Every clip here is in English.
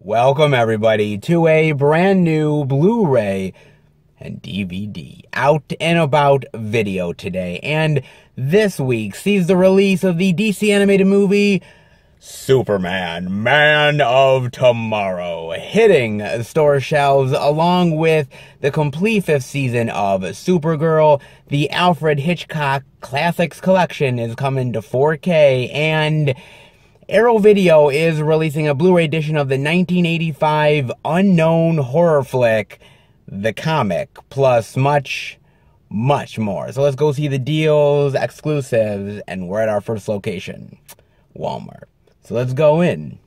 Welcome everybody to a brand new Blu-ray and DVD out and about video today. And this week sees the release of the DC animated movie Superman, Man of Tomorrow, hitting store shelves along with the complete 5th season of Supergirl. The Alfred Hitchcock Classics Collection is coming to 4K, and Arrow Video is releasing a Blu-ray edition of the 1985 unknown horror flick, The Comic, plus much more. So let's go see the deals, exclusives, and we're at our first location, Walmart. So let's go in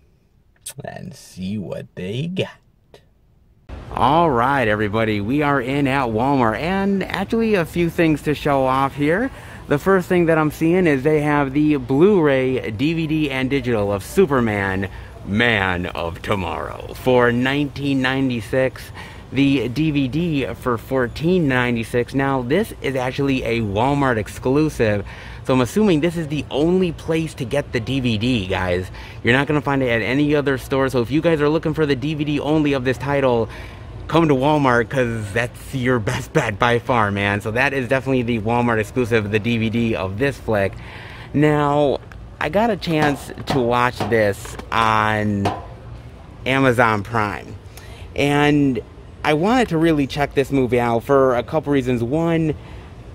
and see what they got. All right, everybody, we are in at Walmart, and actually a few things to show off here. The first thing that I'm seeing is they have the Blu-ray, DVD, and digital of Superman, Man of Tomorrow for $19.96. The DVD for $14.96. Now, this is actually a Walmart exclusive, so I'm assuming this is the only place to get the DVD, guys. You're not going to find it at any other store, so if you guys are looking for the DVD only of this title, come to Walmart, because that's your best bet by far, man. So that is definitely the Walmart exclusive, the DVD of this flick. Now, I got a chance to watch this on Amazon Prime, and I wanted to really check this movie out for a couple reasons. One,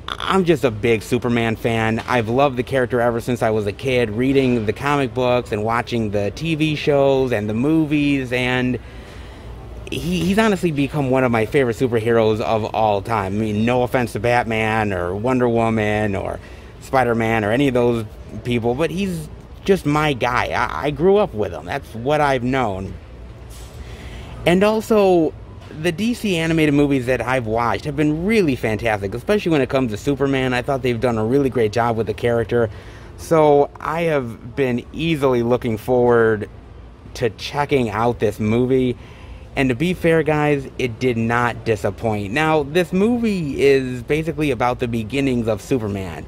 I'm just a big Superman fan. I've loved the character ever since I was a kid, reading the comic books and watching the TV shows and the movies, and he's honestly become one of my favorite superheroes of all time. I mean, no offense to Batman or Wonder Woman or Spider-Man or any of those people, but he's just my guy. I grew up with him. That's what I've known. And also, the DC animated movies that I've watched have been really fantastic, especially when it comes to Superman. I thought they've done a really great job with the character. So I have been easily looking forward to checking out this movie. And to be fair, guys, it did not disappoint. Now, this movie is basically about the beginnings of Superman.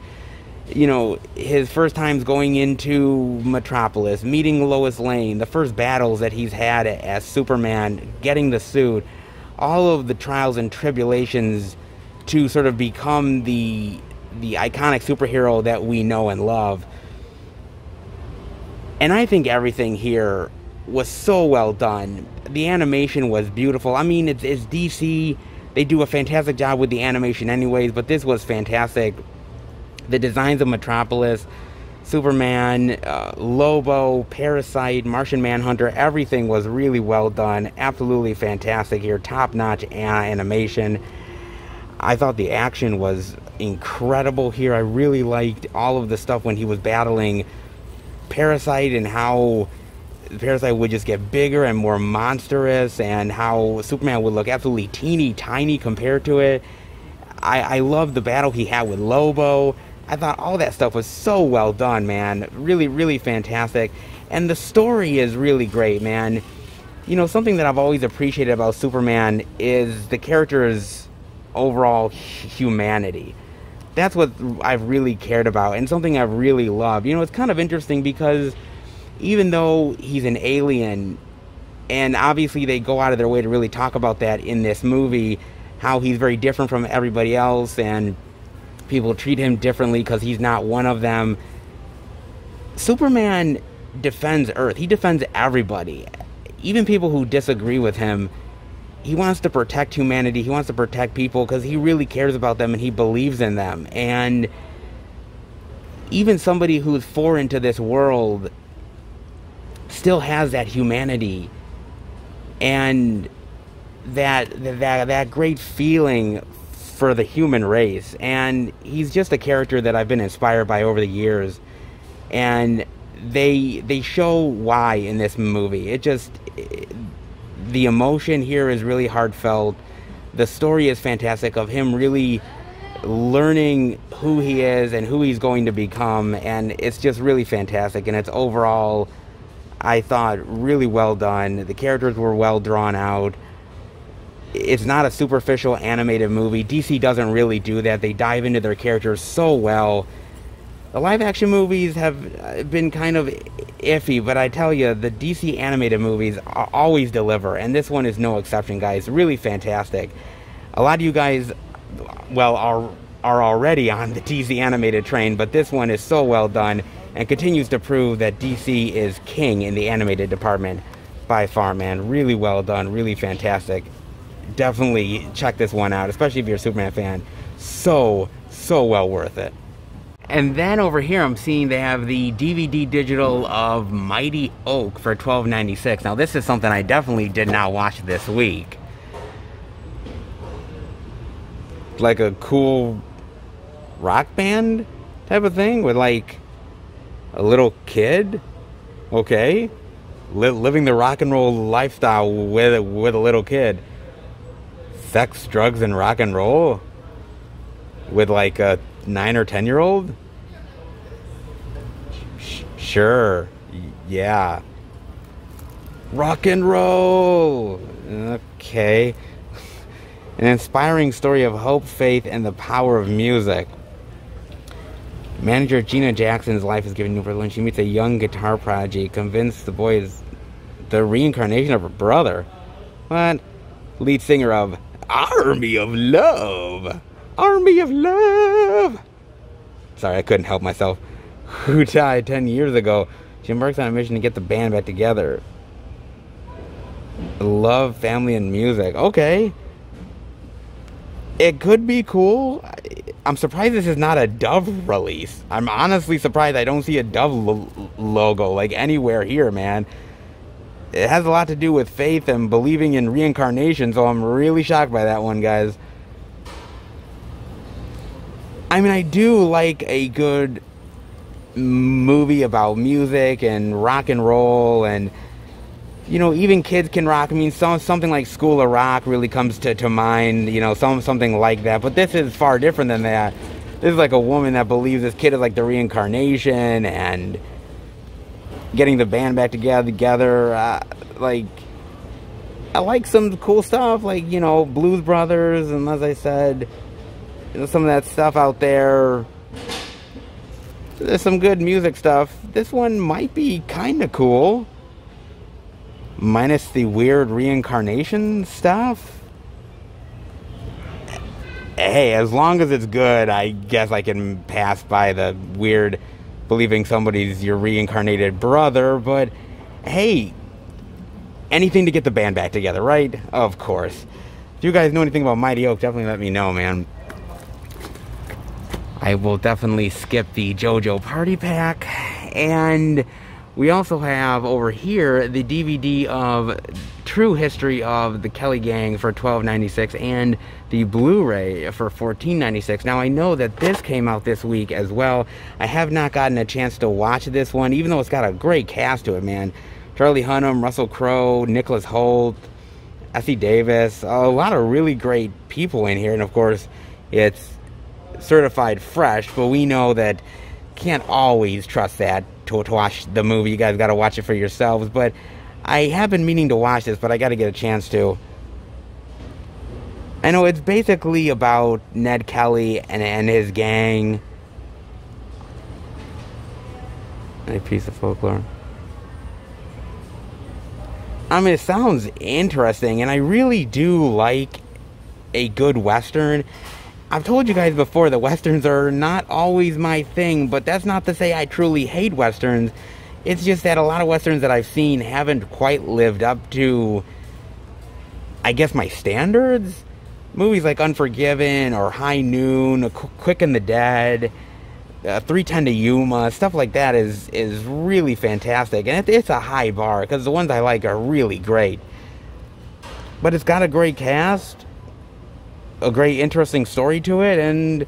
You know, his first times going into Metropolis, meeting Lois Lane, the first battles that he's had as Superman, getting the suit, all of the trials and tribulations to sort of become the iconic superhero that we know and love. And I think everything here was so well done. The animation was beautiful. I mean, it's DC. They do a fantastic job with the animation anyways, but this was fantastic. The designs of Metropolis, Superman, Lobo, Parasite, Martian Manhunter, everything was really well done. Absolutely fantastic here. Top-notch animation. I thought the action was incredible here. I really liked all of the stuff when he was battling Parasite and how Parasite would just get bigger and more monstrous, and how Superman would look absolutely teeny tiny compared to it. I love the battle he had with Lobo. I thought all that stuff was so well done, man. Really, really fantastic. And the story is really great, man. You know, something that I've always appreciated about Superman is the character's overall humanity. That's what I've really cared about, and something I've really loved. You know, it's kind of interesting because even though he's an alien, and obviously they go out of their way to really talk about that in this movie, how he's very different from everybody else, and people treat him differently because he's not one of them. Superman defends Earth. He defends everybody. Even people who disagree with him. He wants to protect humanity. He wants to protect people because he really cares about them and he believes in them. And even somebody who's foreign to this world still has that humanity and that great feeling for the human race. And he's just a character that I've been inspired by over the years, and they show why in this movie. The emotion here is really heartfelt. The story is fantastic of him really learning who he is and who he's going to become, and it's just really fantastic. And it's overall, I thought, really well done. The characters were well drawn out. It's not a superficial animated movie. DC doesn't really do that. They dive into their characters so well. The live-action movies have been kind of iffy, but I tell you, the DC animated movies always deliver, and this one is no exception, guys. Really fantastic. A lot of you guys, well, are already on the DC animated train, but this one is so well done and continues to prove that DC is king in the animated department by far, man. Really well done, really fantastic. Definitely check this one out, especially if you're a Superman fan. So well worth it. And then over here, I'm seeing they have the DVD digital of Mighty Oak for $12.96. Now, this is something I definitely did not watch this week. Like a cool rock band type of thing with like a little kid. Okay. Living the rock and roll lifestyle with a little kid. Sex, drugs, and rock and roll with like a 9 or 10-year-old? Sure. Yeah. Rock and roll. Okay. An inspiring story of hope, faith, and the power of music. Manager Gina Jackson's life is given new birth when she meets a young guitar prodigy, convinced the boy is the reincarnation of her brother. What? Lead singer of Army of Love. Army of Love. Sorry, I couldn't help myself. Who died 10 years ago. She embarks on a mission to get the band back together. Love, family, and music. Okay. It could be cool. I'm surprised this is not a Dove release. I'm honestly surprised I don't see a Dove logo like anywhere here, man. It has a lot to do with faith and believing in reincarnation, so I'm really shocked by that one, guys. I mean, I do like a good movie about music and rock and roll, and you know, even kids can rock. I mean, something like School of Rock really comes to mind, you know, something like that. But this is far different than that. This is like a woman that believes this kid is like the reincarnation and getting the band back together. Like, I like some cool stuff, like, you know, Blues Brothers, and as I said, you know, some of that stuff out there. There's some good music stuff. This one might be kind of cool. Minus the weird reincarnation stuff. Hey, as long as it's good, I guess I can pass by the weird believing somebody's your reincarnated brother, but hey, anything to get the band back together, right? Of course. If you guys know anything about Mighty Oak, definitely let me know, man. I will definitely skip the JoJo Party Pack, and we also have over here the DVD of True History of the Kelly Gang for $12.96 and the Blu-ray for $14.96. Now, I know that this came out this week as well. I have not gotten a chance to watch this one, even though it's got a great cast to it, man. Charlie Hunnam, Russell Crowe, Nicholas Hoult, Essie Davis, a lot of really great people in here, and of course, it's certified fresh, but we know that can't always trust that to watch the movie. You guys got to watch it for yourselves, but I have been meaning to watch this, but I got to get a chance to. I know it's basically about Ned Kelly and his gang. A piece of folklore. I mean, it sounds interesting, and I really do like a good Western. I've told you guys before that Westerns are not always my thing, but that's not to say I truly hate Westerns. It's just that a lot of Westerns that I've seen haven't quite lived up to, I guess, my standards. Movies like Unforgiven or High Noon, Quick and the Dead, 3:10 to Yuma, stuff like that is really fantastic. And it's a high bar, because the ones I like are really great. But it's got a great cast, a great interesting story to it, and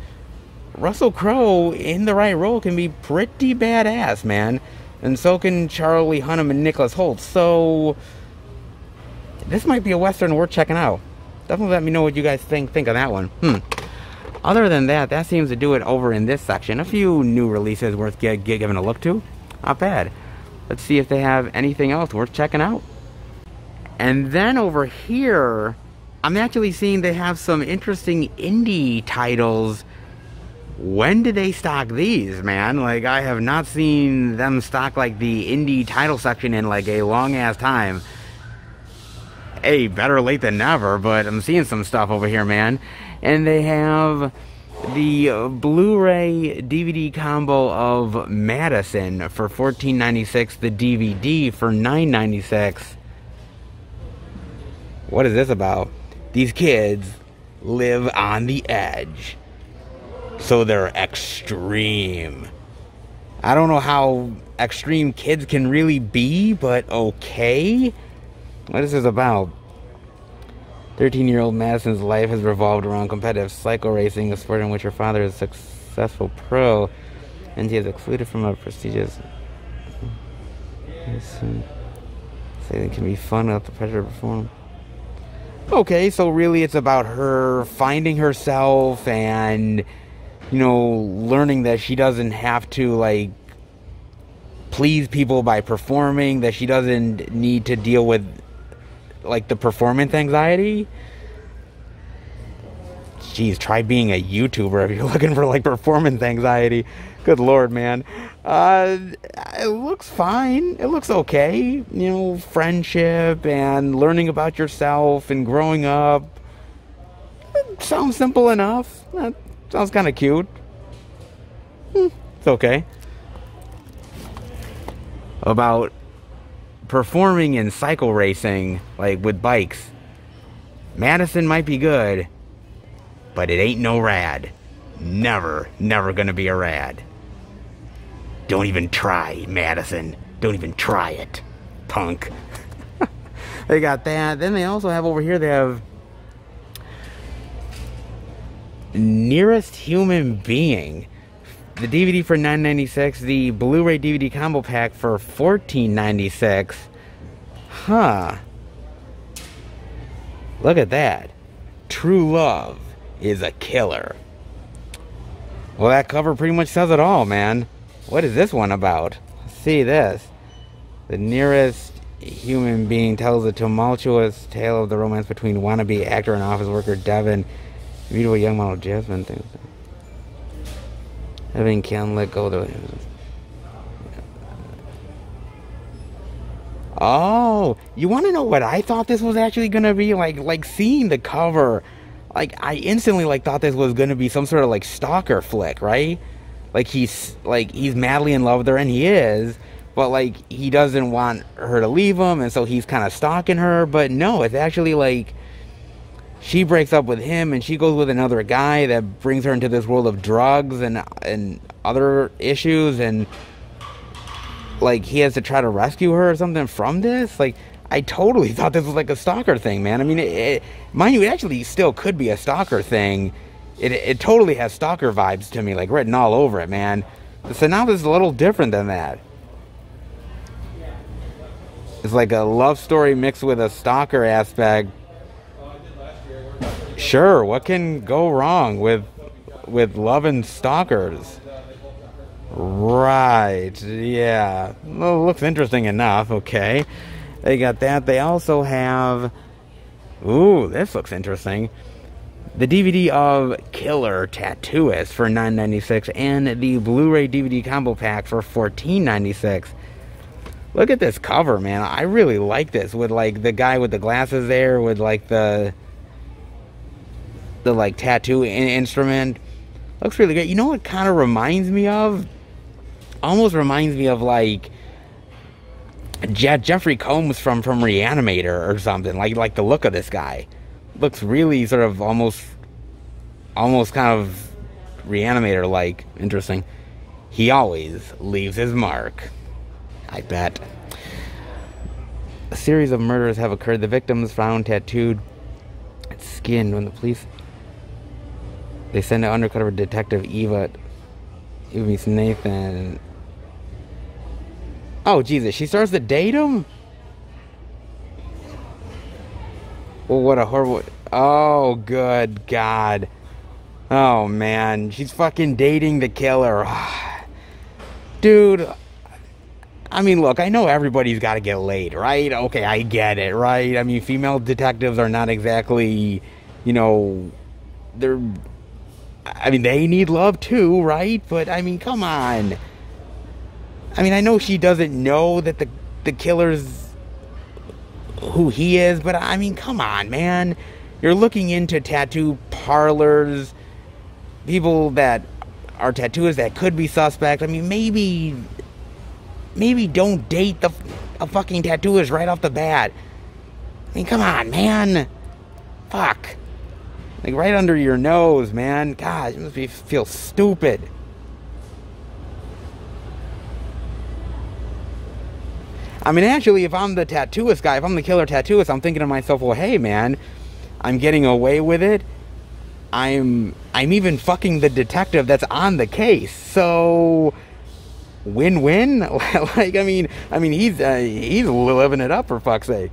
Russell Crowe in the right role can be pretty badass, man. And so can Charlie Hunnam and Nicholas Hoult. So this might be a Western worth checking out. Definitely let me know what you guys think of that one. Other than that, that seems to do it over in this section. A few new releases worth giving a look to. Not bad. Let's see if they have anything else worth checking out. And then over here, I'm actually seeing they have some interesting indie titles when did they stock these, man? Like, I have not seen them stock, like, the indie title section in, like, a long-ass time. Hey, better late than never, but I'm seeing some stuff over here, man. And they have the Blu-ray DVD combo of Madison for $14.96, the DVD for $9.96. What is this about? These kids live on the edge, so they're extreme. I don't know how extreme kids can really be, but okay. What is this about? 13-year-old Madison's life has revolved around competitive cycle racing, a sport in which her father is a successful pro, and she is excluded from a prestigious... Saying it can be fun without the pressure to perform. Okay, so really it's about her finding herself and, you know, learning that she doesn't have to, like, please people by performing, that she doesn't need to deal with, like, the performance anxiety. Jeez, try being a YouTuber if you're looking for, like, performance anxiety. Good Lord, man. It looks fine. It looks okay. You know, friendship and learning about yourself and growing up. It sounds simple enough. That sounds kind of cute. It's okay. About performing in cycle racing, like with bikes. Madison might be good, but it ain't no rad. Never gonna be a rad. Don't even try, Madison. Don't even try it, punk. They got that. Then they also have over here, they have Nearest Human Being. The DVD for $9.96. The Blu-ray DVD combo pack for $14.96. Huh. Look at that. True love is a killer. Well, that cover pretty much says it all, man. What is this one about? Let's see this. The Nearest Human Being tells a tumultuous tale of the romance between wannabe actor and office worker Devin, beautiful young model Jasmine. Devin can't let go of the... Oh, you want to know what I thought this was actually going to be? Like seeing the cover, like, I instantly, like, thought this was going to be some sort of, like, stalker flick, right? Like, he's madly in love with her, and he is, but, like, he doesn't want her to leave him, and so he's kind of stalking her. But no, it's actually, like, she breaks up with him, and she goes with another guy that brings her into this world of drugs and other issues, and, like, he has to try to rescue her or something from this. Like, I totally thought this was, like, a stalker thing, man. I mean, mind you, it actually still could be a stalker thing. It totally has stalker vibes to me, like, written all over it, man. The synopsis is a little different than that. It's like a love story mixed with a stalker aspect. Sure, what can go wrong with loving stalkers? Right, yeah. Well, looks interesting enough, okay. They got that. They also have... Ooh, this looks interesting. The DVD of Killer Tattooists for $9.96 and the Blu-ray DVD combo pack for $14.96. Look at this cover, man. I really like this, with, like, the guy with the glasses there, with, like, the like, tattoo instrument. Looks really good. You know what kind of reminds me of? Almost reminds me of, like, Jeffrey Combs from Reanimator or something. Like the look of this guy. Looks really sort of almost kind of Reanimator-like. Interesting. He always leaves his mark. I bet. A series of murders have occurred. The victims found tattooed and skinned when the police... They send an undercover detective, Eva meets Nathan. Oh, Jesus. She starts to date him? Well, what a horrible... Oh, good God. Oh, man. She's fucking dating the killer. Dude. I mean, look, I know everybody's got to get laid, right? Okay, I get it, right? I mean, female detectives are not exactly, you know... They're I mean, they need love too, right? But, I mean, come on. I mean, I know she doesn't know that the killer's who he is, but, I mean, come on, man. You're looking into tattoo parlors, people that are tattooists that could be suspects. I mean, maybe don't date a fucking tattooist right off the bat. I mean, come on, man. Fuck. Like, right under your nose, man. God, you must feel stupid. I mean, actually, if I'm the tattooist guy, if I'm the killer tattooist, I'm thinking to myself, well, hey, man, I'm getting away with it. I'm even fucking the detective that's on the case. So, win-win? Like, I mean, he's living it up, for fuck's sake.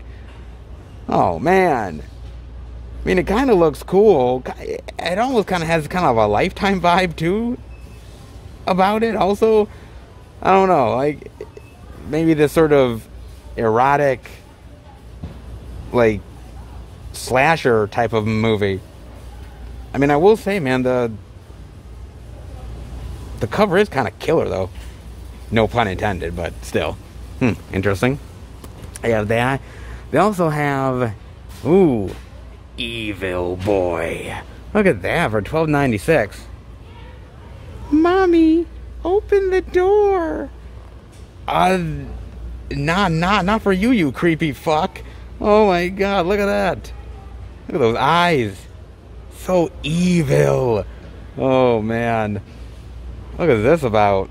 Oh, man. I mean, it kind of looks cool. It almost kind of has kind of a Lifetime vibe, too, about it. Also, I don't know, like, maybe this sort of erotic, like, slasher type of movie. I mean, I will say, man, the cover is kind of killer, though. No pun intended, but still. Interesting. I have that. They also have, ooh, Evil Boy. Look at that for $12.96. Mommy, open the door. Not for you, you creepy fuck. Oh my God, look at that. Look at those eyes. So evil. Oh man. What is this about?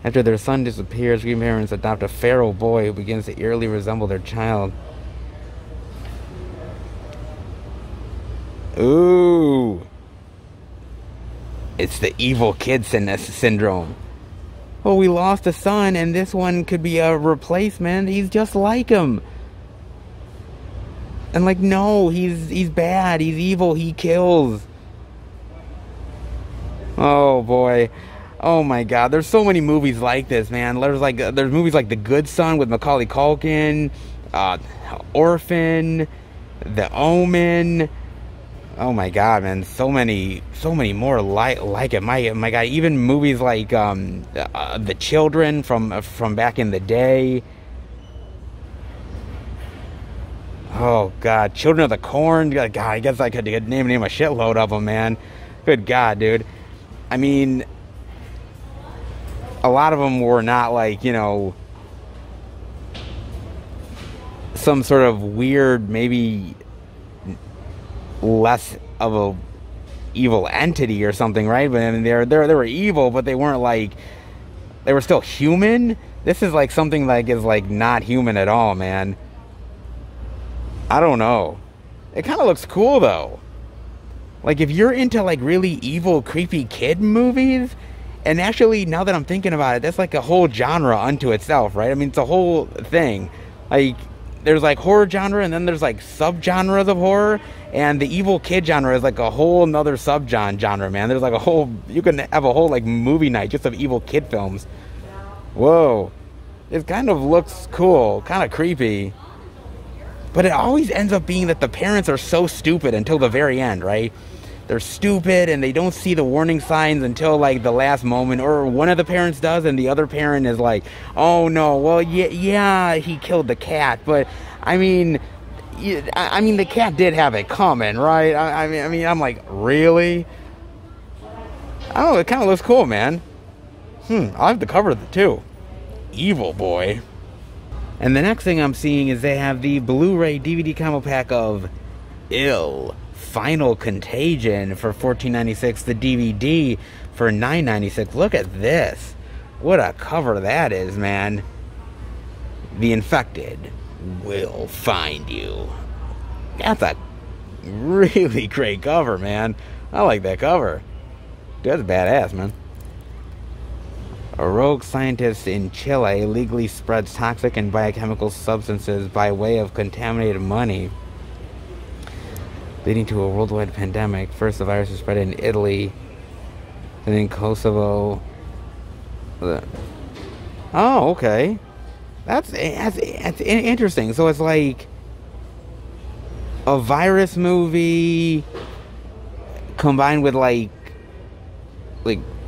After their son disappears, grandparents adopt a feral boy who begins to eerily resemble their child. Ooh. It's the evil kid syndrome. Oh, we lost a son, and this one could be a replacement. He's just like him. And like, no, he's bad. He's evil. He kills. Oh boy. Oh my God. There's so many movies like this, man. There's movies like The Good Son with Macaulay Culkin, Orphan, The Omen. Oh my God, man! So many more like it. My God, even movies like The Children from back in the day. Oh God, Children of the Corn. God, I guess I could name a shitload of them, man. Good God, dude. I mean, a lot of them were not like, you know, some sort of weird, maybe less of a evil entity or something, right? But I mean, they were evil, but they weren't like, they were still human. This is like something like is like not human at all, man. I don't know. It kind of looks cool though. Like if you're into like really evil, creepy kid movies, and actually now that I'm thinking about it, that's like a whole genre unto itself, right? I mean, it's a whole thing. Like there's like horror genre, and then there's like subgenres of horror, and the evil kid genre is like a whole nother genre, man. There's like a whole, you can have a whole like movie night just of evil kid films. Whoa. It kind of looks cool, kind of creepy. But it always ends up being that the parents are so stupid until the very end, right? They're stupid and they don't see the warning signs until like the last moment, or one of the parents does and the other parent is like, oh no, well yeah, he killed the cat, but I mean the cat did have it coming, right? I mean I'm like, really? I don't know, it kind of looks cool, man. I'll have to cover it too. Evil Boy. And the next thing I'm seeing is they have the Blu-ray DVD combo pack of Ill Final Contagion for $14.96, the DVD for $9.96. Look at this. What a cover that is, man. The infected will find you. That's a really great cover, man. I like that cover. Dude, that's badass, man. A rogue scientist in Chile illegally spreads toxic and biochemical substances by way of contaminated money, leading to a worldwide pandemic. First, the virus is spread in Italy, and in Kosovo. Oh, okay. That's interesting. So it's like a virus movie combined with like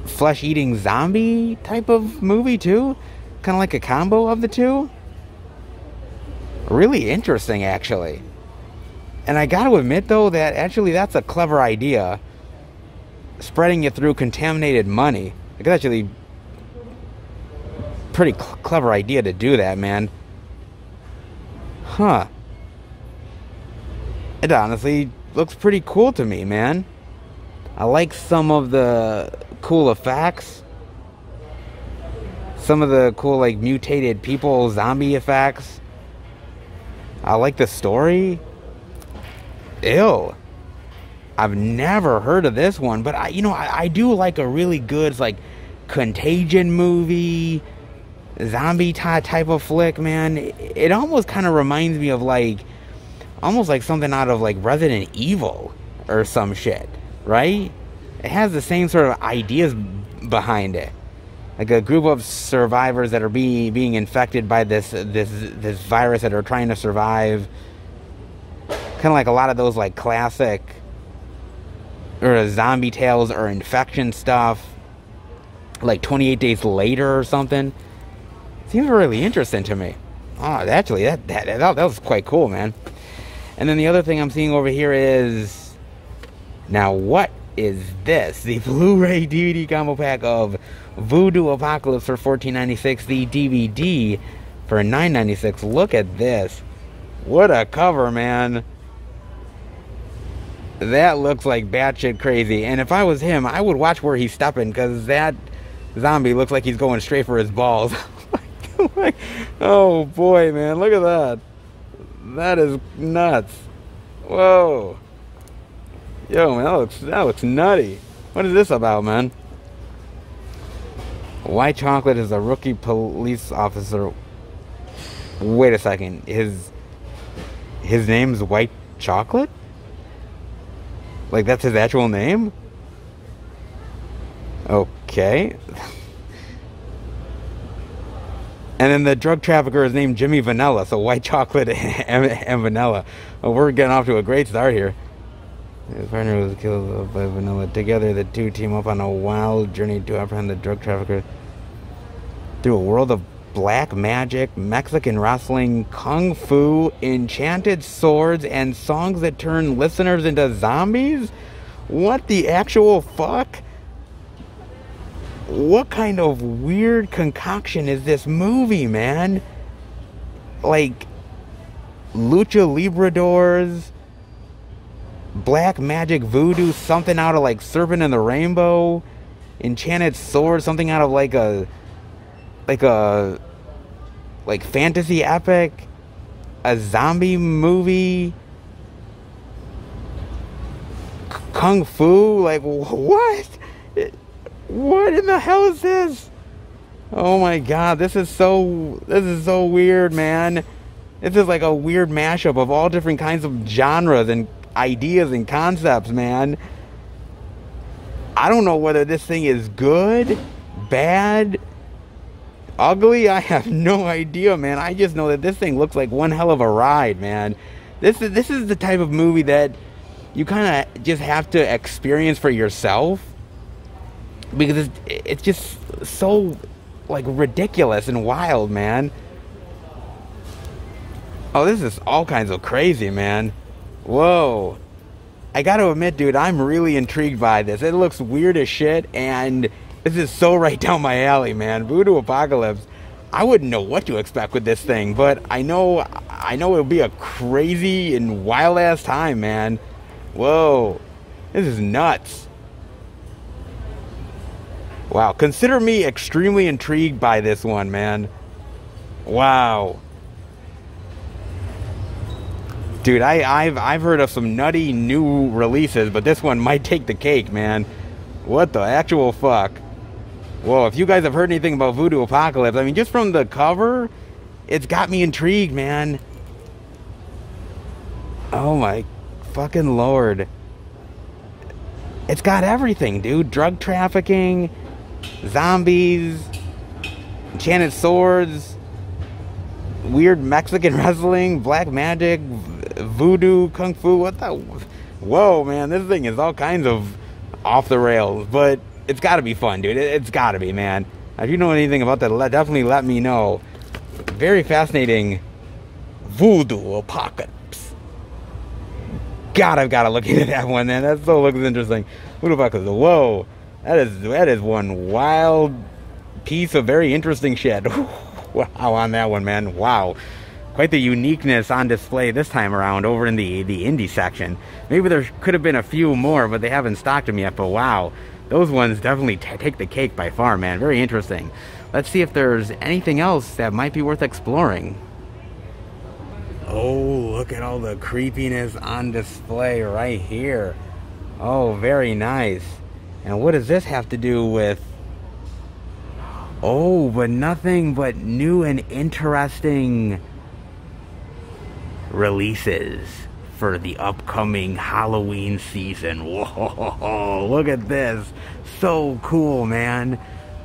flesh-eating zombie type of movie too, kind of like a combo of the two. Really interesting, actually. And I gotta admit though that actually that's a clever idea, spreading it through contaminated money. It's actually pretty clever idea to do that, man. Huh. It honestly looks pretty cool to me, man. I like some of the cool effects. Some of the cool, like, mutated people, zombie effects. I like the story. Ew. I've never heard of this one, but I do like a really good, like, contagion movie, zombie type of flick, man. It almost kind of reminds me of, like, almost like something out of, like, Resident Evil or some shit, right? It has the same sort of ideas behind it. Like a group of survivors that are being infected by this virus that are trying to survive. Kind of like a lot of those, like, classic or zombie tales or infection stuff. Like 28 Days Later or something. Seems really interesting to me. Oh, actually, that was quite cool, man. And then the other thing I'm seeing over here is... Now, what is this? The Blu-ray DVD combo pack of Voodoo Apocalypse for $14.96. The DVD for $9.96. Look at this. What a cover, man. That looks like batshit crazy. And if I was him, I would watch where he's stepping, because that zombie looks like he's going straight for his balls. Oh boy, man, look at that. That is nuts. Whoa. Yo, man, that looks nutty. What is this about, man? White Chocolate is a rookie police officer. Wait a second. His name's White Chocolate? Like, that's his actual name? Okay. And then the drug trafficker is named Jimmy Vanilla, so White Chocolate and Vanilla. Well, we're getting off to a great start here. His partner was killed by Vanilla. Together, the two team up on a wild journey to apprehend the drug trafficker through a world of black magic, Mexican wrestling, kung fu, enchanted swords, and songs that turn listeners into zombies? What the actual fuck? What kind of weird concoction is this movie, man? Like, lucha libradors, black magic voodoo, something out of like Serpent and the Rainbow, enchanted sword, something out of like a fantasy epic, a zombie movie, kung fu, like what? What in the hell is this? Oh my god, this is so weird, man. This is like a weird mashup of all different kinds of genres and ideas and concepts, man. I don't know whether this thing is good, bad, ugly. I have no idea, man. I just know that this thing looks like one hell of a ride, man. This is the type of movie that you kind of just have to experience for yourself, because it's just so, like, ridiculous and wild, man. Oh, this is all kinds of crazy, man. Whoa. I gotta admit, dude, I'm really intrigued by this. It looks weird as shit, and this is so right down my alley, man. Voodoo Apocalypse. I wouldn't know what to expect with this thing, but I know it'll be a crazy and wild-ass time, man. Whoa. This is nuts. Wow, consider me extremely intrigued by this one, man. Wow. Dude, I've heard of some nutty new releases, but this one might take the cake, man. What the actual fuck? Whoa, if you guys have heard anything about Voodoo Apocalypse, I mean, just from the cover, it's got me intrigued, man. Oh my fucking lord. It's got everything, dude. Drug trafficking, zombies, enchanted swords, weird Mexican wrestling, black magic, voodoo, kung fu. What the? Whoa, man, this thing is all kinds of off the rails, but it's got to be fun, dude. It's got to be, man. If you know anything about that, definitely let me know. Very fascinating voodoo apocalypse. God, I've got to look into that one, man. That so looks interesting. Voodoo apocalypse. Whoa, that is one wild piece of very interesting shit. Wow, on that one, man. Wow. Quite the uniqueness on display this time around over in the indie section. Maybe there could have been a few more, but they haven't stocked them yet. But wow, those ones definitely take the cake by far, man. Very interesting. Let's see if there's anything else that might be worth exploring. Oh, look at all the creepiness on display right here. Oh, very nice. And what does this have to do with... Oh, but nothing but new and interesting releases for the upcoming Halloween season. Whoa, look at this. So cool, man.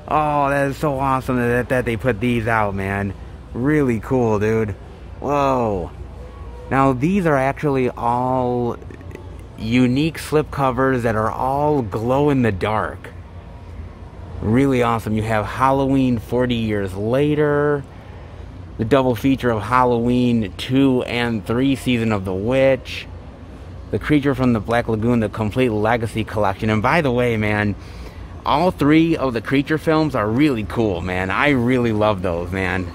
Oh, that is so awesome that they put these out, man. Really cool, dude. Whoa. Now, these are actually all unique slipcovers that are all glow in the dark. Really awesome. You have Halloween 40 Years Later, the double feature of Halloween 2 and 3 Season of the Witch, The Creature from the Black Lagoon, the Complete Legacy Collection. And by the way, man, all 3 of the Creature films are really cool, man. I really love those, man.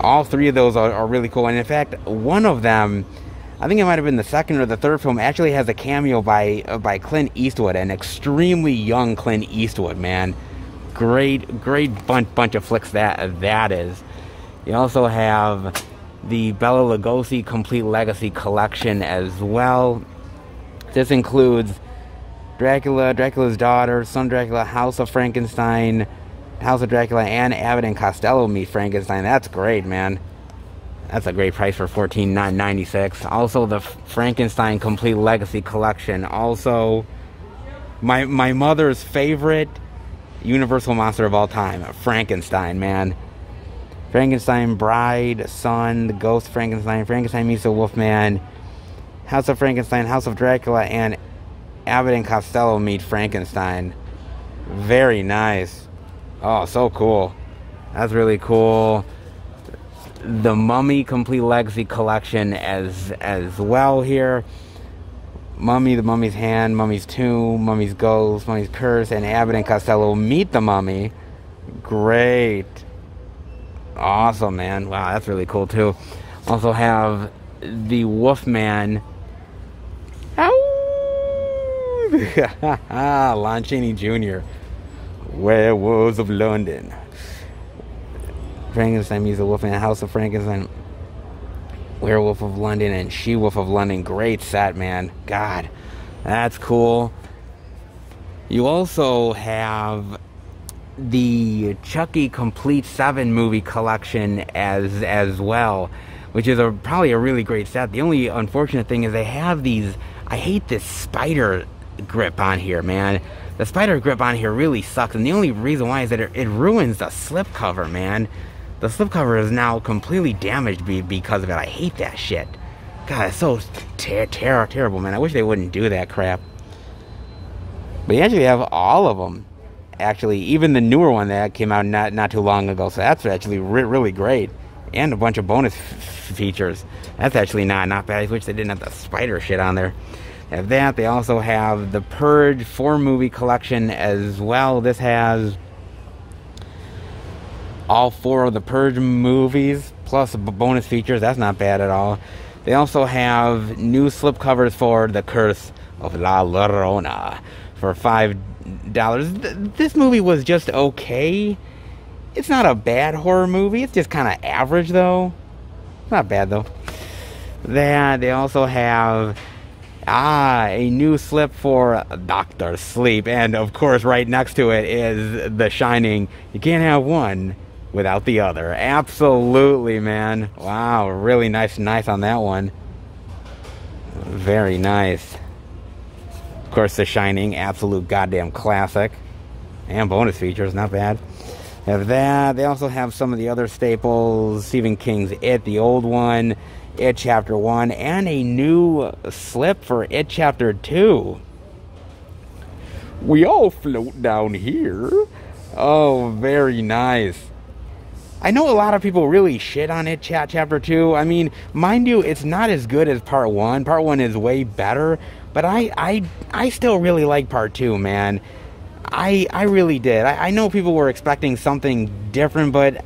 All 3 of those are really cool. And in fact, one of them, I think it might have been the 2nd or the 3rd film, actually has a cameo by Clint Eastwood, an extremely young Clint Eastwood, man. Great bunch of flicks that is. You also have the Bela Lugosi Complete Legacy Collection as well. This includes Dracula, Dracula's Daughter, Son Dracula, House of Frankenstein, House of Dracula, and Abbott and Costello Meet Frankenstein. That's great, man. That's a great price for $14.96. Also, the Frankenstein Complete Legacy Collection. Also, my mother's favorite Universal monster of all time, Frankenstein, man. Frankenstein Bride, Son, The Ghost Frankenstein, Frankenstein Meets the Wolfman, House of Frankenstein, House of Dracula, and Abbott and Costello Meet Frankenstein. Very nice. Oh, so cool. That's really cool. The Mummy Complete Legacy Collection as well here. Mummy, The Mummy's Hand, Mummy's Tomb, Mummy's Ghost, Mummy's Curse, and Abbott and Costello Meet the Mummy. Great. Awesome, man. Wow, that's really cool, too. Also have the Wolfman. Lon Chaney Jr. Werewolves of London. Frankenstein Meets the Wolfman, House of Frankenstein, Werewolf of London, and She-Wolf of London. Great set, man. God, that's cool. You also have the Chucky Complete 7 movie collection as well, which is probably a really great set. The only unfortunate thing is they have these... I hate this spider grip on here, man. The spider grip on here really sucks, and the only reason why is that it ruins the slipcover, man. The slipcover is now completely damaged because of it. I hate that shit. God, it's so terrible, man. I wish they wouldn't do that crap. But you actually have all of them. Actually, even the newer one that came out not too long ago. So that's actually really great. And a bunch of bonus features. That's actually not bad. I wish they didn't have the spider shit on there. They have that. They also have the Purge 4 movie collection as well. This has all 4 of the Purge movies, plus bonus features. That's not bad at all. They also have new slipcovers for The Curse of La Llorona for $5. This movie was just okay. It's not a bad horror movie. It's just kind of average, though. Not bad, though. They also have a new slip for Dr. Sleep. And, of course, right next to it is The Shining. You can't have one without the other. Absolutely, man. Wow, really nice on that one. Very nice. Of course, The Shining, absolute goddamn classic. And bonus features, not bad. They have that. They also have some of the other staples. Stephen King's It, the old one. It Chapter 1. And a new slip for It Chapter 2. We all float down here. Oh, very nice. I know a lot of people really shit on it, Chapter 2. I mean, mind you, it's not as good as Part 1. Part 1 is way better, but I still really like Part 2, man. I really did. I know people were expecting something different, but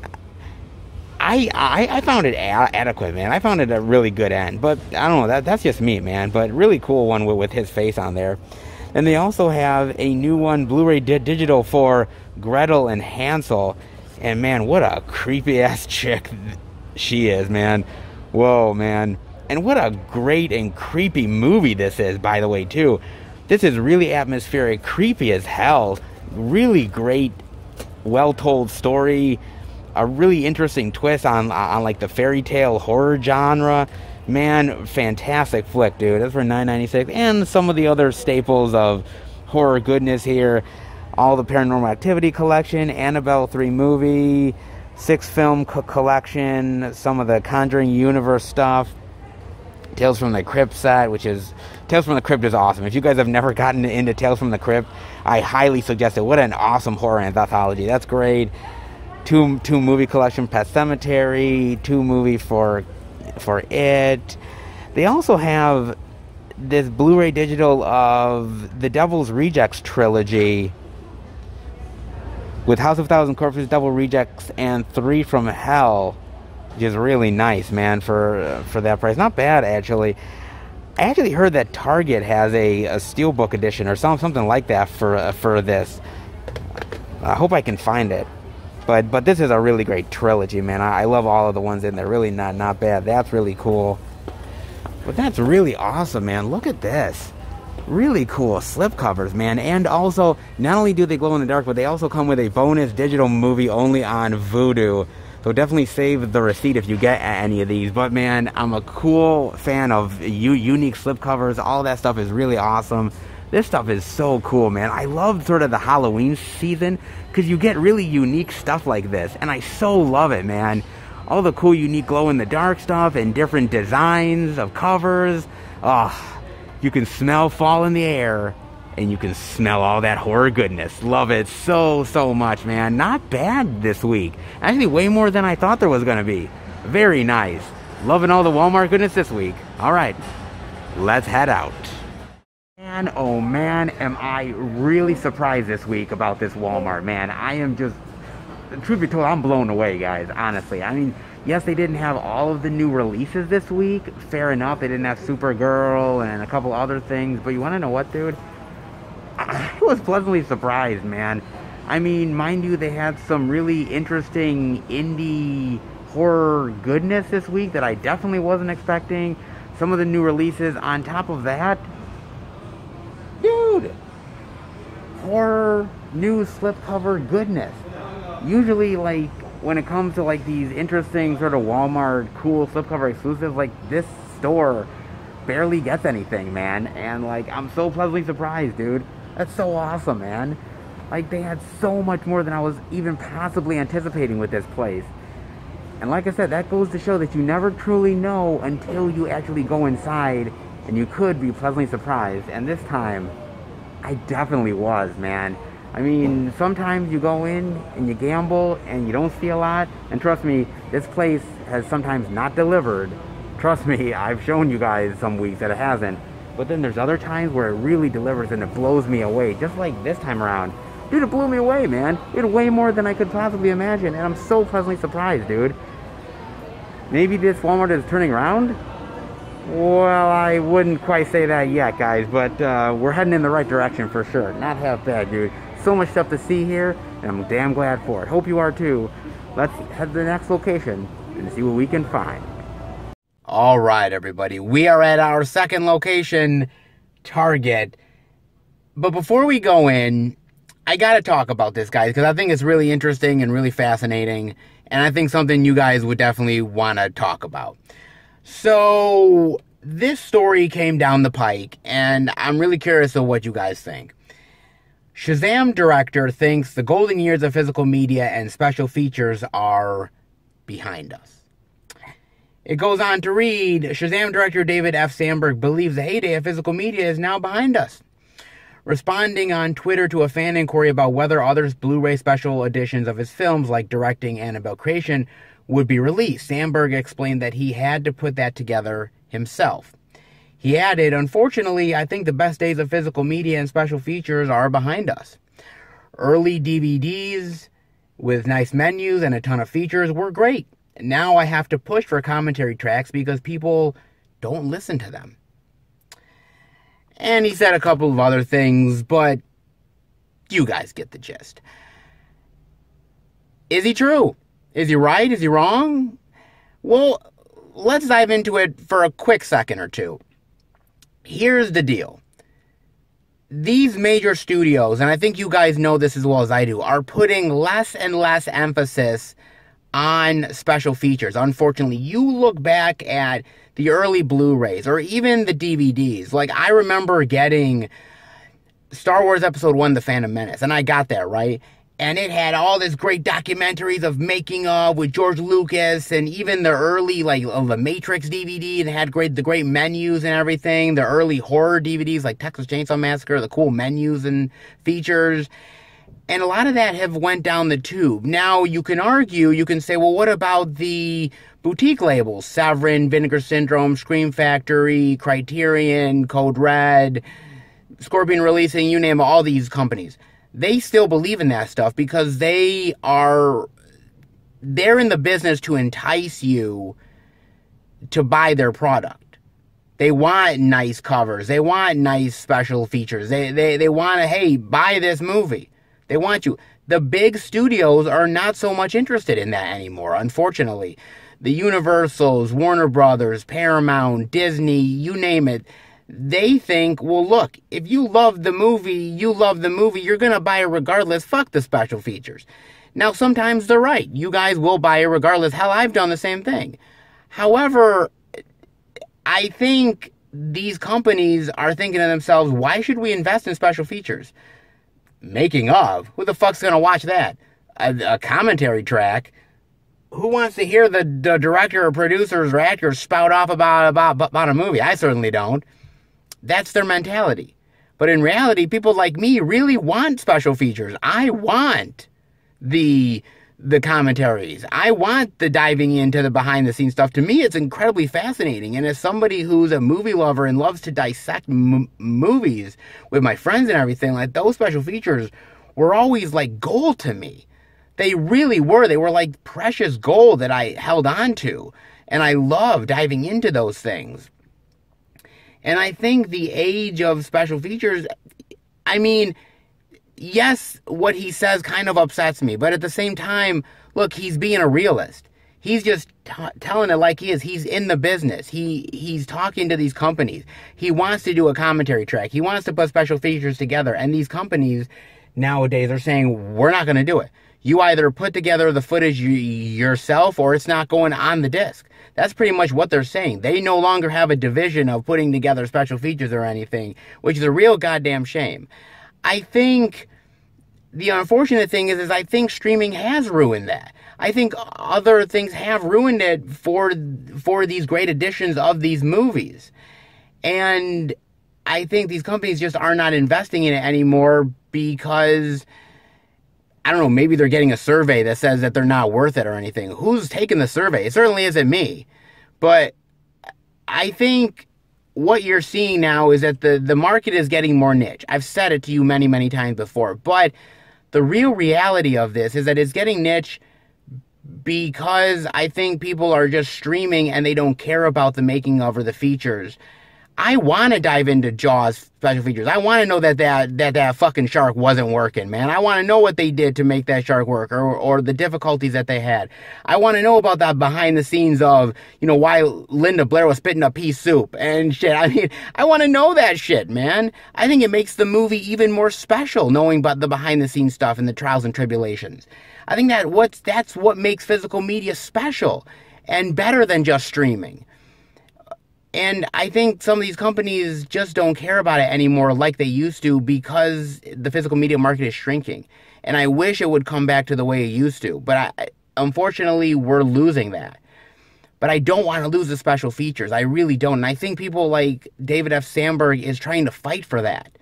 I found it adequate, man. I found it a really good end, but I don't know, that's just me, man. But really cool one with his face on there. And they also have a new one, Blu-ray digital for Gretel and Hansel. And man, what a creepy ass chick she is, man. Whoa, man. And what a great and creepy movie this is, by the way, too. This is really atmospheric, creepy as hell. Really great, well-told story. A really interesting twist on like the fairy tale horror genre. Man, fantastic flick, dude. That's for $9.96. And some of the other staples of horror goodness here. All the Paranormal Activity collection, Annabelle 3 movie, 6 film collection, some of the Conjuring universe stuff, Tales from the Crypt set, which is... Tales from the Crypt is awesome. If you guys have never gotten into Tales from the Crypt, I highly suggest it. What an awesome horror anthology. That's great. Two movie collection, Pet Sematary, 2 movie for It. They also have this Blu-ray digital of the Devil's Rejects trilogy with House of Thousand Corpses, Devil Rejects, and 3 from Hell, which is really nice, man, for that price. Not bad, actually. I actually heard that Target has a Steelbook edition or something like that for this. I hope I can find it. But this is a really great trilogy, man. I love all of the ones in there. Really not bad. That's really cool. But that's really awesome, man. Look at this. Really cool slipcovers, man. And also, not only do they glow in the dark, but they also come with a bonus digital movie only on Voodoo. So definitely save the receipt if you get any of these. But man, I'm a cool fan of unique slipcovers. All that stuff is really awesome. This stuff is so cool, man. I love sort of the Halloween season because you get really unique stuff like this. And I so love it, man. All the cool, unique glow-in-the-dark stuff and different designs of covers. Oh, you can smell fall in the air, and you can smell all that horror goodness. Love it so much, man. Not bad this week. Actually, way more than I thought there was going to be. Very nice. Loving all the Walmart goodness this week. All right, let's head out. And oh man, am I really surprised this week about this Walmart, man. I am just, truth be told, I'm blown away, guys, honestly. I mean, yes, they didn't have all of the new releases this week. Fair enough, they didn't have Supergirl and a couple other things. But you want to know what, dude? I was pleasantly surprised, man. I mean, mind you, they had some really interesting indie horror goodness this week that I definitely wasn't expecting. Some of the new releases on top of that. Dude! Horror, new slipcover goodness. Usually, like, when it comes to, like, these interesting sort of Walmart cool slipcover exclusives, like, this store barely gets anything, man. And, like, I'm so pleasantly surprised, dude. That's so awesome, man. Like, they had so much more than I was even possibly anticipating with this place. And like I said, that goes to show that you never truly know until you actually go inside, and you could be pleasantly surprised. And this time, I definitely was, man. I mean, sometimes you go in and you gamble and you don't see a lot. And trust me, this place has sometimes not delivered. Trust me, I've shown you guys some weeks that it hasn't. But then there's other times where it really delivers and it blows me away. Just like this time around. Dude, it blew me away, man. It way more than I could possibly imagine. And I'm so pleasantly surprised, dude. Maybe this Walmart is turning around? Well, I wouldn't quite say that yet, guys. But we're heading in the right direction for sure. Not half bad, dude. So much stuff to see here, and I'm damn glad for it. Hope you are too. Let's head to the next location and see what we can find. All right, everybody. We are at our second location, Target. But before we go in, I got to talk about this, guys, because I think it's really interesting and really fascinating, and I think something you guys would definitely want to talk about. So, this story came down the pike, and I'm really curious of what you guys think. Shazam Director thinks the golden years of physical media and special features are behind us. It goes on to read, Shazam Director David F. Sandberg believes the heyday of physical media is now behind us. Responding on Twitter to a fan inquiry about whether other Blu-ray special editions of his films, like directing Annabelle Creation, would be released, Sandberg explained that he had to put that together himself. He added, "Unfortunately, I think the best days of physical media and special features are behind us. Early DVDs with nice menus and a ton of features were great. Now I have to push for commentary tracks because people don't listen to them." And he said a couple of other things, but you guys get the gist. Is he true? Is he right? Is he wrong? Well, let's dive into it for a quick second or two. Here's the deal. These major studios, and I think you guys know this as well as I do, are putting less and less emphasis on special features. Unfortunately, you look back at the early Blu-rays or even the DVDs. Like, I remember getting Star Wars Episode 1, The Phantom Menace, and I got that, right? And it had all this great documentaries of making of with George Lucas, and even the early, like, the Matrix DVD, and it had the great menus and everything. The early horror DVDs, like Texas Chainsaw Massacre, the cool menus and features. And a lot of that have went down the tube. Now, you can argue, you can say, well, what about the boutique labels? Severin, Vinegar Syndrome, Scream Factory, Criterion, Code Red, Scorpion Releasing, you name it, all these companies. They still believe in that stuff because they're in the business to entice you to buy their product. They want nice covers. They want nice special features. They want to, hey, buy this movie. They want you. The big studios are not so much interested in that anymore, unfortunately. The Universals, Warner Brothers, Paramount, Disney, you name it. They think, well, look, if you love the movie, you're going to buy it regardless. Fuck the special features. Now, sometimes they're right. You guys will buy it regardless. Hell, I've done the same thing. However, I think these companies are thinking to themselves, why should we invest in special features? Making of? Who the fuck's going to watch that? A commentary track? Who wants to hear the director or producers or actors spout off about a movie? I certainly don't. That's their mentality. But in reality, people like me really want special features. I want the commentaries. I want the diving into the behind-the-scenes stuff. To me, it's incredibly fascinating. And as somebody who's a movie lover and loves to dissect movies with my friends and everything, like, those special features were always like gold to me. They really were. They were like precious gold that I held on to. And I love diving into those things. And I think the age of special features, I mean, yes, what he says kind of upsets me. But at the same time, look, he's being a realist. He's just telling it like he is. He's in the business. He's talking to these companies. He wants to do a commentary track. He wants to put special features together. And these companies nowadays are saying, we're not going to do it. You either put together the footage yourself or it's not going on the disc. That's pretty much what they're saying. They no longer have a division of putting together special features or anything, which is a real goddamn shame. I think the unfortunate thing is I think streaming has ruined that. I think other things have ruined it for these great editions of these movies. And I think these companies just are not investing in it anymore because, I don't know, maybe they're getting a survey that says that they're not worth it or anything. Who's taking the survey? It certainly isn't me. But I think what you're seeing now is that the market is getting more niche. I've said it to you many, many times before. But the real reality of this is that it's getting niche because I think people are just streaming and they don't care about the making of or the features. I want to dive into Jaws special features. I want to know that fucking shark wasn't working, man. I want to know what they did to make that shark work or the difficulties that they had. I want to know about that behind the scenes of, why Linda Blair was spitting up pea soup and shit. I mean, I want to know that shit, man. I think it makes the movie even more special knowing about the behind the scenes stuff and the trials and tribulations. I think that's what makes physical media special and better than just streaming. And I think some of these companies just don't care about it anymore like they used to because the physical media market is shrinking. And I wish it would come back to the way it used to. But unfortunately, we're losing that. But I don't want to lose the special features. I really don't. And I think people like David F. Sandberg is trying to fight for that.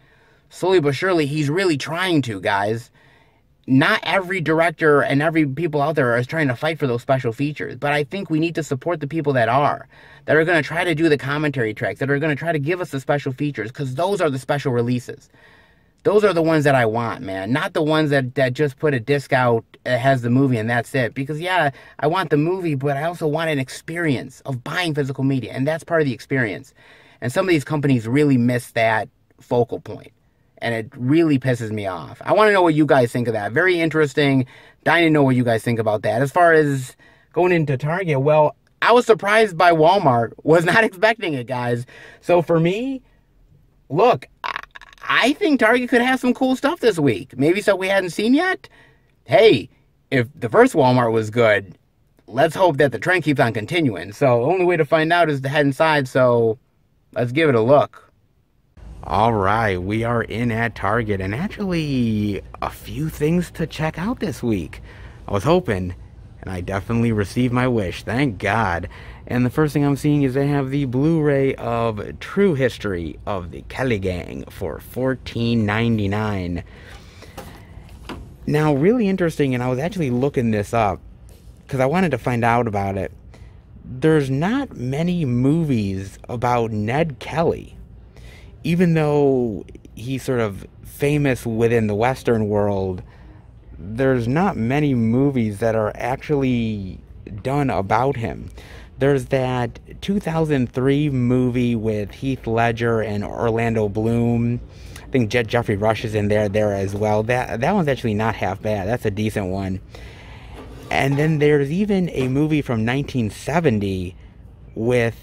slowly but surely, he's really trying to, guys. Not every director and every people out there is trying to fight for those special features, but I think we need to support the people that are going to try to do the commentary tracks, that are going to try to give us the special features, because those are the special releases. Those are the ones that I want, man. Not the ones that just put a disc out that has the movie and that's it. Because, yeah, I want the movie, but I also want an experience of buying physical media. And that's part of the experience. And some of these companies really miss that focal point. And it really pisses me off. I want to know what you guys think of that. Very interesting. Dying to know what you guys think about that. As far as going into Target, well, I was surprised by Walmart. Was not expecting it, guys. So for me, look, I think Target could have some cool stuff this week. Maybe stuff we hadn't seen yet. Hey, if the first Walmart was good, let's hope that the trend keeps on continuing. So the only way to find out is to head inside. So let's give it a look. All right, we are in at Target, and actually a few things to check out this week. I was hoping, and I definitely received my wish, thank God. And the first thing I'm seeing is they have the Blu-ray of True History of the Kelly Gang for $14.99. Now, really interesting, and I was actually looking this up because I wanted to find out about it. There's not many movies about Ned Kelly. Even though he's sort of famous within the Western world, there's not many movies that are actually done about him. There's that 2003 movie with Heath Ledger and Orlando Bloom. I think Jeffrey Rush is in there as well. That one's actually not half bad. That's a decent one. And then there's even a movie from 1970 with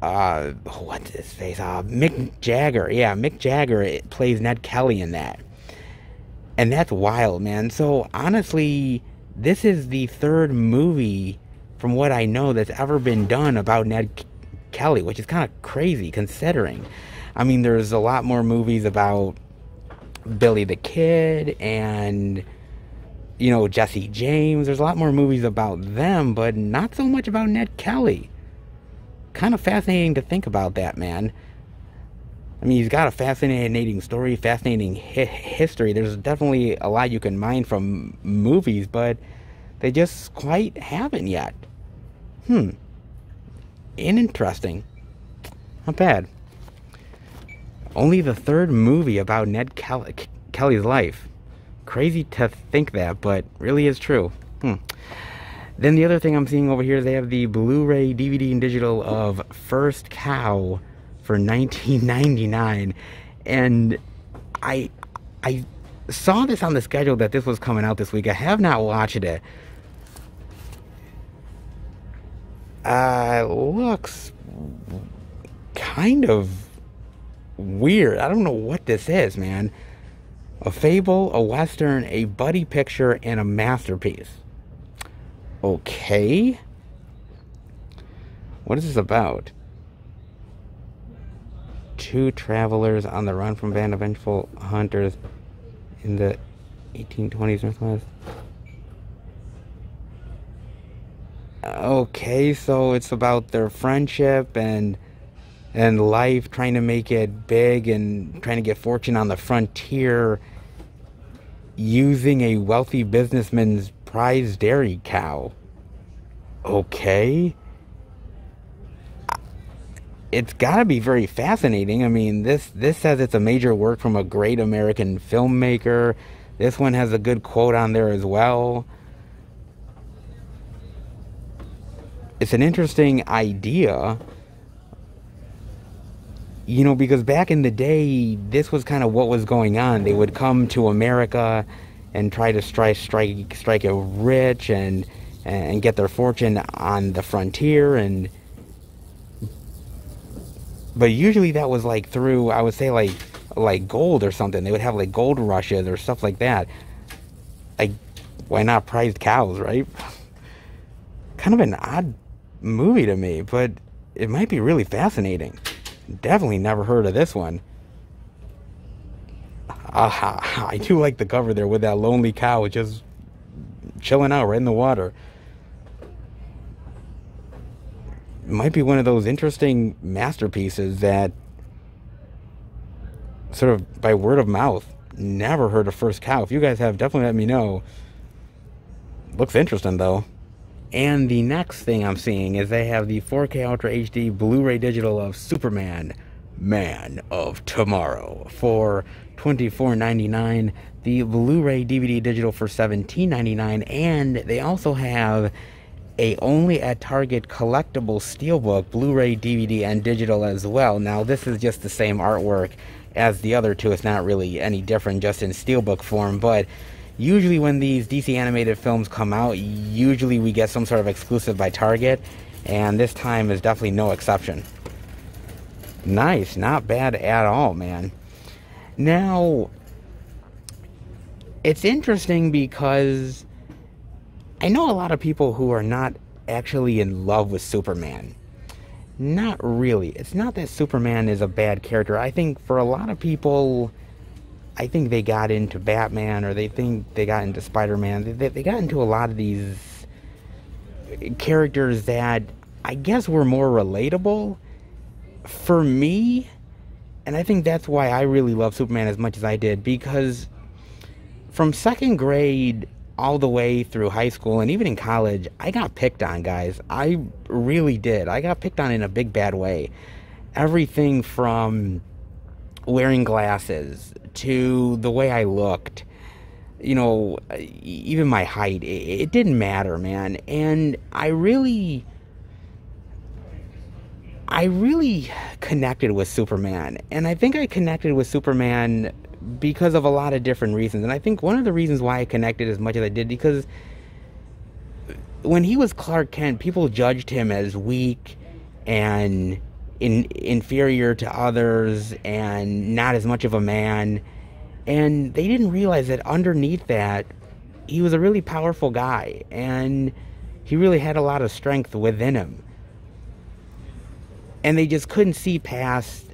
what's his face? Mick Jagger. Yeah, Mick Jagger plays Ned Kelly in that. And that's wild, man. So, honestly, this is the third movie, from what I know, that's ever been done about Ned Kelly, which is kind of crazy, considering. I mean, there's a lot more movies about Billy the Kid and, you know, Jesse James. There's a lot more movies about them, but not so much about Ned Kelly. Kind of fascinating to think about that, man. I mean, he's got a fascinating story, fascinating history. There's definitely a lot you can mine from movies, but they just quite haven't yet. Interesting. Not bad. Only the third movie about Ned Kelly's life. Crazy to think that, but really is true. Then the other thing I'm seeing over here is they have the Blu-ray, DVD, and digital of First Cow for $19.99. And I saw this on the schedule that this was coming out this week. I have not watched it. Looks kind of weird. I don't know what this is, man. A fable, a western, a buddy picture, and a masterpiece. Okay. What is this about? Two travelers on the run from a band of vengeful hunters in the 1820s Northwest. Okay, so it's about their friendship and life, trying to make it big and trying to get fortune on the frontier using a wealthy businessman's prize dairy cow. Okay. It's gotta be very fascinating. I mean, this says it's a major work from a great American filmmaker. This one has a good quote on there as well. It's an interesting idea, you know, because back in the day, this was kind of what was going on. They would come to America and try to strike it rich and get their fortune on the frontier, but usually that was like through, I would say, like gold or something. They would have like gold rushes or stuff like that. Like, why not prized cows, right? Kind of an odd movie to me, but it might be really fascinating. Definitely never heard of this one. I do like the cover there with that lonely cow just chilling out right in the water. It might be one of those interesting masterpieces that sort of by word of mouth. Never heard of First Cow. If you guys have, definitely let me know. Looks interesting, though. And the next thing I'm seeing is they have the 4K Ultra HD Blu-ray digital of Superman, Man of Tomorrow for $24.99. The Blu-ray DVD digital for $17.99. And they also have a only at Target collectible steelbook, Blu-ray, DVD, and digital as well. Now, this is just the same artwork as the other two. It's not really any different, just in steelbook form, but usually when these DC animated films come out, usually we get some sort of exclusive by Target, and this time is definitely no exception. Nice, not bad at all, man. Now, it's interesting because I know a lot of people who are not actually in love with Superman. Not really. It's not that Superman is a bad character. I think for a lot of people, I think they got into Batman, or they think they got into Spider-Man. They got into a lot of these characters that I guess were more relatable for me. And I think that's why I really love Superman as much as I did, because from second grade all the way through high school and even in college, I got picked on, guys. I really did. I got picked on in a big bad way. Everything from wearing glasses to the way I looked, you know, even my height, it didn't matter, man. And I really connected with Superman. And I think I connected with Superman because of a lot of different reasons. And I think one of the reasons why I connected as much as I did, because when he was Clark Kent, people judged him as weak and inferior to others and not as much of a man. And they didn't realize that underneath that, he was a really powerful guy, and he really had a lot of strength within him. And they just couldn't see past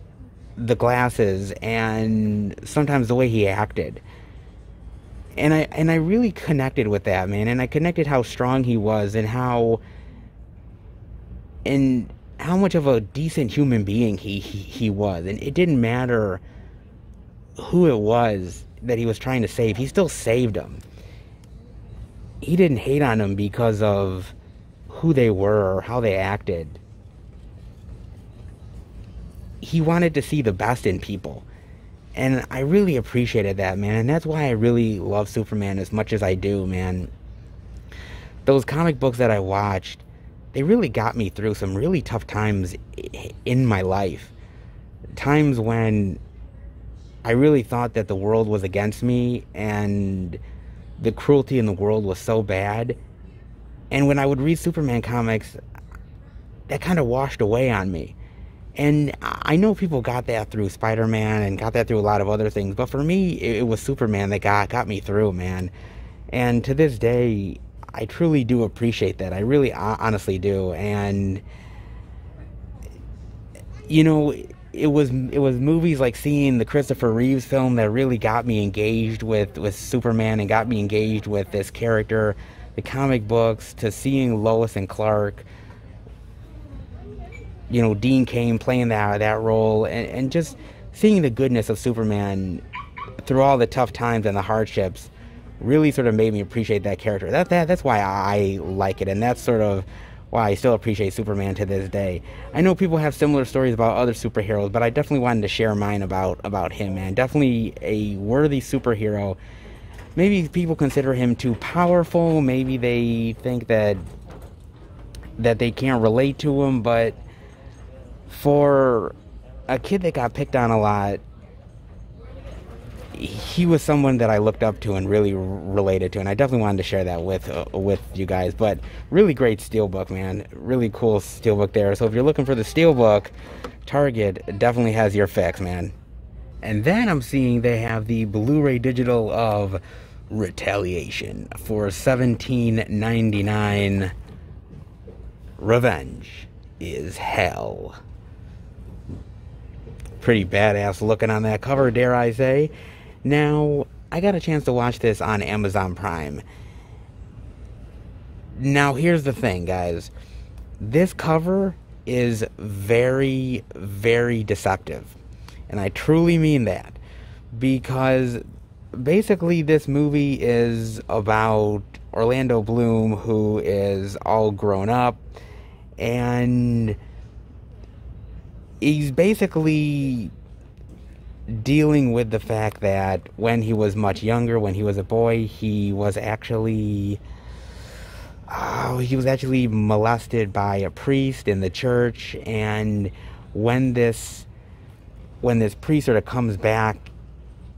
the glasses and sometimes the way he acted. And I really connected with that, man. And I connected how strong he was and how much of a decent human being he was. And it didn't matter who it was that he was trying to save. He still saved them. He didn't hate on them because of who they were or how they acted. He wanted to see the best in people. And I really appreciated that, man. And that's why I really love Superman as much as I do, man. Those comic books that I watched, they really got me through some really tough times in my life. Times when I really thought that the world was against me and the cruelty in the world was so bad. And when I would read Superman comics, that kind of washed away on me. And I know people got that through Spider-Man and got that through a lot of other things, but for me, it was Superman that got me through, man. And to this day, I truly do appreciate that. I really honestly do. And, you know, it was movies like seeing the Christopher Reeves film that really got me engaged with Superman and got me engaged with this character. The comic books, to seeing Lois and Clark, you know, Dean Cain playing that role, and just seeing the goodness of Superman through all the tough times and the hardships really sort of made me appreciate that character. That's why I like it, and that's sort of why I still appreciate Superman to this day. I know people have similar stories about other superheroes, but I definitely wanted to share mine about him, man. Definitely a worthy superhero. Maybe people consider him too powerful. Maybe they think that they can't relate to him, but for a kid that got picked on a lot, he was someone that I looked up to and really related to, and I definitely wanted to share that with you guys. But really great steelbook, man. Really cool steelbook there. So if you're looking for the steelbook, Target definitely has your fix, man. And then I'm seeing they have the Blu-ray digital of Retaliation for $17.99. Revenge is Hell. Pretty badass looking on that cover, dare I say. Now, I got a chance to watch this on Amazon Prime. Now, here's the thing, guys. This cover is very, very deceptive. And I truly mean that. because basically this movie is about Orlando Bloom, who is all grown up, and he's basically dealing with the fact that when he was much younger, when he was a boy, he was actually molested by a priest in the church. And when this priest sort of comes back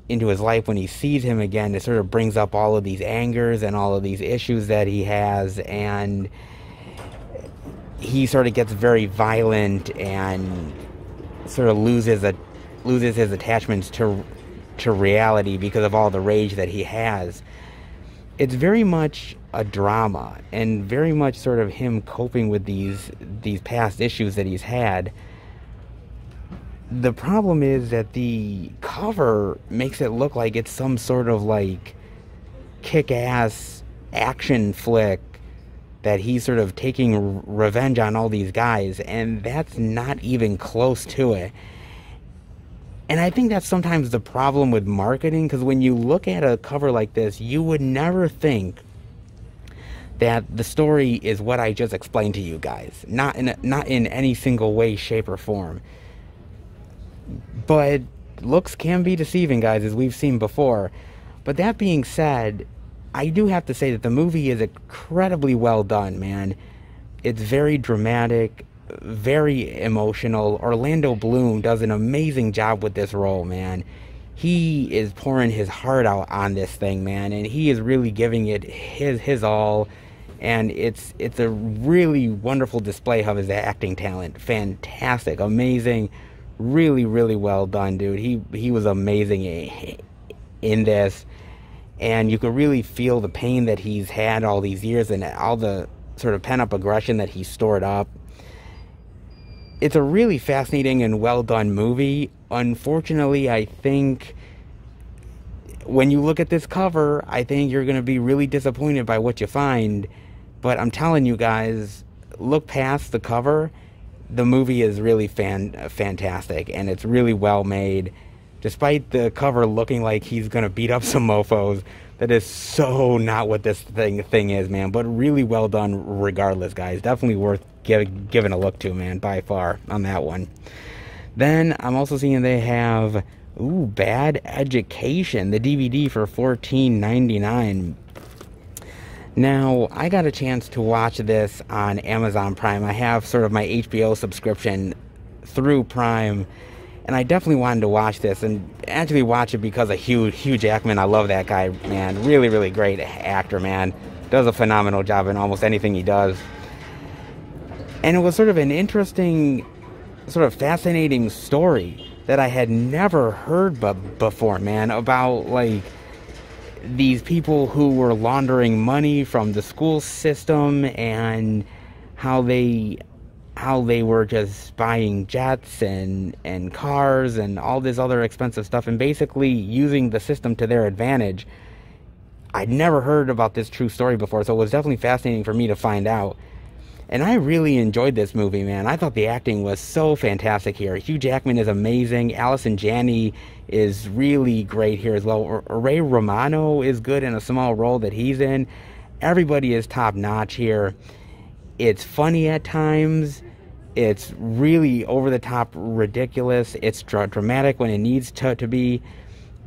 into his life, when he sees him again, it sort of brings up all of these angers and all of these issues that he has, and he sort of gets very violent and sort of loses his attachments to reality because of all the rage that he has. It's very much a drama, and very much sort of him coping with these past issues that he's had. The problem is that the cover makes it look like it's some sort of like kick-ass action flick that he's sort of taking revenge on all these guys, and that's not even close to it. And I think that's sometimes the problem with marketing, because when you look at a cover like this, you would never think that the story is what I just explained to you guys. Not in any single way, shape, or form. But looks can be deceiving, guys, as we've seen before. But that being said, I do have to say that the movie is incredibly well done, man. It's very dramatic, very emotional. Orlando Bloom does an amazing job with this role, man. He is pouring his heart out on this thing, man, and he is really giving it his all. And it's a really wonderful display of his acting talent. Fantastic, amazing, really, really well done, dude. He was amazing in this, and you could really feel the pain that he's had all these years and all the sort of pent-up aggression that he stored up. It's a really fascinating and well done movie. Unfortunately, I think when you look at this cover, I think you're going to be really disappointed by what you find. But I'm telling you guys, look past the cover. The movie is really fantastic, and it's really well made. Despite the cover looking like he's going to beat up some mofos, that is so not what this thing is, man. But really well done regardless, guys. Definitely worth giving a look to, man, by far, on that one. Then I'm also seeing they have, Bad Education, the DVD for $14.99. Now, I got a chance to watch this on Amazon Prime. I have sort of my HBO subscription through Prime, and I definitely wanted to watch this, and actually watch it because of Hugh Jackman. I love that guy, man. Really, really great actor, man. Does a phenomenal job in almost anything he does. And it was sort of an interesting, sort of fascinating story that I had never heard before, man, about, like, these people who were laundering money from the school system, and how they were just buying jets and cars and all this other expensive stuff, and basically using the system to their advantage. I'd never heard about this true story before, so it was definitely fascinating for me to find out. And I really enjoyed this movie, man. I thought the acting was so fantastic here. Hugh Jackman is amazing. Allison Janney is really great here as well. Ray Romano is good in a small role that he's in. Everybody is top-notch here. It's funny at times. It's really over-the-top ridiculous. It's dramatic when it needs to be.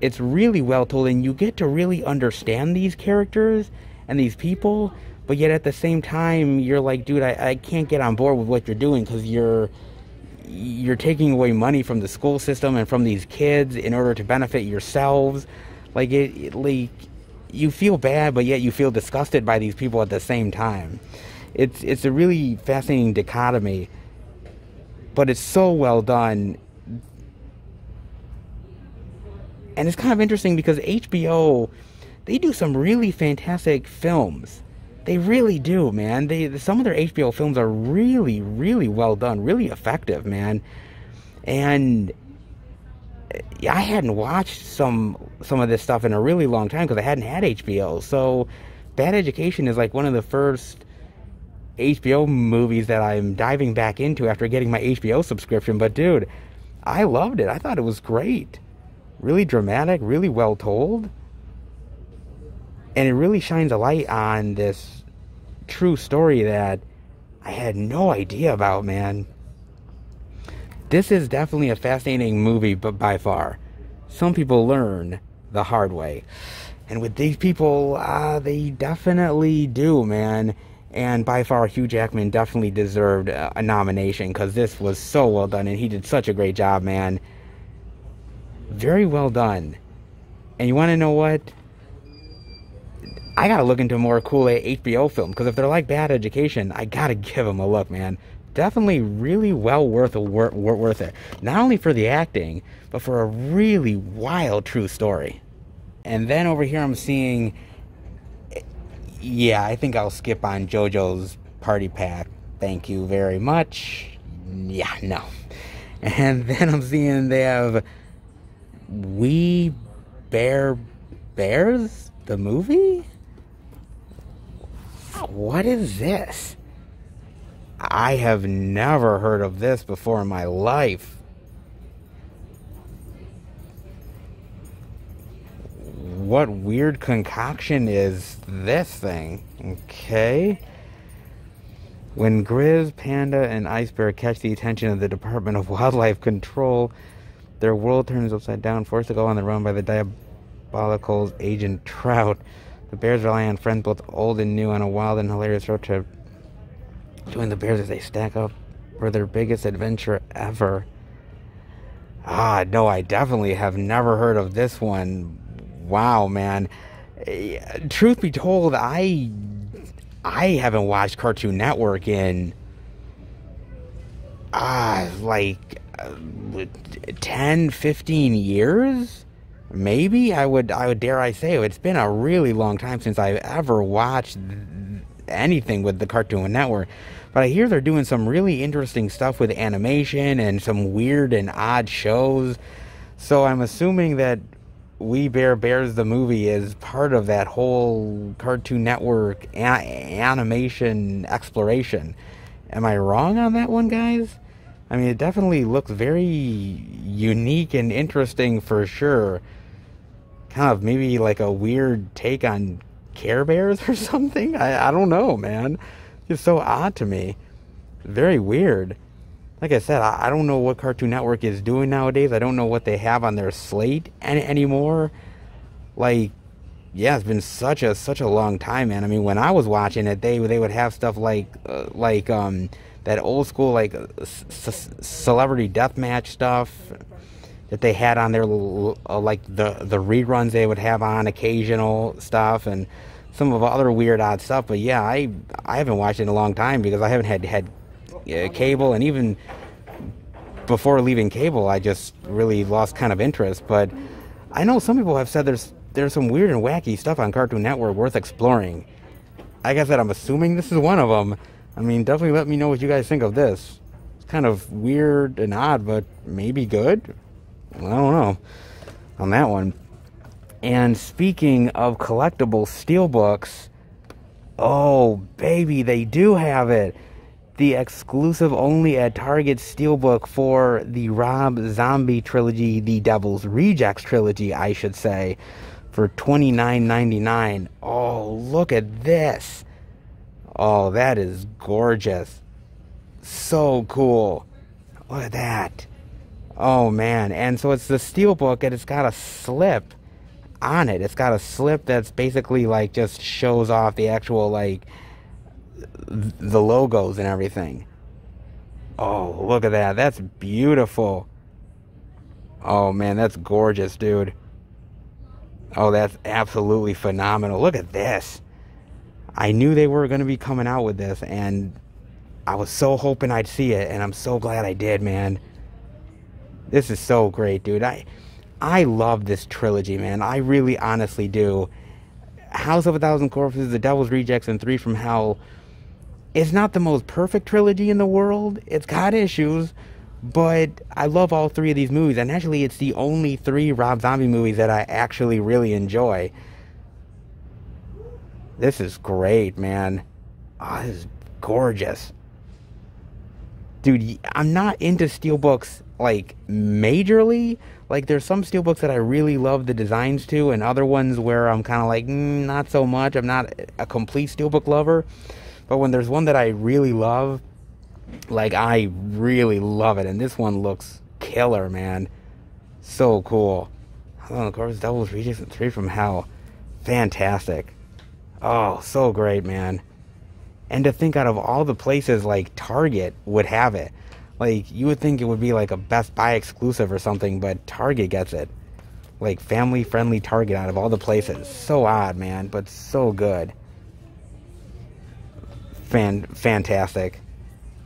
It's really well told, and you get to really understand these characters and these people. But yet at the same time, you're like, dude, I can't get on board with what you're doing, because you're taking away money from the school system and from these kids in order to benefit yourselves. Like, you feel bad, but yet you feel disgusted by these people at the same time. It's a really fascinating dichotomy, but it's so well done. And it's kind of interesting because HBO, they do some really fantastic films. They really do, man. Some of their HBO films are really, really well done, really effective, man. And I hadn't watched some of this stuff in a really long time because I hadn't had HBO. So Bad Education is like one of the first HBO movies that I'm diving back into after getting my HBO subscription. But dude, I loved it. I thought it was great. really dramatic, really well told. And it really shines a light on this true story that I had no idea about, man. This is definitely a fascinating movie, but by far. Some people learn the hard way. And with these people, they definitely do, man. And by far, Hugh Jackman definitely deserved a nomination, because this was so well done, and he did such a great job, man. Very well done. And you want to know what? I gotta look into more cool HBO films, because if they're like Bad Education, I gotta give them a look, man. Definitely really well worth it. Not only for the acting, but for a really wild true story. And then over here I'm seeing... Yeah, I think I'll skip on JoJo's Party Pack. Thank you very much. Yeah, no. And then I'm seeing they have We Bare Bears? The movie? What is this? I have never heard of this before in my life. What weird concoction is this thing? Okay. When Grizz, Panda, and Ice Bear catch the attention of the Department of Wildlife Control, their world turns upside down, forced to go on the run by the diabolical Agent Trout. The bears rely on friends both old and new on a wild and hilarious road trip. Join the bears as they stack up for their biggest adventure ever. No, I definitely have never heard of this one. Wow, man. Truth be told, I haven't watched Cartoon Network in like 10, 15 years? Maybe? I would dare I say it's been a really long time since I've ever watched anything with the Cartoon Network. But I hear they're doing some really interesting stuff with animation and some weird and odd shows. So I'm assuming that We Bare Bears the movie is part of that whole Cartoon Network animation exploration. Am I wrong on that one, guys? I mean, it definitely looks very unique and interesting for sure. Kind of maybe like a weird take on Care Bears or something? I don't know, man. It's so odd to me. Very weird. Like I said, I don't know what Cartoon Network is doing nowadays. I don't know what they have on their slate anymore. Like, yeah, it's been such a long time, man. I mean, when I was watching it, they would have stuff like that old school like celebrity deathmatch stuff that they had on their like the reruns they would have on occasional stuff, and some of other weird odd stuff. But yeah, I haven't watched it in a long time because I haven't had cable, and even before leaving cable I just really lost kind of interest. But I know some people have said there's some weird and wacky stuff on Cartoon Network worth exploring. Like I said, I'm assuming this is one of them. I mean, definitely let me know what you guys think of this. It's kind of weird and odd, but maybe good? I don't know on that one. And speaking of collectible steelbooks, oh baby, they do have it. The exclusive only at Target steelbook for the Rob Zombie trilogy, the Devil's Rejects trilogy, I should say, for $29.99. Oh, look at this. Oh, that is gorgeous. So cool. Look at that. Oh, man. And so it's the steelbook, and it's got a slip on it. It's got a slip that's basically like just shows off the actual like the logos and everything. Oh, look at that. That's beautiful. Oh, man, that's gorgeous, dude. Oh, that's absolutely phenomenal. Look at this. I knew they were going to be coming out with this, and I was so hoping I'd see it, and I'm so glad I did, man. This is so great, dude. I love this trilogy, man. I really honestly do. House of a Thousand Corpses, The Devil's Rejects, and Three from Hell. It's not the most perfect trilogy in the world. It's got issues, but I love all three of these movies. And actually, it's the only three Rob Zombie movies that I actually really enjoy. This is great, man. Oh, this is gorgeous. Dude, I'm not into steelbooks like, majorly. Like, there's some steelbooks that I really love the designs to, and other ones where I'm kind of like, not so much. I'm not a complete steelbook lover. But when there's one that I really love, like, I really love it. And this one looks killer, man. So cool. Oh, of course, Devil's Rejects and 3 from Hell. Fantastic. Oh, so great, man. And to think out of all the places, like, Target would have it. Like, you would think it would be like a Best Buy exclusive or something, but Target gets it. Like, family-friendly Target out of all the places. So odd, man, but so good. Fantastic.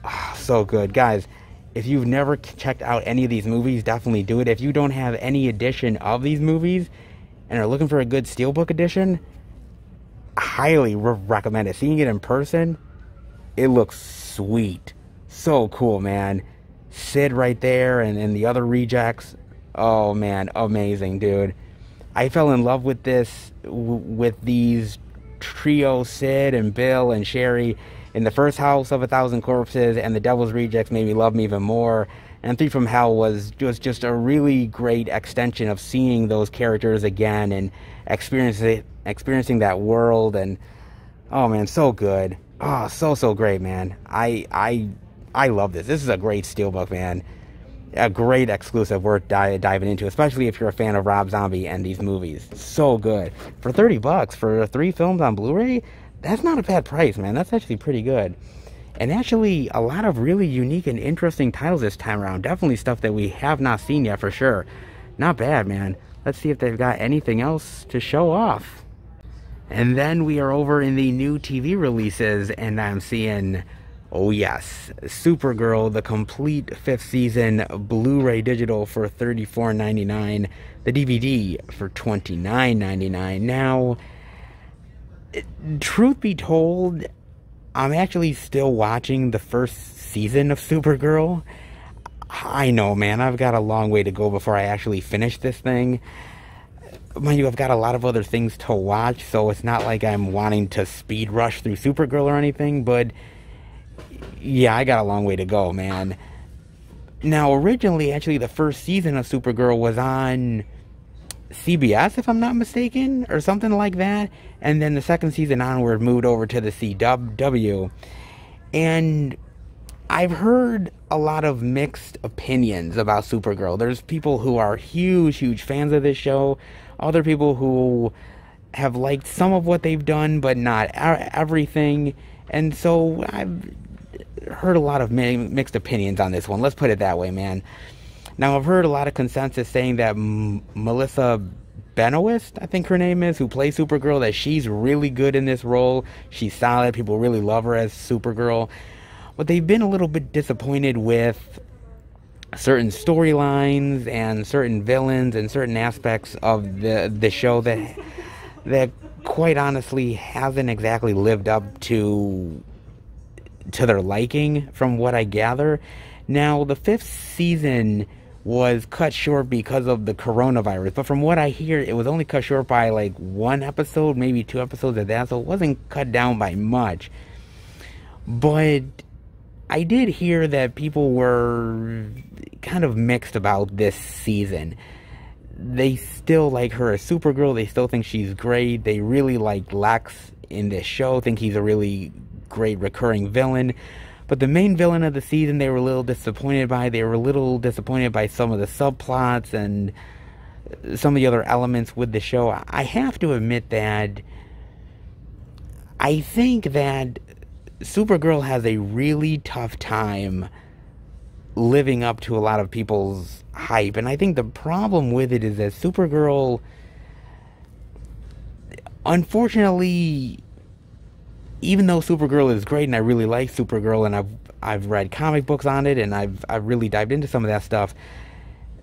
Oh, so good. Guys, if you've never checked out any of these movies, definitely do it. If you don't have any edition of these movies and are looking for a good steelbook edition, highly recommend it. Seeing it in person, it looks sweet. So cool, man. Sid right there and the other rejects. Oh, man. Amazing, dude. I fell in love with this, with these trio, Sid and Bill and Sherry, in the first House of a Thousand Corpses, and the Devil's Rejects made me love them even more. And 3 from Hell was just a really great extension of seeing those characters again and experiencing that world. And oh, man, so good. Oh, so great, man. I love this. This is a great steelbook, man. A great exclusive worth diving into, especially if you're a fan of Rob Zombie and these movies. So good. For $30 for 3 films on Blu-ray, that's not a bad price, man. That's actually pretty good. And actually, a lot of really unique and interesting titles this time around. Definitely stuff that we have not seen yet, for sure. Not bad, man. Let's see if they've got anything else to show off. And then we are over in the new TV releases, and I'm seeing, oh yes, Supergirl, the complete 5th season Blu-ray digital for $34.99. The DVD for $29.99. Now, truth be told, I'm actually still watching the first season of Supergirl. I know, man, I've got a long way to go before I actually finish this thing. Mind you, I've got a lot of other things to watch, so it's not like I'm wanting to speed rush through Supergirl or anything, but yeah, I got a long way to go, man. Now, originally, actually, the first season of Supergirl was on CBS, if I'm not mistaken, or something like that. And then the second season onward moved over to the CW. And I've heard a lot of mixed opinions about Supergirl. There's people who are huge fans of this show. Other people who have liked some of what they've done, but not everything. And so I've heard a lot of mixed opinions on this one. Let's put it that way, man. Now, I've heard a lot of consensus saying that Melissa Benoist, I think her name is, who plays Supergirl, that she's really good in this role. She's solid. People really love her as Supergirl. But they've been a little bit disappointed with certain storylines and certain villains and certain aspects of the show that quite honestly hasn't exactly lived up to their liking, from what I gather. Now, the 5th season was cut short because of the coronavirus, but from what I hear, it was only cut short by like 1 episode, maybe 2 episodes of that, so it wasn't cut down by much. But I did hear that people were kind of mixed about this season. They still like her as Supergirl. They still think she's great. They really like Lex in this show, think he's a really great recurring villain. But the main villain of the season, they were a little disappointed by. They were a little disappointed by some of the subplots and some of the other elements with the show. I have to admit that I think that Supergirl has a really tough time living up to a lot of people's hype. And I think the problem with it is that Supergirl, unfortunately, even though Supergirl is great and I really like Supergirl and I've read comic books on it and I've really dived into some of that stuff,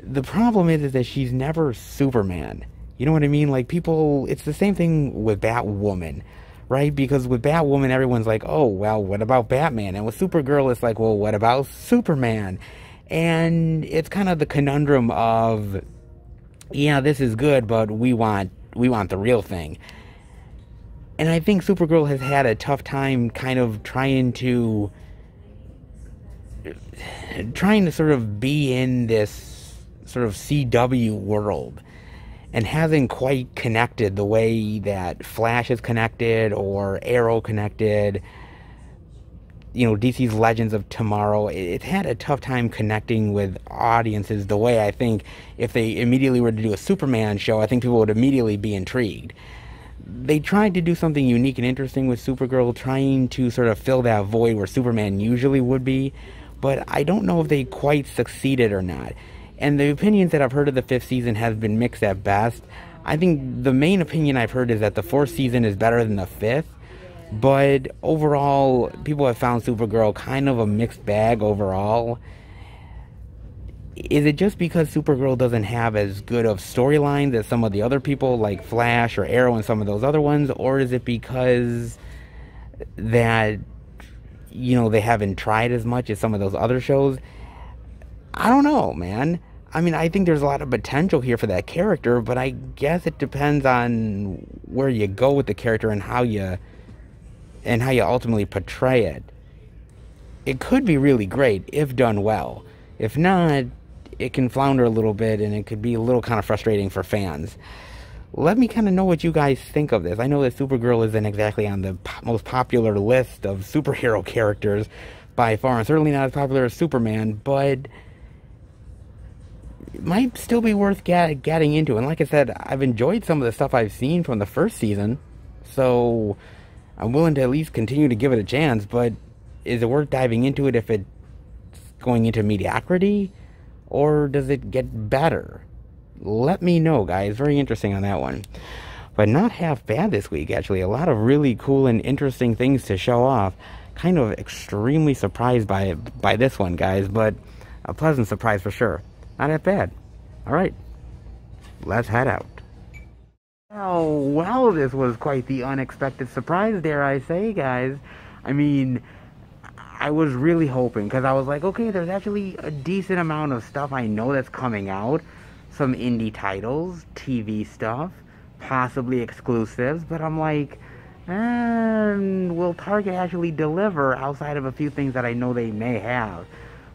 the problem is that she's never Superman. You know what I mean? Like, people, it's the same thing with Batwoman, right? Because with Batwoman, everyone's like, oh, well, what about Batman? And with Supergirl, it's like, well, what about Superman? And it's kind of the conundrum of, yeah, this is good, but we want the real thing. And I think Supergirl has had a tough time kind of trying to trying to sort of be in this sort of CW world and hasn't quite connected the way that Flash is connected or Arrow connected. You know, DC's Legends of Tomorrow, it had a tough time connecting with audiences the way I think if they immediately were to do a Superman show, I think people would immediately be intrigued. They tried to do something unique and interesting with Supergirl, trying to sort of fill that void where Superman usually would be, but I don't know if they quite succeeded or not. And the opinions that I've heard of the 5th season has been mixed at best. I think the main opinion I've heard is that the 4th season is better than the 5th. But overall, people have found Supergirl kind of a mixed bag overall. Is it just because Supergirl doesn't have as good of storylines as some of the other people like Flash or Arrow and some of those other ones? Or is it because that, you know, they haven't tried as much as some of those other shows? I don't know, man. I mean, I think there's a lot of potential here for that character, but I guess it depends on where you go with the character and how you ultimately portray it. It could be really great if done well. If not, it can flounder a little bit and it could be a little kind of frustrating for fans. Let me kind of know what you guys think of this. I know that Supergirl isn't exactly on the most popular list of superhero characters by far, and certainly not as popular as Superman, but it might still be worth getting into. And like I said, I've enjoyed some of the stuff I've seen from the 1st season, so I'm willing to at least continue to give it a chance. But is it worth diving into it if it's going into mediocrity, or does it get better? Let me know, guys. Very interesting on that one. But not half bad this week, actually. A lot of really cool and interesting things to show off. Kind of extremely surprised by this one, guys, but a pleasant surprise for sure. Not that bad. Alright, let's head out. Oh, well, this was quite the unexpected surprise, dare I say, guys. I mean, I was really hoping, because I was like, okay, there's actually a decent amount of stuff I know that's coming out. Some indie titles, TV stuff, possibly exclusives, but I'm like, will Target actually deliver outside of a few things that I know they may have?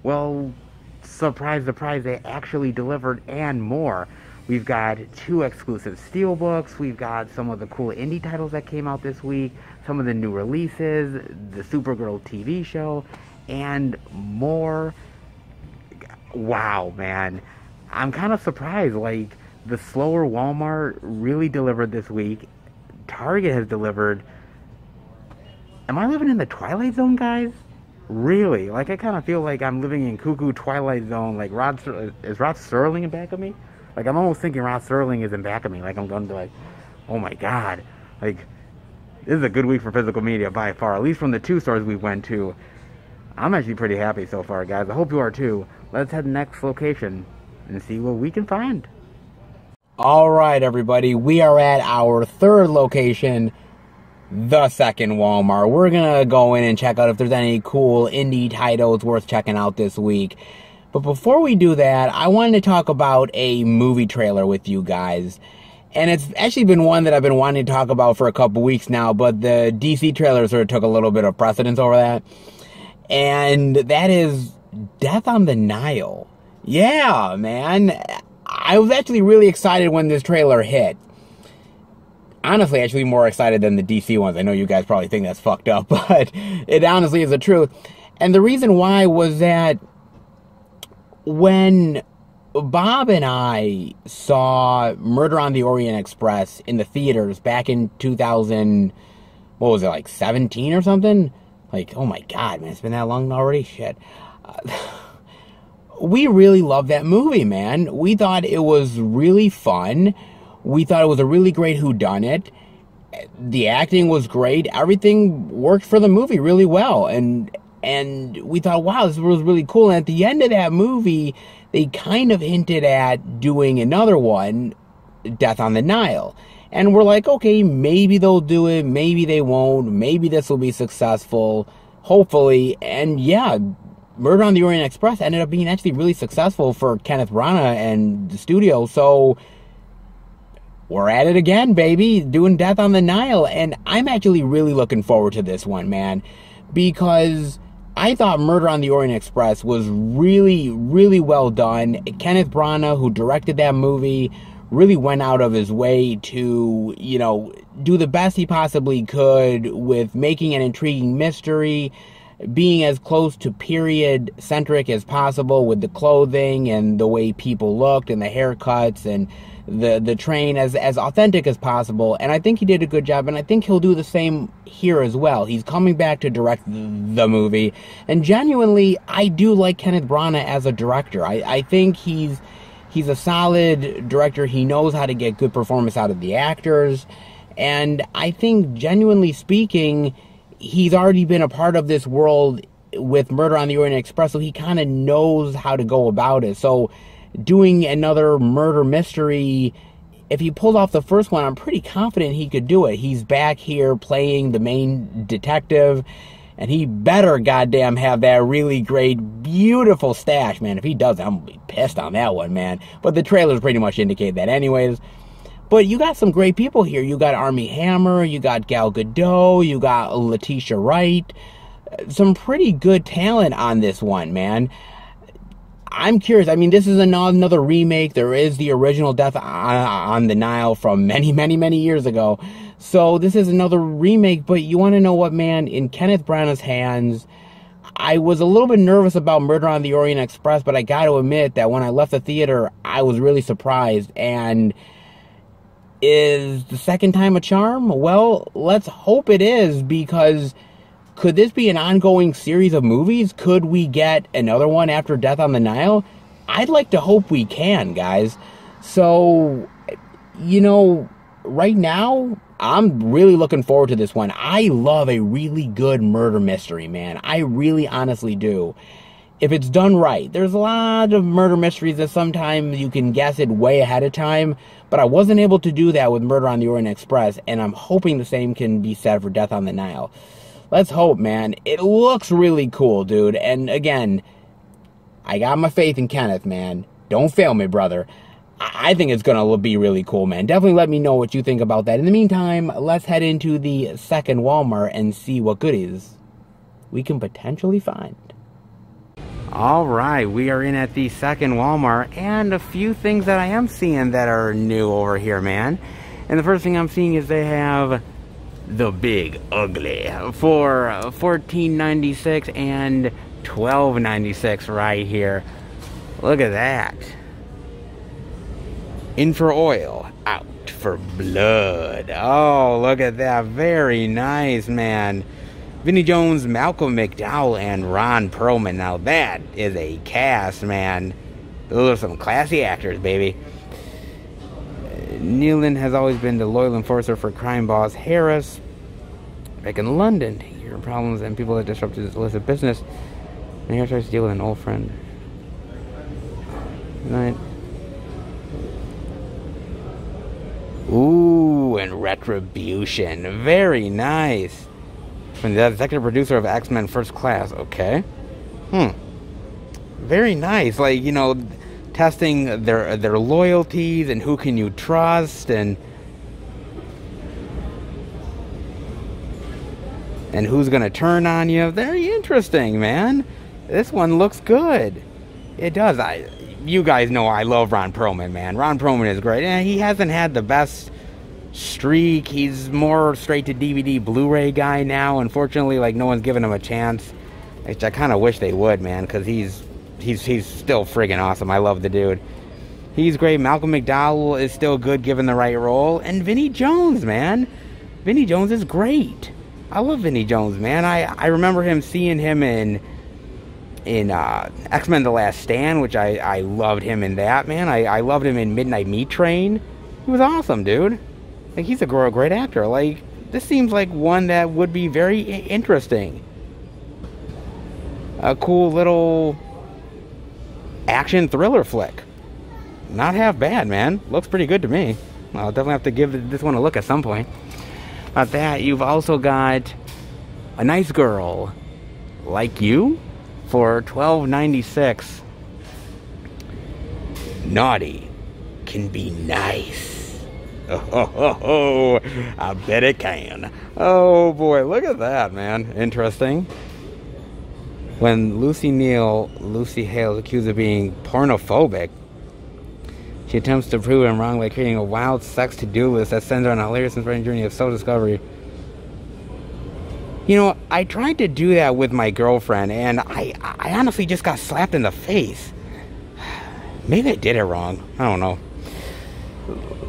Well, surprise, surprise, they actually delivered and more. We've got 2 exclusive steelbooks, we've got some of the cool indie titles that came out this week, some of the new releases, the Supergirl TV show, and more. Wow, man. I'm kind of surprised, like, the slower Walmart really delivered this week. Target has delivered. Am I living in the Twilight Zone, guys? Really? Like, I kind of feel like I'm living in cuckoo Twilight Zone. Like, is Rod Serling in back of me? Like, I'm almost thinking Rod Serling is in back of me. Like, I'm going to be like, oh my god. Like, this is a good week for physical media by far. At least from the 2 stores we went to. I'm actually pretty happy so far, guys. I hope you are too. Let's head to the next location and see what we can find. Alright, everybody. We are at our 3rd location, the 2nd Walmart. We're gonna go in and check out if there's any cool indie titles worth checking out this week. But before we do that, I wanted to talk about a movie trailer with you guys. And it's actually been one that I've been wanting to talk about for a couple weeks now, but the DC trailer sort of took a little bit of precedence over that. And that is Death on the Nile. Yeah, man. I was actually really excited when this trailer hit. Honestly, actually more excited than the DC ones. I know you guys probably think that's fucked up, but it honestly is the truth. And the reason why was that when Bob and I saw Murder on the Orient Express in the theaters back in 2000, what was it, like 17 or something? Like, oh my god, man, it's been that long already? Shit. We really loved that movie, man. We thought it was really fun. We thought it was a really great whodunit. The acting was great. Everything worked for the movie really well. And we thought, wow, this was really cool. And at the end of that movie, they kind of hinted at doing another one, Death on the Nile. And we're like, okay, maybe they'll do it. Maybe they won't. Maybe this will be successful. Hopefully. And yeah, Murder on the Orient Express ended up being actually really successful for Kenneth Branagh and the studio. So we're at it again, baby, doing Death on the Nile. And I'm actually really looking forward to this one, man, because I thought Murder on the Orient Express was really, really well done. Kenneth Branagh, who directed that movie, really went out of his way to, you know, do the best he possibly could with making an intriguing mystery, being as close to period-centric as possible with the clothing and the way people looked and the haircuts and the train as authentic as possible. And I think he did a good job, and I think he'll do the same here as well. He's coming back to direct the movie, and genuinely, I do like Kenneth Branagh as a director. I think he's a solid director. He knows how to get good performance out of the actors, and I think, genuinely speaking, he's already been a part of this world with Murder on the Orient Express, so he kind of knows how to go about it. So doing another murder mystery, if he pulled off the first one, I'm pretty confident he could do it. He's back here playing the main detective, and he better goddamn have that really great, beautiful stash, man. If he doesn't, I'm gonna be pissed on that one, man. But the trailers pretty much indicate that anyways. But you got some great people here. You got Armie Hammer, you got Gal Gadot, you got Letitia Wright. Some pretty good talent on this one, man. I'm curious. I mean, this is another remake. There is the original Death on the Nile from many, many, many years ago. So this is another remake, but you want to know what, man? In Kenneth Branagh's hands, I was a little bit nervous about Murder on the Orient Express, but I got to admit that when I left the theater, I was really surprised. And is the second time a charm? Well, let's hope it is, because could this be an ongoing series of movies? Could we get another one after Death on the Nile? I'd like to hope we can, guys. So, you know, right now, I'm really looking forward to this one. I love a really good murder mystery, man. I really honestly do. If it's done right. There's a lot of murder mysteries that sometimes you can guess it way ahead of time, but I wasn't able to do that with Murder on the Orient Express, and I'm hoping the same can be said for Death on the Nile. Let's hope, man. It looks really cool, dude. And again, I got my faith in Kenneth, man. Don't fail me, brother. I think it's going to be really cool, man. Definitely let me know what you think about that. In the meantime, let's head into the second Walmart and see what goodies we can potentially find. Alright, we are in at the second Walmart, and a few things that I am seeing that are new over here, man. And the first thing I'm seeing is they have the Big Ugly for $14.96 and $12.96 right here. Look at that. In for oil, out for blood. Oh, look at that. Very nice, man. Vinnie Jones, Malcolm McDowell, and Ron Perlman. Now that is a cast, man. Those are some classy actors, baby. Nealon has always been the loyal enforcer for crime boss Harris. Back in London, hearing problems and people that disrupted his illicit business. And Harris tries to deal with an old friend. Right. Ooh, and Retribution. Very nice. From the executive producer of X-Men First Class. Okay. Very nice. Like, you know, testing their loyalties and who can you trust and who's going to turn on you. Very interesting, man. This one looks good. It does. You guys know I love Ron Perlman, man. Ron Perlman is great. And he hasn't had the best streak. He's more straight to DVD Blu-ray guy now. Unfortunately, like, no one's giving him a chance. Which I kind of wish they would, man, because he's still friggin' awesome. I love the dude. He's great. Malcolm McDowell is still good given the right role. And Vinnie Jones, man. Vinnie Jones is great. I love Vinnie Jones, man. I remember seeing him in X-Men The Last Stand, which I loved him in that, man. I loved him in Midnight Meat Train. He was awesome, dude. Like, he's a great actor. Like, this seems like one that would be very interesting. A cool little action thriller flick. Not half bad, man. Looks pretty good to me. I'll definitely have to give this one a look at some point. About that, you've also got A Nice Girl Like You for $12.96. Naughty can be nice. Oh, I bet it can. Oh boy, look at that, man. Interesting. When Lucy Hale is accused of being pornophobic, she attempts to prove him wrong by creating a wild sex to-do list that sends her on a hilarious and inspiring journey of self-discovery. You know, I tried to do that with my girlfriend, and I honestly just got slapped in the face. Maybe I did it wrong. I don't know.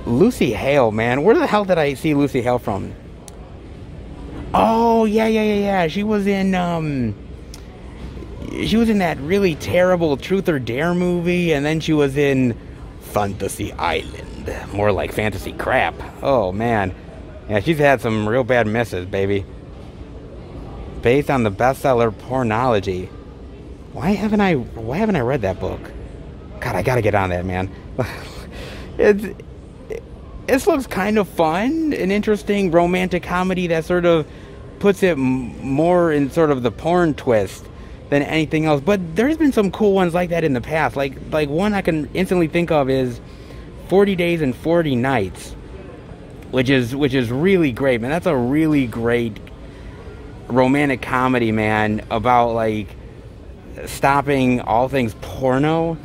Lucy Hale, man. Where the hell did I see Lucy Hale from? Oh, yeah. She was in that really terrible Truth or Dare movie, and then she was in Fantasy Island. More like fantasy crap. Oh, man. Yeah, she's had some real bad misses, baby. Based on the bestseller Pornology. Why haven't I read that book? God, I gotta get on that, man. This looks kind of fun, an interesting romantic comedy that sort of puts it more in sort of the porn twist than anything else. But there's been some cool ones like that in the past. Like one I can instantly think of is 40 Days and 40 Nights, which is really great, man. That's a really great romantic comedy, man, about like stopping all things porno.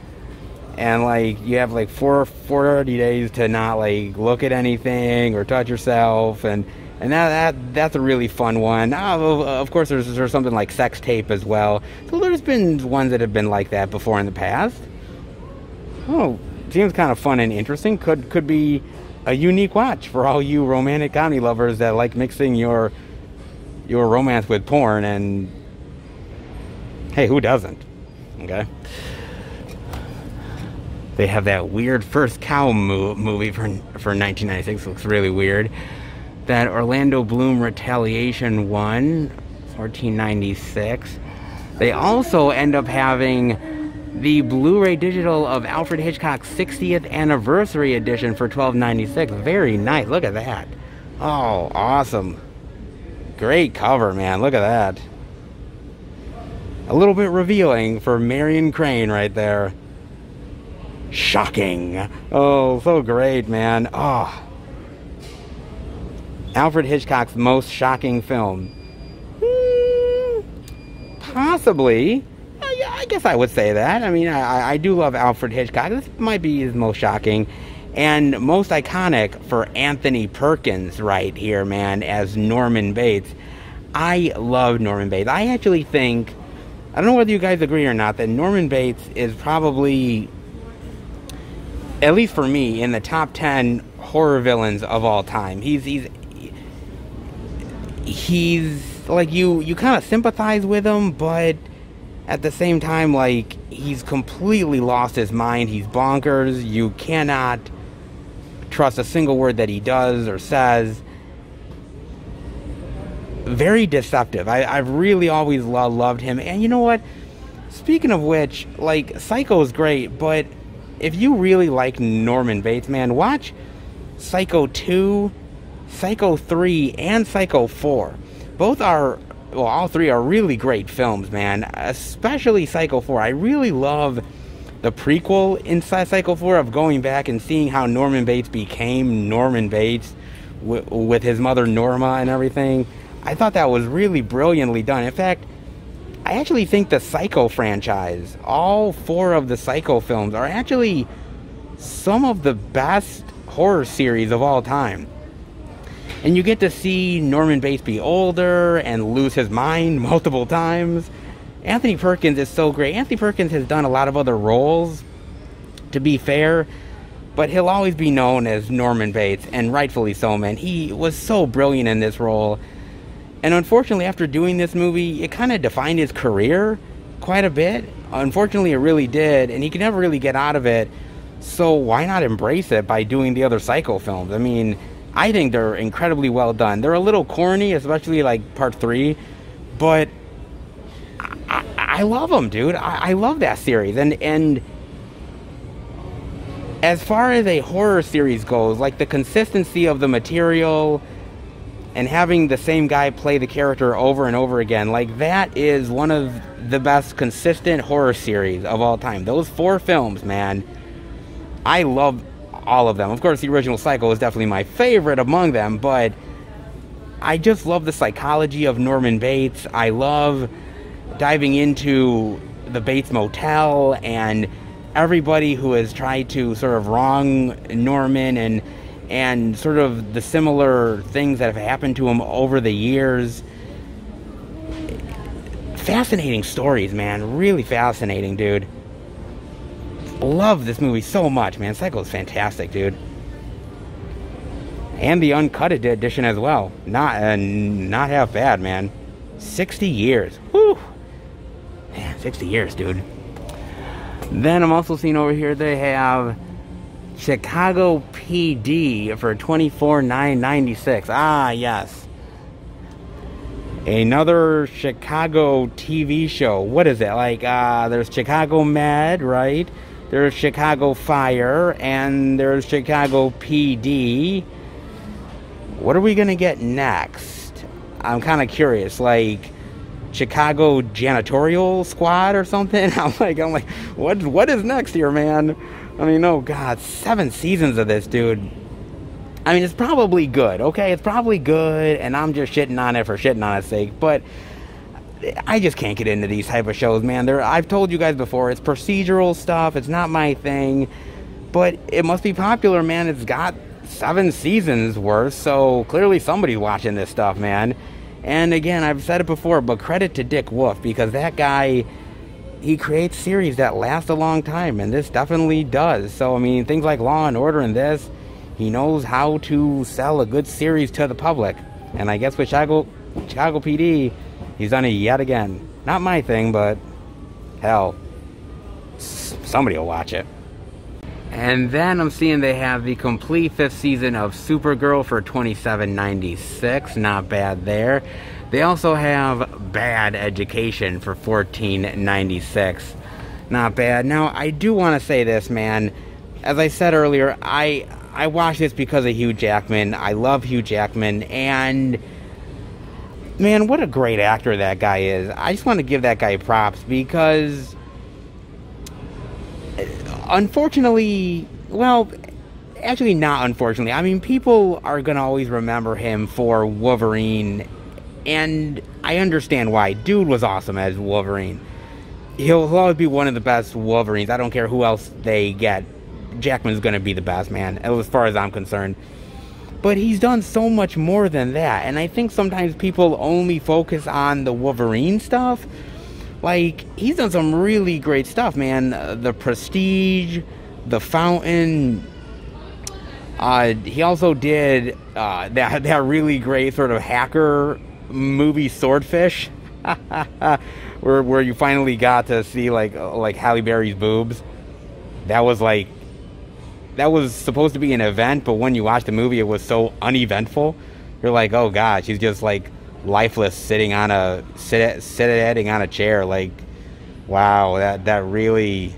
And like you have like 40 days to not like look at anything or touch yourself, and that's a really fun one. Of course, there's something like Sex Tape as well. So there's been ones that have been like that before in the past. Oh, seems kind of fun and interesting. Could be a unique watch for all you romantic comedy lovers that like mixing your romance with porn. And hey, who doesn't? Okay. They have that weird First Cow movie for 1996. Looks really weird. That Orlando Bloom Retaliation one, 1496. They also end up having the Blu-ray digital of Alfred Hitchcock's 60th anniversary edition for $12.96. Very nice. Look at that. Oh, awesome. Great cover, man. Look at that. A little bit revealing for Marion Crane right there. Shocking. Oh, so great, man. Oh. Alfred Hitchcock's most shocking film. Possibly. I guess I would say that. I mean, I do love Alfred Hitchcock. This might be his most shocking and most iconic for Anthony Perkins right here, man, as Norman Bates. I love Norman Bates. I actually think, I don't know whether you guys agree or not, that Norman Bates is probably, at least for me, in the top 10 horror villains of all time. He's like, you kind of sympathize with him, but at the same time, like, he's completely lost his mind. He's bonkers. You cannot trust a single word that he does or says. Very deceptive. I've really always loved him. And you know what? Speaking of which, like, Psycho is great, but if you really like Norman Bates, man, watch Psycho 2, Psycho 3, and Psycho 4. Both are, well, all three are really great films, man. Especially Psycho 4. I really love the prequel inside Psycho 4 of going back and seeing how Norman Bates became Norman Bates with his mother Norma and everything. I thought that was really brilliantly done. In fact, I actually think the Psycho franchise, all four of the Psycho films, are actually some of the best horror series of all time. And you get to see Norman Bates be older and lose his mind multiple times. Anthony Perkins is so great. Anthony Perkins has done a lot of other roles, to be fair, but he'll always be known as Norman Bates, and rightfully so, man. He was so brilliant in this role. And unfortunately, after doing this movie, it kind of defined his career quite a bit. Unfortunately, it really did, and he could never really get out of it. So why not embrace it by doing the other Psycho films? I mean, I think they're incredibly well done. They're a little corny, especially like part 3, but I love them, dude. I love that series. And as far as a horror series goes, like the consistency of the material and having the same guy play the character over and over again, like, that is one of the best consistent horror series of all time. Those 4 films, man, I love all of them. Of course, the original Psycho is definitely my favorite among them, but I just love the psychology of Norman Bates. I love diving into the Bates Motel and everybody who has tried to sort of wrong Norman and sort of the similar things that have happened to him over the years. Fascinating stories, man. Really fascinating, dude. Love this movie so much, man. Psycho's fantastic, dude. And the uncut edition as well. Not half bad, man. 60 years. Whew. Man, 60 years, dude. Then I'm also seeing over here they have Chicago PD for $24,996. Ah, yes. Another Chicago TV show. What is it? Like, there's Chicago Med, right? There's Chicago Fire, and there's Chicago PD. What are we gonna get next? I'm kind of curious. Like, Chicago Janitorial Squad or something? I'm like, what is next here, man? I mean, oh God, 7 seasons of this, dude. I mean, it's probably good, okay? It's probably good, and I'm just shitting on it for shitting on its sake, but I just can't get into these type of shows, man. I've told you guys before, it's procedural stuff. It's not my thing, but it must be popular, man. It's got 7 seasons worth, so clearly somebody's watching this stuff, man. And again, I've said it before, but credit to Dick Wolf, because that guy, he creates series that last a long time, and this definitely does. So, I mean, things like Law and Order and this, he knows how to sell a good series to the public. And I guess with Chicago PD, he's done it yet again. Not my thing, but hell, somebody will watch it. And then I'm seeing they have the complete 5th season of Supergirl for $27.96. Not bad there. They also have Bad Education for $14.96. Not bad. Now, I do want to say this, man. As I said earlier, I watched this because of Hugh Jackman. I love Hugh Jackman, and man, what a great actor that guy is. I just want to give that guy props because, unfortunately, well, actually not unfortunately, I mean, people are going to always remember him for Wolverine, and I understand why. Dude was awesome as Wolverine. He'll always be one of the best Wolverines. I don't care who else they get. Jackman's going to be the best, man, as far as I'm concerned. But he's done so much more than that, and I think sometimes people only focus on the Wolverine stuff. Like, he's done some really great stuff, man. The Prestige, The Fountain. He also did that really great sort of hacker movie, Swordfish, where you finally got to see like Halle Berry's boobs. That was supposed to be an event, but when you watch the movie, it was so uneventful. You're like, oh God, she's just like lifeless, sitting on a sitting on a chair. Like, wow, that really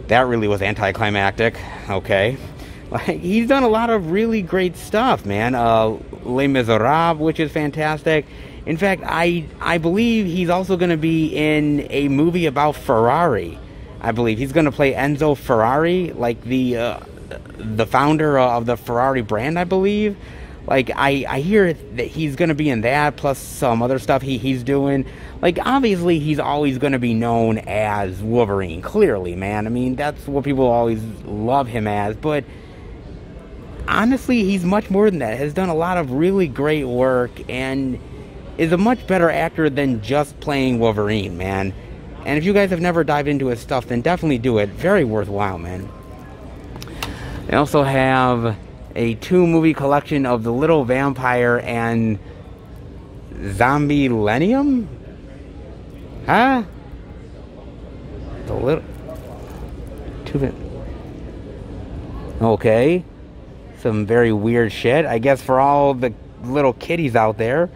was anticlimactic. Okay, like, he's done a lot of really great stuff, man. Les Miserables, which is fantastic. In fact, I believe he's also going to be in a movie about Ferrari. I believe he's going to play Enzo Ferrari, like the founder of the Ferrari brand, I believe. Like, I hear that he's going to be in that, plus some other stuff he's doing. Like, obviously, he's always going to be known as Wolverine, clearly, man. I mean, that's what people always love him as. But honestly, he's much more than that. Has done a lot of really great work and is a much better actor than just playing Wolverine, man. And if you guys have never dived into his stuff, then definitely do it. Very worthwhile, man. They also have a 2-movie collection of The Little Vampire and Zombie-lenium? Huh? The Little... Okay. Some very weird shit. I guess for all the little kiddies out there.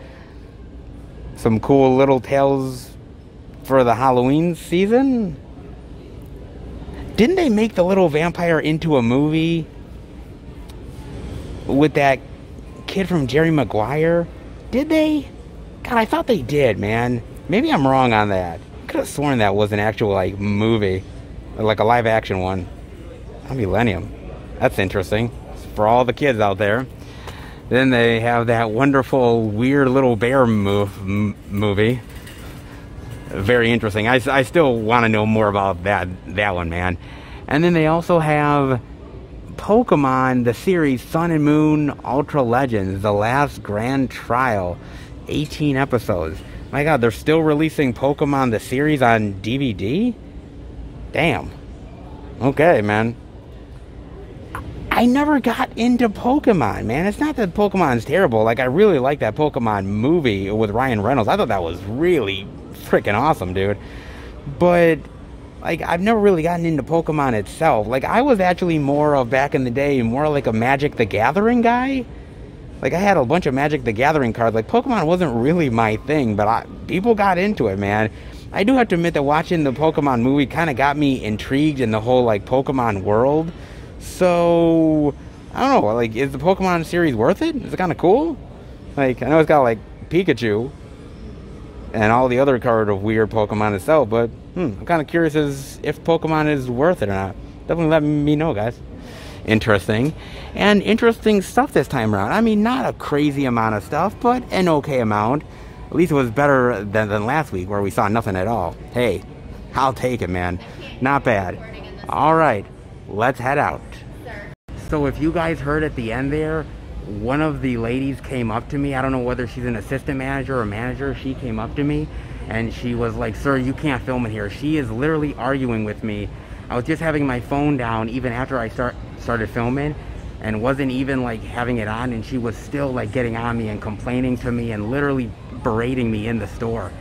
Some cool little tales for the Halloween season. Didn't they make The Little Vampire into a movie with that kid from Jerry Maguire? Did they? God, I thought they did, man. Maybe I'm wrong on that. I could have sworn that was an actual, like, movie. Like a live action one. Millennium. That's interesting. For all the kids out there. Then they have that wonderful, weird little bear movie. very interesting. I still want to know more about that one, man. And then they also have Pokemon, the series Sun and Moon Ultra Legends, The Last Grand Trial, 18 episodes. My God, they're still releasing Pokemon, the series, on DVD? Damn. Okay, man. I never got into Pokemon, man. It's not that Pokemon's terrible. Like, I really like that Pokemon movie with Ryan Reynolds. I thought that was really freaking awesome, dude. But, like, I've never really gotten into Pokemon itself. Like, I was actually more of, back in the day, more like a Magic the Gathering guy. Like, I had a bunch of Magic the Gathering cards. Like, Pokemon wasn't really my thing, but people got into it, man. I do have to admit that watching the Pokemon movie kind of got me intrigued in the whole, like, Pokemon world. So, I don't know, like, is the Pokemon series worth it? Is it kind of cool? Like, I know it's got, like, Pikachu and all the other kind of weird Pokemon itself, but, I'm kind of curious as if Pokemon is worth it or not. Definitely let me know, guys. Interesting. And interesting stuff this time around. I mean, not a crazy amount of stuff, but an okay amount. At least it was better than last week, where we saw nothing at all. Hey, I'll take it, man. Not bad. All right, let's head out. So if you guys heard at the end there, one of the ladies came up to me. I don't know whether she's an assistant manager or manager. She came up to me, and she was like, "Sir, you can't film it here." She is literally arguing with me. I was just having my phone down even after I started filming, and wasn't even like having it on, and she was still like getting on me and complaining to me and literally berating me in the store.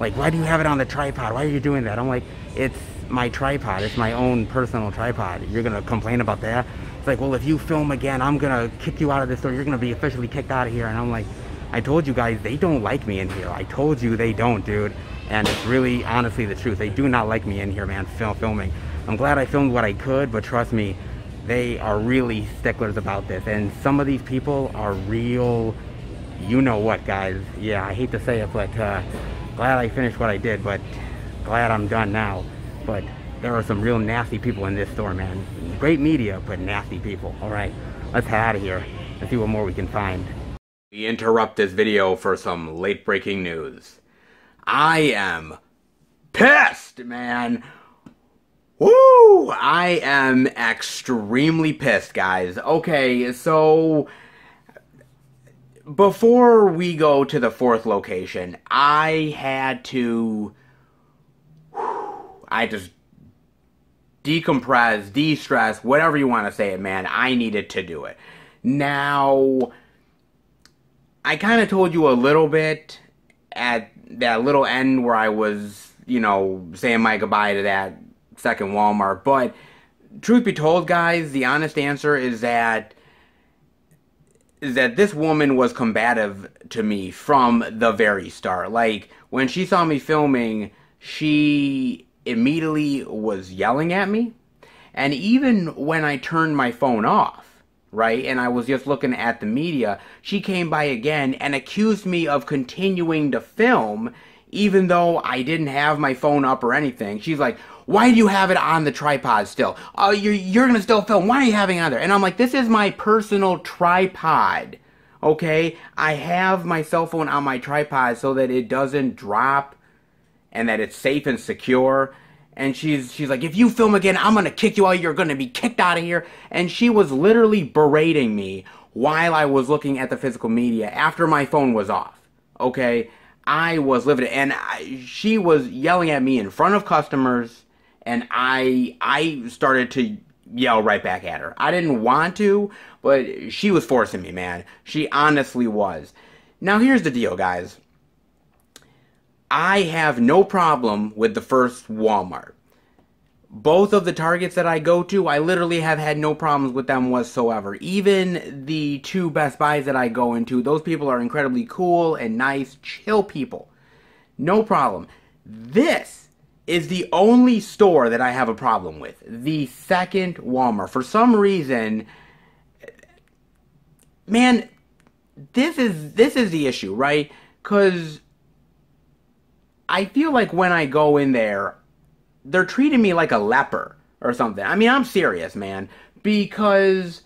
Like, "Why do you have it on the tripod? Why are you doing that?" I'm like, "It's my tripod. It's my own personal tripod. You're gonna complain about that?" It's like, "Well, if you film again, I'm gonna kick you out of the store. You're gonna be officially kicked out of here." And I'm like, "I told you guys, they don't like me in here. I told you they don't, dude." And it's really honestly the truth. They do not like me in here, man, filming. I'm glad I filmed what I could, but trust me, they are really sticklers about this. And some of these people are real, you know what, guys. Yeah, I hate to say it, but glad I finished what I did, but glad I'm done now. But there are some real nasty people in this store, man. Great media, but nasty people. All right, let's head out of here and see what more we can find. We interrupt this video for some late-breaking news. I am pissed, man. Woo! I am extremely pissed, guys. Okay, so before we go to the fourth location, I had to just decompress, de-stress, whatever you want to say it, man. I needed to do it. Now, I kind of told you a little bit at that little end where I was, you know, saying my goodbye to that second Walmart, but truth be told, guys, the honest answer is that this woman was combative to me from the very start. Like, when she saw me filming, she immediately was yelling at me, and even when I turned my phone off, right, and I was just looking at the media, she came by again and accused me of continuing to film even though I didn't have my phone up or anything. She's like, "Why do you have it on the tripod still? Oh, you're gonna still film. Why are you having it on there?" And I'm like, this is my personal tripod, okay? I have my cell phone on my tripod so that it doesn't drop and that it's safe and secure. And she's like, "If you film again, I'm gonna kick you out. You're gonna be kicked out of here." And she was literally berating me while I was looking at the physical media after my phone was off, okay? I was livid, and she was yelling at me in front of customers, and I started to yell right back at her. I didn't want to, but she was forcing me, man. She honestly was. Now, here's the deal, guys. I have no problem with the first Walmart. Both of the Targets that I go to, I literally have had no problems with them whatsoever. Even the two Best Buys that I go into, those people are incredibly cool and nice, chill people. No problem. This is the only store that I have a problem with. The second Walmart. For some reason, man, this is the issue, right? Because I feel like when I go in there, they're treating me like a leper or something. I mean, I'm serious, man, because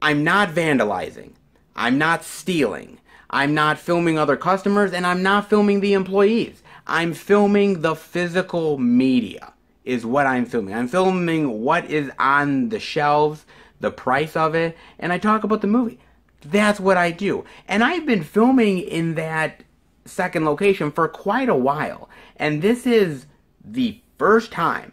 I'm not vandalizing, I'm not stealing, I'm not filming other customers, and I'm not filming the employees. I'm filming the physical media is what I'm filming. I'm filming what is on the shelves, the price of it, and I talk about the movie. That's what I do. And I've been filming in that second location for quite a while. And this is the first time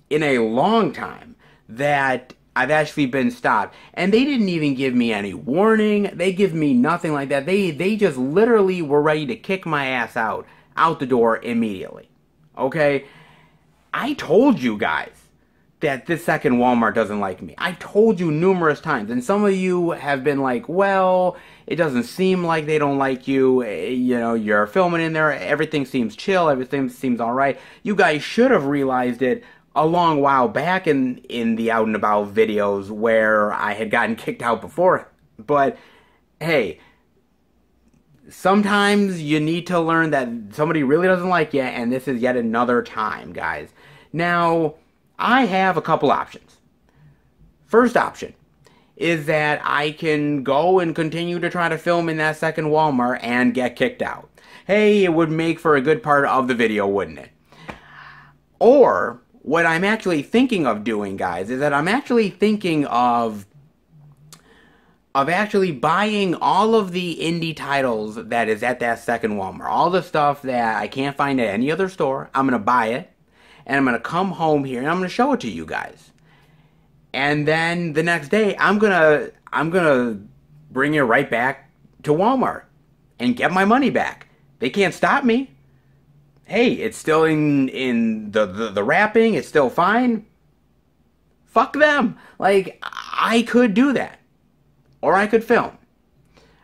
in a long time that I've actually been stopped. And they didn't even give me any warning. They give me nothing like that. They just literally were ready to kick my ass out the door immediately. Okay? I told you guys that this second Walmart doesn't like me. I told you numerous times. And some of you have been like, well, it doesn't seem like they don't like you. You know, you're filming in there. Everything seems chill. Everything seems all right. You guys should have realized it a long while back in the out and about videos where I had gotten kicked out before. But, hey, sometimes you need to learn that somebody really doesn't like you, and this is yet another time, guys. Now, I have a couple options. First option is that I can go and continue to try to film in that second Walmart and get kicked out. Hey, it would make for a good part of the video, wouldn't it? Or, what I'm actually thinking of doing, guys, is that I'm actually thinking of actually buying all of the indie titles that is at that second Walmart. All the stuff that I can't find at any other store, I'm going to buy it. And I'm going to come home here and I'm going to show it to you guys. And then the next day, I'm gonna bring it right back to Walmart and get my money back. They can't stop me. Hey, it's still in the wrapping. It's still fine. Fuck them. Like, I could do that. Or I could film.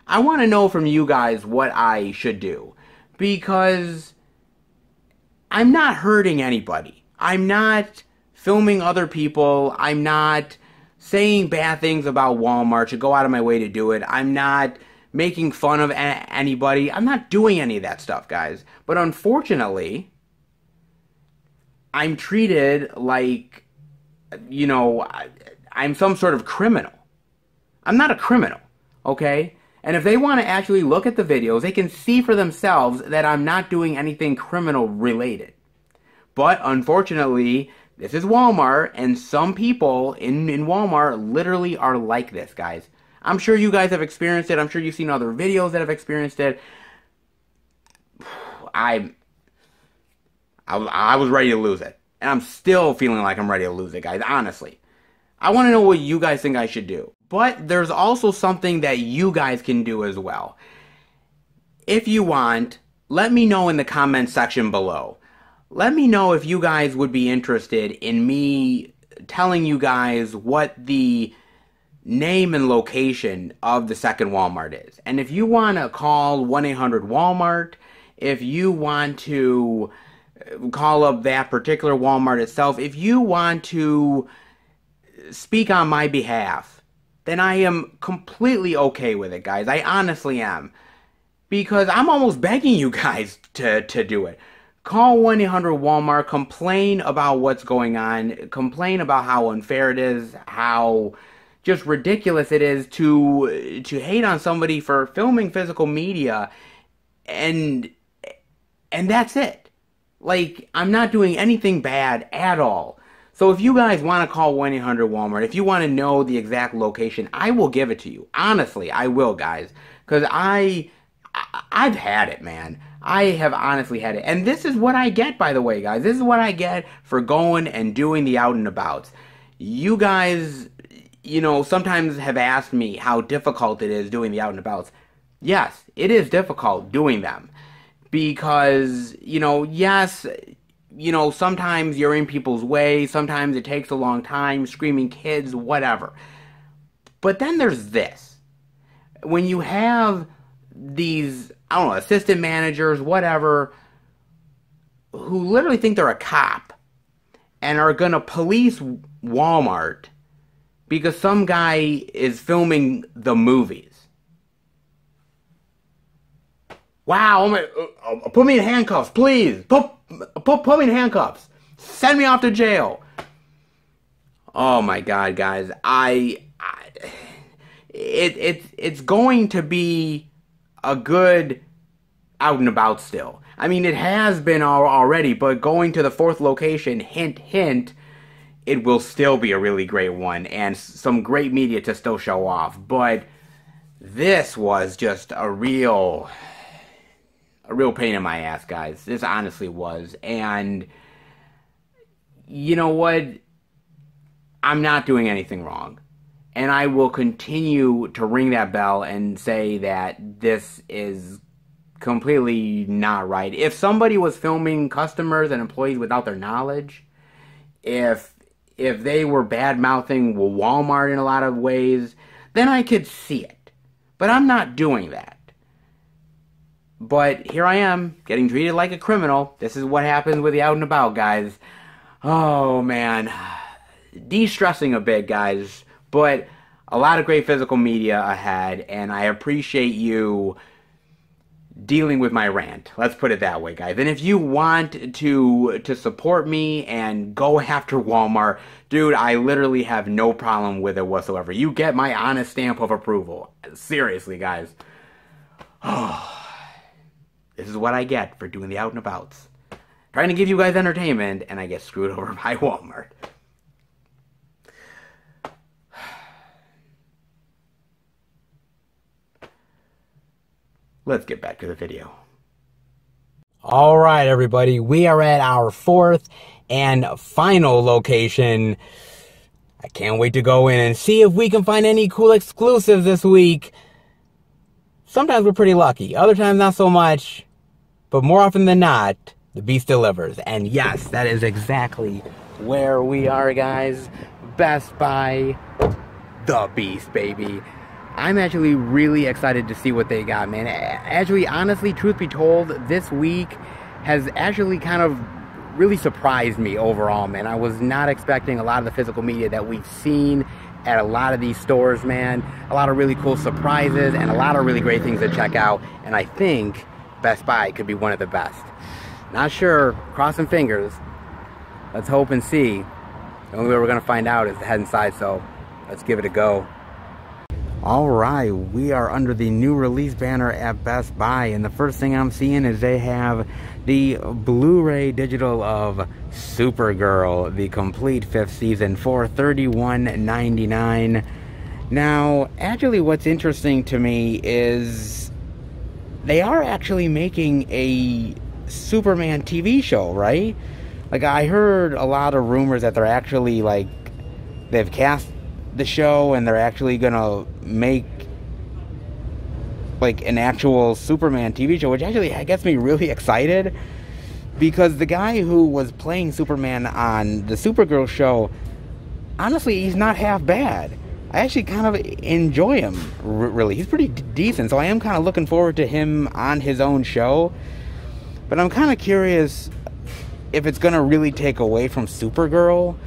I want to know from you guys what I should do. Because I'm not hurting anybody. I'm not filming other people. I'm not saying bad things about Walmart to go out of my way to do it. I'm not making fun of anybody. I'm not doing any of that stuff, guys. But unfortunately, I'm treated like, you know, I'm some sort of criminal. I'm not a criminal, okay? And if they want to actually look at the videos, they can see for themselves that I'm not doing anything criminal related. But unfortunately, this is Walmart, and some people in Walmart literally are like this, guys. I'm sure you guys have experienced it. I'm sure you've seen other videos that have experienced it. I was ready to lose it. And I'm still feeling like I'm ready to lose it, guys, honestly. I want to know what you guys think I should do. But there's also something that you guys can do as well. If you want, let me know in the comment section below. Let me know if you guys would be interested in me telling you guys what the name and location of the second Walmart is. And if you want to call 1-800-WALMART, if you want to call up that particular Walmart itself, if you want to speak on my behalf, then I am completely okay with it, guys. I honestly am. Because I'm almost begging you guys to do it. Call 1-800-WALMART, complain about what's going on, complain about how unfair it is, how just ridiculous it is to hate on somebody for filming physical media, and that's it. Like, I'm not doing anything bad at all. So if you guys want to call 1-800-WALMART, if you want to know the exact location, I will give it to you. Honestly, I will, guys. Because I've had it, man. I have honestly had it. And this is what I get, by the way, guys. This is what I get for going and doing the out and abouts. You guys, you know, sometimes have asked me how difficult it is doing the out and abouts. Yes, it is difficult doing them. Because, you know, yes, you know, sometimes you're in people's way. Sometimes it takes a long time, screaming kids, whatever. But then there's this. When you have these, I don't know, assistant managers, whatever, who literally think they're a cop and are gonna police Walmart because some guy is filming the movies. Wow, put me in handcuffs, please. Put me in handcuffs. Send me off to jail. Oh my God, guys. It's going to be a good out and about still. I mean, it has been already, but going to the 4th location, hint, hint, it will still be a really great one, and some great media to still show off. But this was just a real pain in my ass, guys. This honestly was. And you know what? I'm not doing anything wrong. And I will continue to ring that bell and say that this is completely not right. If somebody was filming customers and employees without their knowledge, if they were bad-mouthing Walmart in a lot of ways, then I could see it. But I'm not doing that. But here I am, getting treated like a criminal. This is what happens with the out and about, guys. Oh, man. De-stressing a bit, guys. But a lot of great physical media ahead, and I appreciate you dealing with my rant. Let's put it that way, guys. And if you want to support me and go after Walmart, dude, I literally have no problem with it whatsoever. You get my honest stamp of approval. Seriously, guys. This is what I get for doing the out and abouts. Trying to give you guys entertainment, and I get screwed over by Walmart. Let's get back to the video. Alright, everybody. We are at our 4th and final location. I can't wait to go in and see if we can find any cool exclusives this week. Sometimes we're pretty lucky. Other times, not so much. But more often than not, the Beast delivers. And yes, that is exactly where we are, guys. Best Buy. The Beast, baby. I'm actually really excited to see what they got, man. Actually, honestly, truth be told, this week has actually kind of really surprised me overall, man. I was not expecting a lot of the physical media that we've seen at a lot of these stores, man. A lot of really cool surprises and a lot of really great things to check out. And I think Best Buy could be one of the best. Not sure, crossing fingers. Let's hope and see. The only way we're gonna find out is to head inside, so let's give it a go. Alright, we are under the new release banner at Best Buy, and the first thing I'm seeing is they have the Blu-ray digital of Supergirl, the complete 5th season, for $31.99. Now, actually what's interesting to me is they are actually making a Superman TV show, right? Like, I heard a lot of rumors that they're actually, like, they've cast the show and they're actually gonna make like an actual Superman TV show, which actually gets me really excited, because the guy who was playing Superman on the Supergirl show, honestly, he's not half bad. I actually kind of enjoy him, really. He's pretty decent, so I am kind of looking forward to him on his own show. But I'm kind of curious if it's gonna really take away from Supergirl.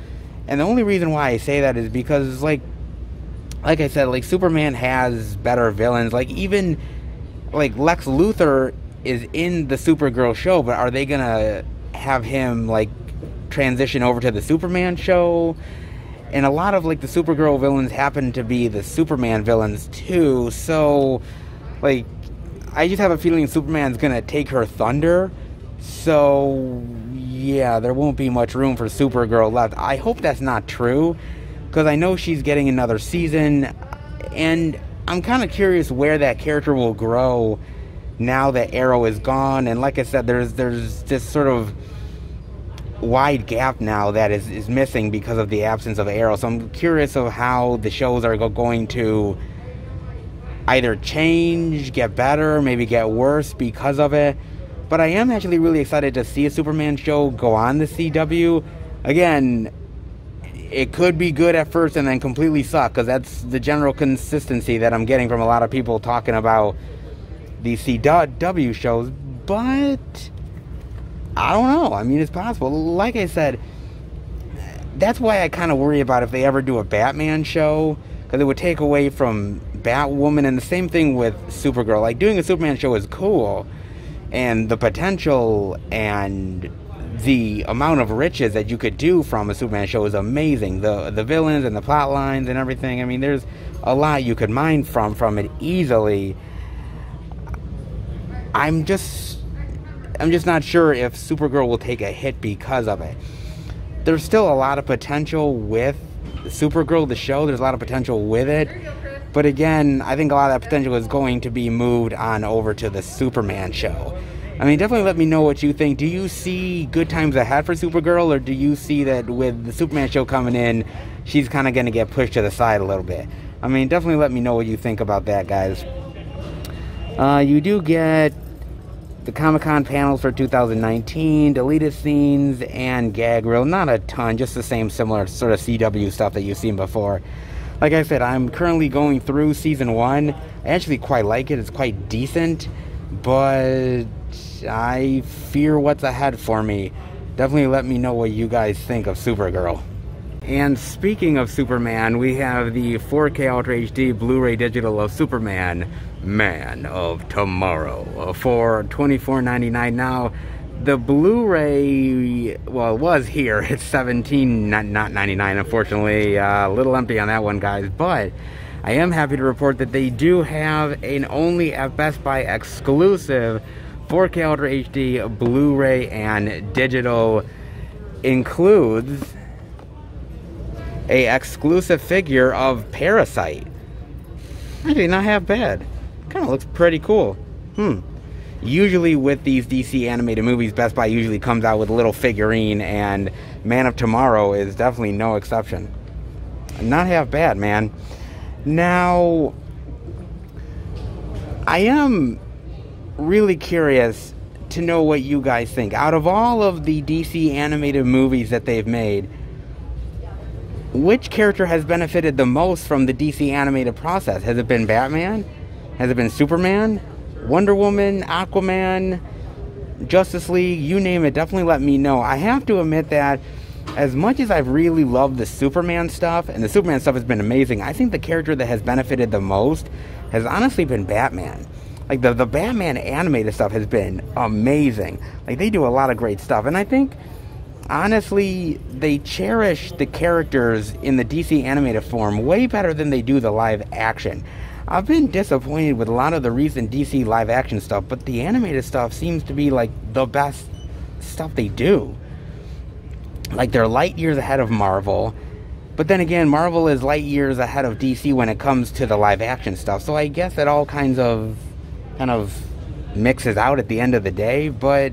And the only reason why I say that is because, like I said, like, Superman has better villains. Like, even, like, Lex Luthor is in the Supergirl show, but are they gonna have him, like, transition over to the Superman show? And a lot of, like, the Supergirl villains happen to be the Superman villains, too. So, like, I just have a feeling Superman's gonna take her thunder. So, yeah, there won't be much room for Supergirl left. I hope that's not true, because I know she's getting another season, and I'm kind of curious where that character will grow now that Arrow is gone. And like I said, there's this sort of wide gap now that is missing because of the absence of Arrow. So I'm curious of how the shows are going to either change, get better, maybe get worse because of it. But I am actually really excited to see a Superman show go on the CW. Again, it could be good at first and then completely suck, because that's the general consistency that I'm getting from a lot of people talking about the CW shows. But I don't know. I mean, it's possible. Like I said, that's why I kind of worry about if they ever do a Batman show, because it would take away from Batwoman. And the same thing with Supergirl. Like, doing a Superman show is cool, and the potential and the amount of riches that you could do from a Superman show is amazing. The villains and the plot lines and everything. I mean, there's a lot you could mine from it easily. I'm just I'm just not sure if Supergirl will take a hit because of it. There's still a lot of potential with Supergirl, the show. There's a lot of potential with it. But again, I think a lot of that potential is going to be moved on over to the Superman show. I mean, definitely let me know what you think. Do you see good times ahead for Supergirl, or do you see that with the Superman show coming in, she's kind of going to get pushed to the side a little bit? I mean, definitely let me know what you think about that, guys. You do get the Comic-Con panels for 2019, deleted scenes, and gag reel. Not a ton, just the same similar sort of CW stuff that you've seen before. Like I said, I'm currently going through season 1. I actually quite like it. It's quite decent, but I fear what's ahead for me. Definitely let me know what you guys think of Supergirl. And speaking of Superman, we have the 4K Ultra HD Blu-ray digital of Superman, Man of Tomorrow, for $24.99. Now, the Blu-ray, well, it was here. It's $17.99, unfortunately. A little empty on that one, guys. But I am happy to report that they do have an only at Best Buy exclusive 4K Ultra HD Blu-ray and digital. Includes a exclusive figure of Parasite. Actually, not half bad. Kind of looks pretty cool. Usually with these DC animated movies, Best Buy usually comes out with a little figurine, and Man of Tomorrow is definitely no exception. Not half bad, man. Now, I am really curious to know what you guys think. Out of all of the DC animated movies that they've made, which character has benefited the most from the DC animated process? Has it been Batman? Has it been Superman? Wonder Woman? Aquaman? Justice League? You name it, definitely let me know. I have to admit that as much as I've really loved the Superman stuff, and the Superman stuff has been amazing, I think the character that has benefited the most has honestly been Batman. Like, the Batman animated stuff has been amazing. Like, they do a lot of great stuff, and I think honestly, they cherish the characters in the DC animated form way better than they do the live action. I've been disappointed with a lot of the recent DC live action stuff, but the animated stuff seems to be like the best stuff they do. Like, they're light years ahead of Marvel, but then again, Marvel is light years ahead of DC when it comes to the live action stuff. So I guess it all kind of mixes out at the end of the day, but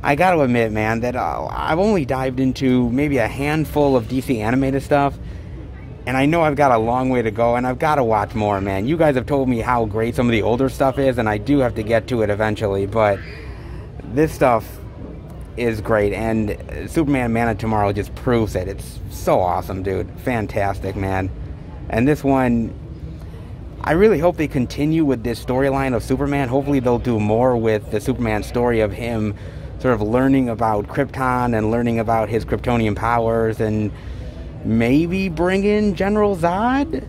I gotta admit, man, that I've only dived into maybe a handful of DC animated stuff, and I know I've got a long way to go, and I've got to watch more, man. You guys have told me how great some of the older stuff is, and I do have to get to it eventually, but this stuff is great, and Superman Man of Tomorrow just proves it. It's so awesome, dude. Fantastic, man. And this one, I really hope they continue with this storyline of Superman. Hopefully they'll do more with the Superman story of him sort of learning about Krypton and learning about his Kryptonian powers, and maybe bring in General Zod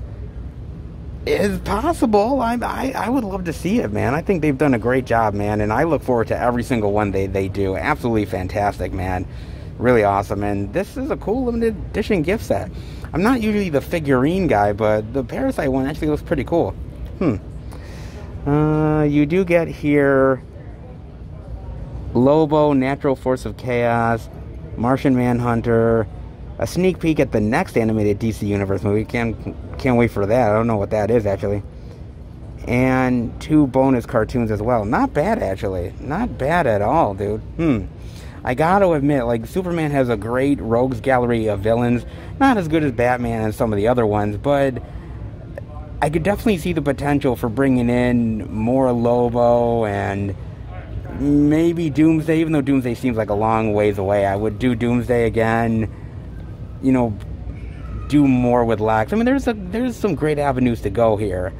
is possible. I would love to see it, man. I think they've done a great job, man, and I look forward to every single one they do. Absolutely fantastic, man. Really awesome, and this is a cool limited edition gift set. I'm not usually the figurine guy, but the Parasite one actually looks pretty cool. You do get here Lobo, Natural Force of Chaos, Martian Manhunter, a sneak peek at the next animated DC Universe movie. Can't wait for that. I don't know what that is, actually. And 2 bonus cartoons as well. Not bad, actually. Not bad at all, dude. I gotta admit, like, Superman has a great rogues gallery of villains. Not as good as Batman and some of the other ones, but I could definitely see the potential for bringing in more Lobo and maybe Doomsday, even though Doomsday seems like a long ways away. I would do Doomsday again, you know, do more with Lex. I mean, there's some great avenues to go here.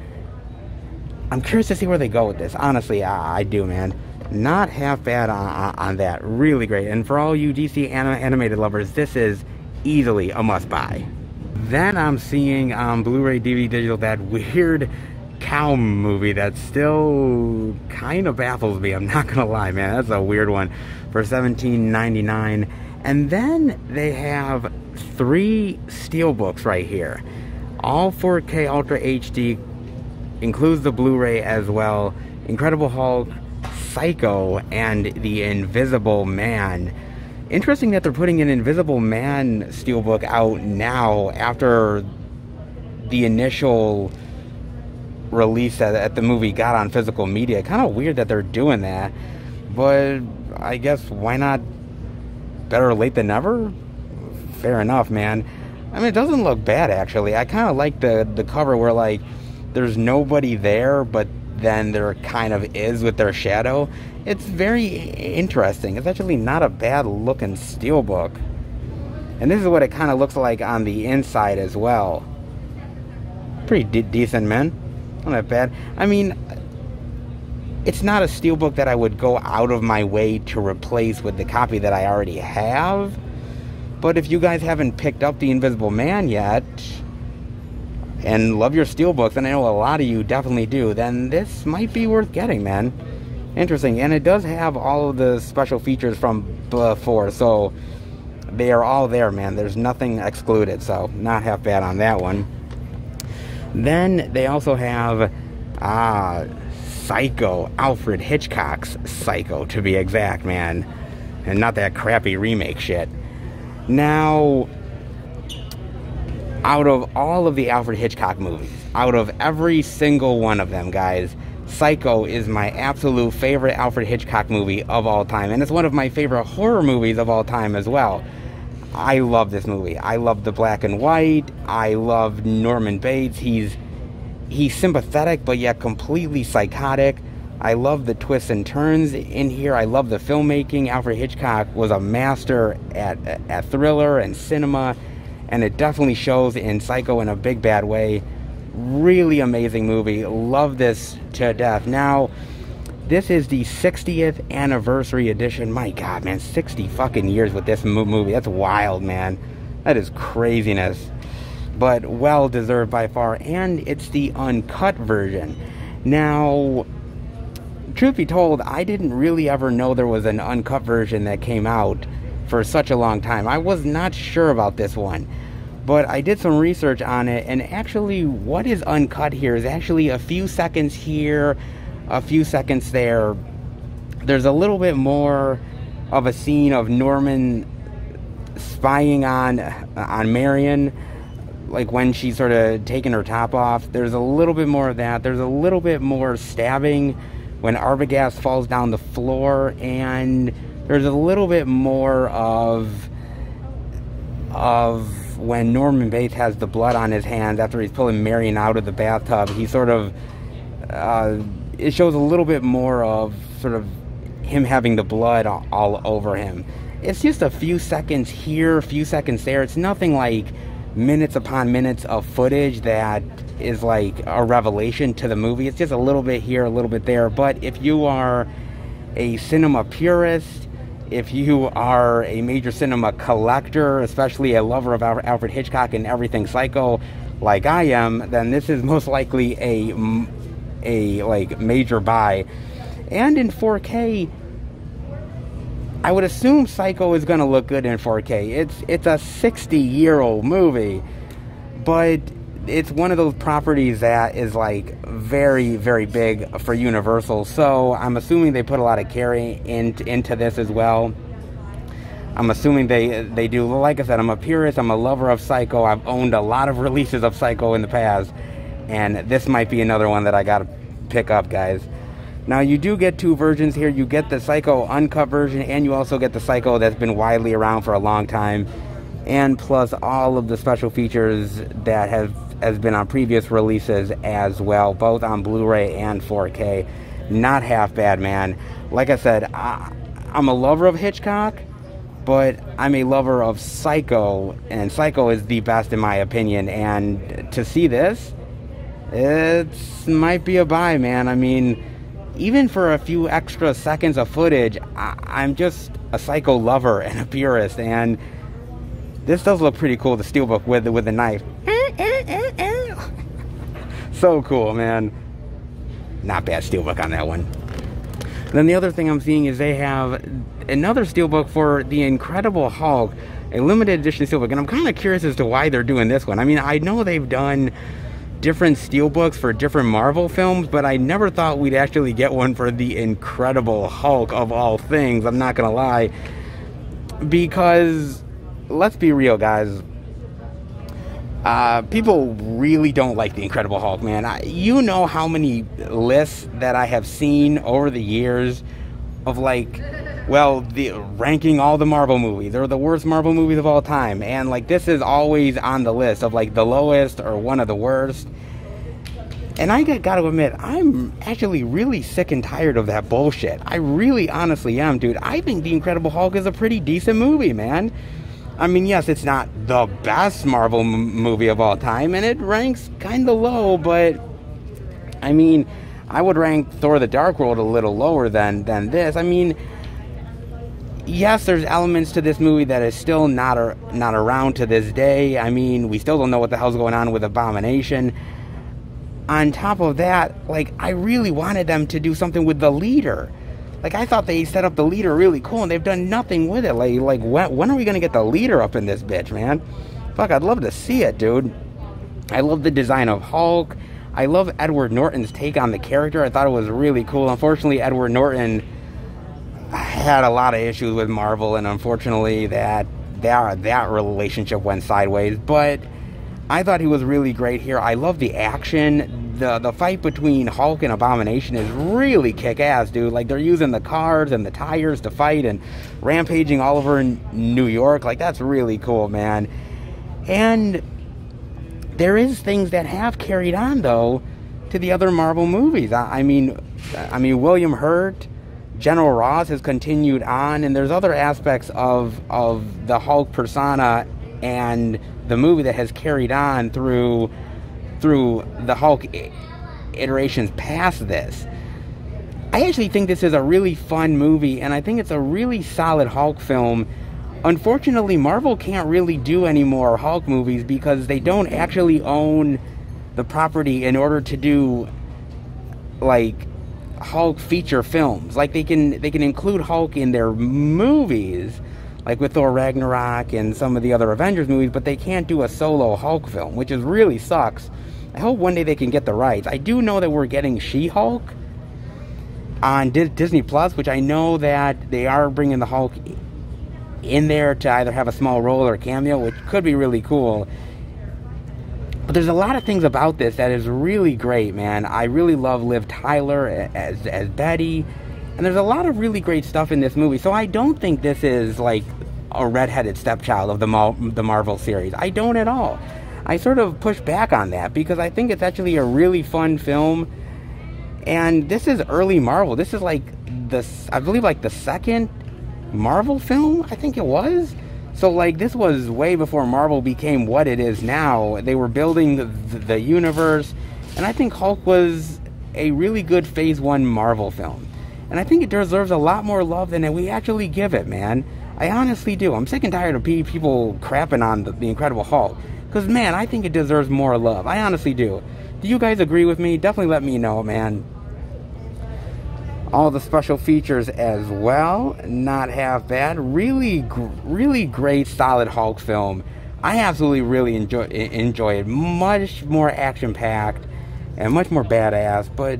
I'm curious to see where they go with this. Honestly, I do, man. Not half bad on that. Really great. And for all you DC animated lovers, this is easily a must-buy. Then I'm seeing on Blu-ray DVD digital that weird cow movie that still kind of baffles me. I'm not gonna lie, man. That's a weird one for $17.99. And then they have 3 steelbooks right here. All 4K Ultra HD, includes the Blu-ray as well. Incredible Hulk, Psycho and the Invisible Man. Interesting that they're putting an Invisible Man steelbook out now after the initial release that the movie got on physical media. Kind of weird that they're doing that, but I guess why not? Better late than never? Fair enough, man. I mean, it doesn't look bad, actually. I kind of like the cover where, like, there's nobody there, but then there kind of is with their shadow. It's very interesting. It's actually not a bad looking steelbook. And this is what it kind of looks like on the inside as well. Pretty decent, man. Not that bad. I mean, it's not a steelbook that I would go out of my way to replace with the copy that I already have. But if you guys haven't picked up The Invisible Man yet, and love your steelbooks, and I know a lot of you definitely do, then this might be worth getting, man. Interesting. And it does have all of the special features from before, so they are all there, man. There's nothing excluded, so not half bad on that one. Then they also have Psycho, Alfred Hitchcock's Psycho, to be exact, man. And not that crappy remake shit. Now, out of all of the Alfred Hitchcock movies, out of every single one of them, guys, Psycho is my absolute favorite Alfred Hitchcock movie of all time. And it's one of my favorite horror movies of all time as well. I love this movie. I love the black and white. I love Norman Bates. He's sympathetic, but yet completely psychotic. I love the twists and turns in here. I love the filmmaking. Alfred Hitchcock was a master at thriller and cinema, and it definitely shows in Psycho in a big bad way. Really amazing movie. Love this to death. Now, this is the 60th anniversary edition. My God, man, 60 fucking years with this movie. That's wild, man. That is craziness. But well deserved by far. And it's the uncut version. Now, truth be told, I didn't really ever know there was an uncut version that came out for such a long time. I was not sure about this one. But I did some research on it, and actually what is uncut here is actually a few seconds here, a few seconds there. There's a little bit more of a scene of Norman spying on Marion, like when she's sort of taking her top off. There's a little bit more of that. There's a little bit more stabbing when Arbogast falls down the floor, and there's a little bit more of when Norman Bates has the blood on his hands after he's pulling Marion out of the bathtub. He sort of it shows a little bit more of sort of him having the blood all over him. It's just a few seconds here, a few seconds there. It's nothing like minutes upon minutes of footage that is like a revelation to the movie. It's just a little bit here, a little bit there. But if you are a cinema purist, if you are a major cinema collector, especially a lover of Alfred Hitchcock and everything Psycho like I am, then this is most likely a like major buy. And in 4K, I would assume Psycho is going to look good in 4K. It's a 60-year-old movie, but it's one of those properties that is like very, very big for Universal. So I'm assuming they put a lot of care into this as well. I'm assuming they do. Like I said, I'm a purist. I'm a lover of Psycho. I've owned a lot of releases of Psycho in the past, and this might be another one that I got to pick up, guys. Now, you do get two versions here. You get the Psycho uncut version, and you also get the Psycho that's been widely around for a long time, and plus all of the special features that has been on previous releases as well, both on Blu-ray and 4K. Not half bad, man. Like I said, I'm a lover of Hitchcock, but I'm a lover of Psycho, and Psycho is the best in my opinion. And to see this, it might be a buy, man. I mean, even for a few extra seconds of footage, I'm just a Psycho lover and a purist, and this does look pretty cool, the steelbook with the knife. So cool, man. Not bad steelbook on that one. Then the other thing I'm seeing is they have another steelbook for the Incredible Hulk, a limited edition steelbook, and I'm kind of curious as to why they're doing this one. I mean, I know they've done different steelbooks for different Marvel films, but I never thought we'd actually get one for the Incredible Hulk of all things. I'm not gonna lie, because let's be real, guys. People really don't like the Incredible Hulk, man. You know how many lists that I have seen over the years of, like, well, the ranking all the Marvel movies. They're the worst Marvel movies of all time. And, like, this is always on the list of, like, the lowest or one of the worst. And I gotta admit, I'm actually really sick and tired of that bullshit. I really honestly am, dude. I think The Incredible Hulk is a pretty decent movie, man. I mean, yes, it's not the best Marvel movie of all time, and it ranks kind of low, but, I mean, I would rank Thor: The Dark World a little lower than this. I mean, yes, there's elements to this movie that is still not around to this day. I mean, we still don't know what the hell's going on with Abomination. On top of that, like, I really wanted them to do something with the leader. Like, I thought they set up the leader really cool, and they've done nothing with it. Like when are we going to get the leader up in this bitch, man? Fuck, I'd love to see it, dude. I love the design of Hulk. I love Edward Norton's take on the character. I thought it was really cool. Unfortunately, Edward Norton had a lot of issues with Marvel, and unfortunately that relationship went sideways. But I thought he was really great here. I love the action. The fight between Hulk and Abomination is really kick-ass, dude. Like, they're using the cars and the tires to fight and rampaging all over in New York. Like, that's really cool, man. And there is things that have carried on, though, to the other Marvel movies. I mean, William Hurt, General Ross has continued on, and there's other aspects of the Hulk persona and the movie that has carried on through the Hulk iterations past this. I actually think this is a really fun movie, and I think it's a really solid Hulk film. Unfortunately, Marvel can't really do any more Hulk movies because they don't actually own the property in order to do, like, Hulk feature films. Like, they can include Hulk in their movies, like with Thor Ragnarok and some of the other Avengers movies, but they can't do a solo Hulk film, which is really sucks. I hope one day they can get the rights. I do know that we're getting She-Hulk on Disney Plus, which I know that they are bringing the Hulk in there to either have a small role or a cameo, which could be really cool. But there's a lot of things about this that is really great, man. I really love Liv Tyler as Betty, and there's a lot of really great stuff in this movie. So I don't think this is like a redheaded stepchild of the Marvel series. I don't at all. I sort of push back on that because I think it's actually a really fun film. And this is early Marvel. This is like I believe like the second Marvel film, I think it was. So like this was way before Marvel became what it is now. They were building the universe, and I think Hulk was a really good Phase 1 Marvel film. And I think it deserves a lot more love than we actually give it, man. I honestly do. I'm sick and tired of people crapping on the Incredible Hulk. Because, man, I think it deserves more love. I honestly do. Do you guys agree with me? Definitely let me know, man. All the special features as well. Not half bad. Really great, solid Hulk film. I absolutely really enjoy it. Much more action-packed and much more badass, but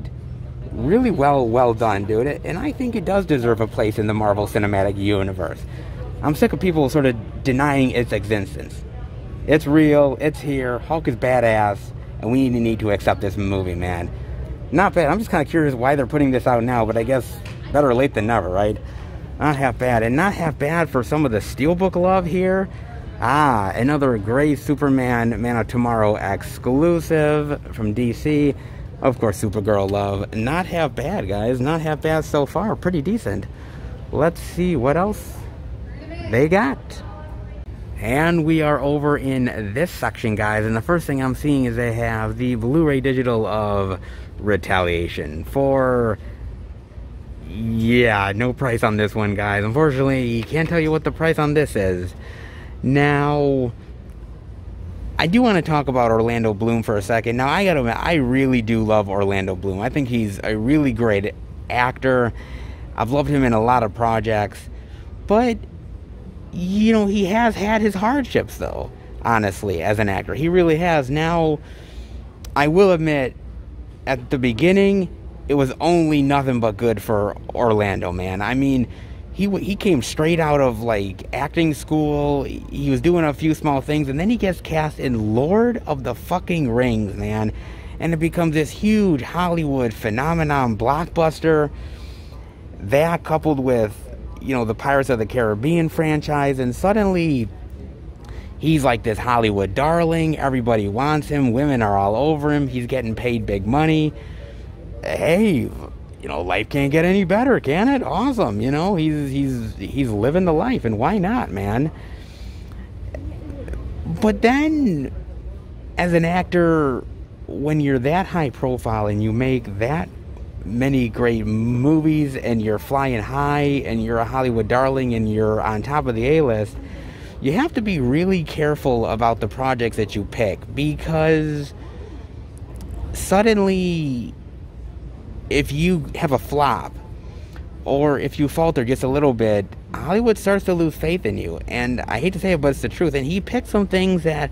really well done, dude. And I think it does deserve a place in the Marvel Cinematic Universe. I'm sick of people sort of denying its existence. It's real, it's here, Hulk is badass, and we need to accept this movie, man. Not bad. I'm just kind of curious why they're putting this out now, but I guess better late than never, right? Not half bad. And not half bad for some of the Steelbook love here. Another great Superman Man of Tomorrow exclusive from DC. Of course, Supergirl love. Not half bad, guys. Not half bad so far. Pretty decent. Let's see what else they got. And we are over in this section, guys. And the first thing I'm seeing is they have the Blu-ray digital of Retaliation for... yeah, no price on this one, guys. Unfortunately, can't tell you what the price on this is. Now, I do want to talk about Orlando Bloom for a second. Now, I gotta admit, I really do love Orlando Bloom. I think he's a really great actor. I've loved him in a lot of projects. But, you know, he has had his hardships, though, honestly, as an actor. He really has. Now, I will admit, at the beginning, it was only nothing but good for Orlando, man. I mean, he came straight out of, like, acting school. He was doing a few small things, and then he gets cast in Lord of the fucking Rings, man. And it becomes this huge Hollywood phenomenon blockbuster. That coupled with, you know, the Pirates of the Caribbean franchise, and suddenly he's like this Hollywood darling. Everybody wants him. Women are all over him. He's getting paid big money. Hey, you know, life can't get any better, can it? Awesome. You know, he's living the life, and why not, man? But then, as an actor, when you're that high profile and you make that many great movies and you're flying high and you're a Hollywood darling and you're on top of the A-list, you have to be really careful about the projects that you pick, because suddenly, if you have a flop or if you falter just a little bit, Hollywood starts to lose faith in you. And I hate to say it, but it's the truth. And he picked some things that,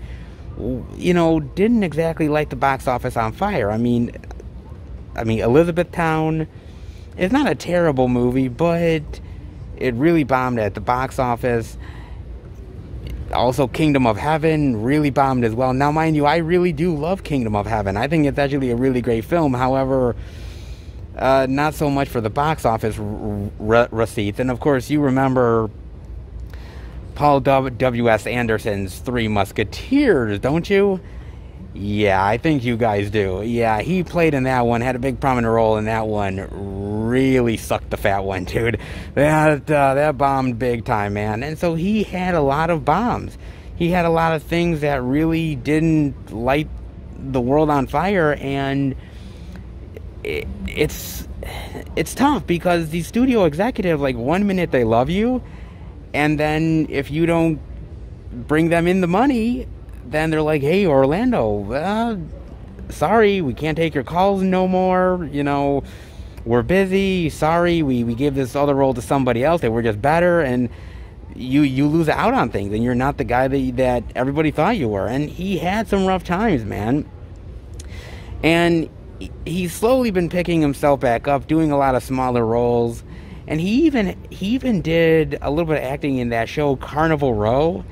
you know, didn't exactly light the box office on fire. I mean, Elizabethtown is not a terrible movie, but it really bombed at the box office. Also, Kingdom of Heaven really bombed as well. Now, mind you, I really do love Kingdom of Heaven. I think it's actually a really great film. However, not so much for the box office receipts. And of course, you remember Paul W.S. Anderson's Three Musketeers, don't you? Yeah, I think you guys do. Yeah, he played in that one, had a big prominent role in that one. Really sucked the fat one, dude. That bombed big time, man. And so he had a lot of bombs. He had a lot of things that really didn't light the world on fire, and it's tough because these studio executives, like, 1 minute they love you, and then if you don't bring them in the money, then they're like, hey, Orlando, sorry, we can't take your calls no more, you know, we're busy, sorry, we gave this other role to somebody else, they were just better, and you lose out on things, and you're not the guy that everybody thought you were. And he had some rough times, man. And he's slowly been picking himself back up, doing a lot of smaller roles. And he even did a little bit of acting in that show Carnival Row.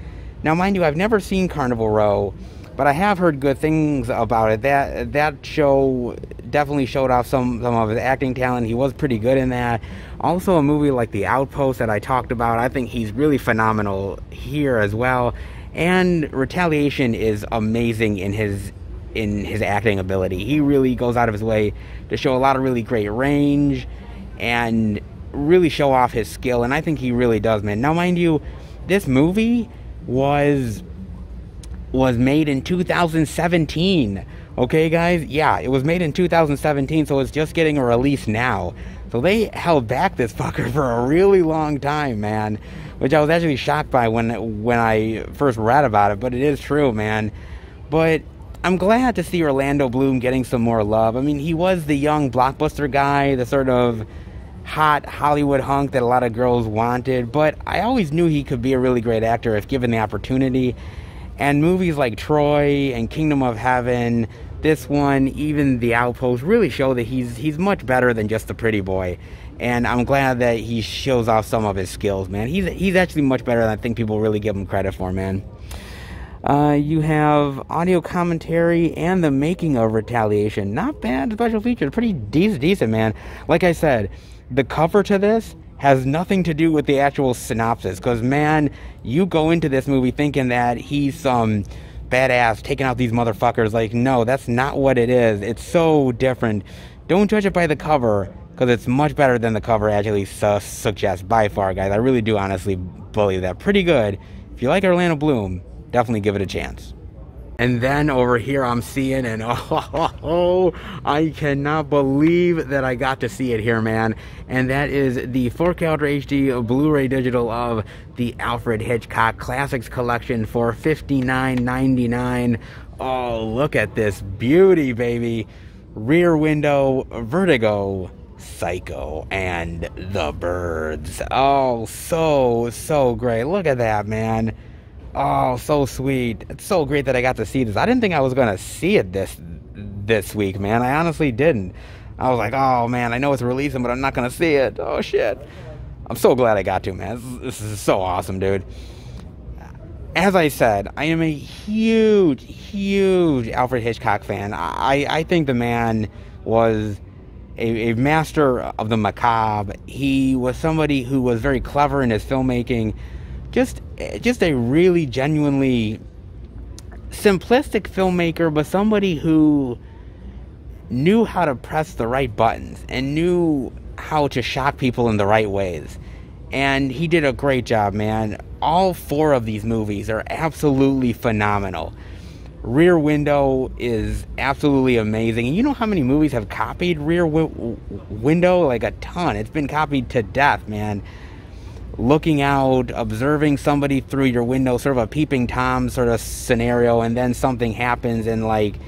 Now, mind you, I've never seen Carnival Row, but I have heard good things about it. That show definitely showed off some of his acting talent. He was pretty good in that. Also, a movie like The Outpost that I talked about, I think he's really phenomenal here as well. And Retaliation is amazing in his acting ability. He really goes out of his way to show a lot of really great range and really show off his skill, and I think he really does, man. Now, mind you, this movie was made in 2017. Okay, guys? Yeah, it was made in 2017, so it's just getting a release now. So they held back this fucker for a really long time, man, which I was actually shocked by when I first read about it, but it is true, man. But I'm glad to see Orlando Bloom getting some more love. I mean, he was the young blockbuster guy, the sort of hot Hollywood hunk that a lot of girls wanted, but I always knew he could be a really great actor if given the opportunity. And movies like Troy and Kingdom of Heaven, this one, even The Outpost, really show that he's much better than just a pretty boy. And I'm glad that he shows off some of his skills, man. He's actually much better than I think people really give him credit for, man. You have audio commentary and the making of Retaliation. Not bad special features. Pretty decent, man. Like I said, the cover to this has nothing to do with the actual synopsis. Because, man, you go into this movie thinking that he's some badass taking out these motherfuckers. Like, no, that's not what it is. It's so different. Don't judge it by the cover, because it's much better than the cover actually suggests by far, guys. I really do honestly believe that. Pretty good. If you like Orlando Bloom, definitely give it a chance. And then over here I'm seeing, and I cannot believe that I got to see it here, man. And that is the 4K Ultra HD Blu-ray digital of the Alfred Hitchcock Classics Collection for $59.99. Oh, look at this beauty, baby. Rear Window, Vertigo, Psycho, and The Birds. Oh, so great. Look at that, man. Oh, so sweet. It's so great that I got to see this. I didn't think I was going to see it this week, man. I honestly didn't. I was like, oh man, I know it's releasing, but I'm not gonna see it. Oh shit. I'm so glad I got to, man. This is so awesome, dude. As I said, I am a huge Alfred Hitchcock fan. I think the man was a master of the macabre. He was somebody who was very clever in his filmmaking. Just a really genuinely simplistic filmmaker, but somebody who knew how to press the right buttons and knew how to shock people in the right ways. And he did a great job, man. All 4 of these movies are absolutely phenomenal. Rear Window is absolutely amazing. And you know how many movies have copied Rear Window? Like a ton. It's been copied to death, man. Looking out, observing somebody through your window, sort of a peeping Tom sort of scenario, and then something happens and, like, you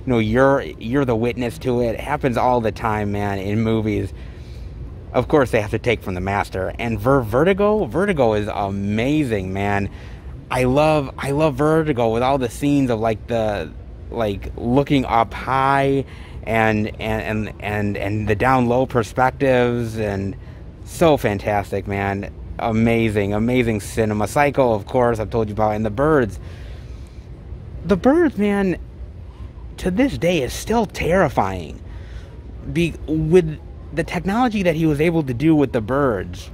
know, you're the witness to it. It happens all the time, man, in movies. Of course, they have to take from the master. And Vertigo is amazing, man. I love Vertigo with all the scenes of like looking up high and the down low perspectives, and so fantastic, man. Amazing cinema. Psycho, of course, I've told you about, and The Birds. The Birds, man, to this day is still terrifying. With the technology that he was able to do with The Birds.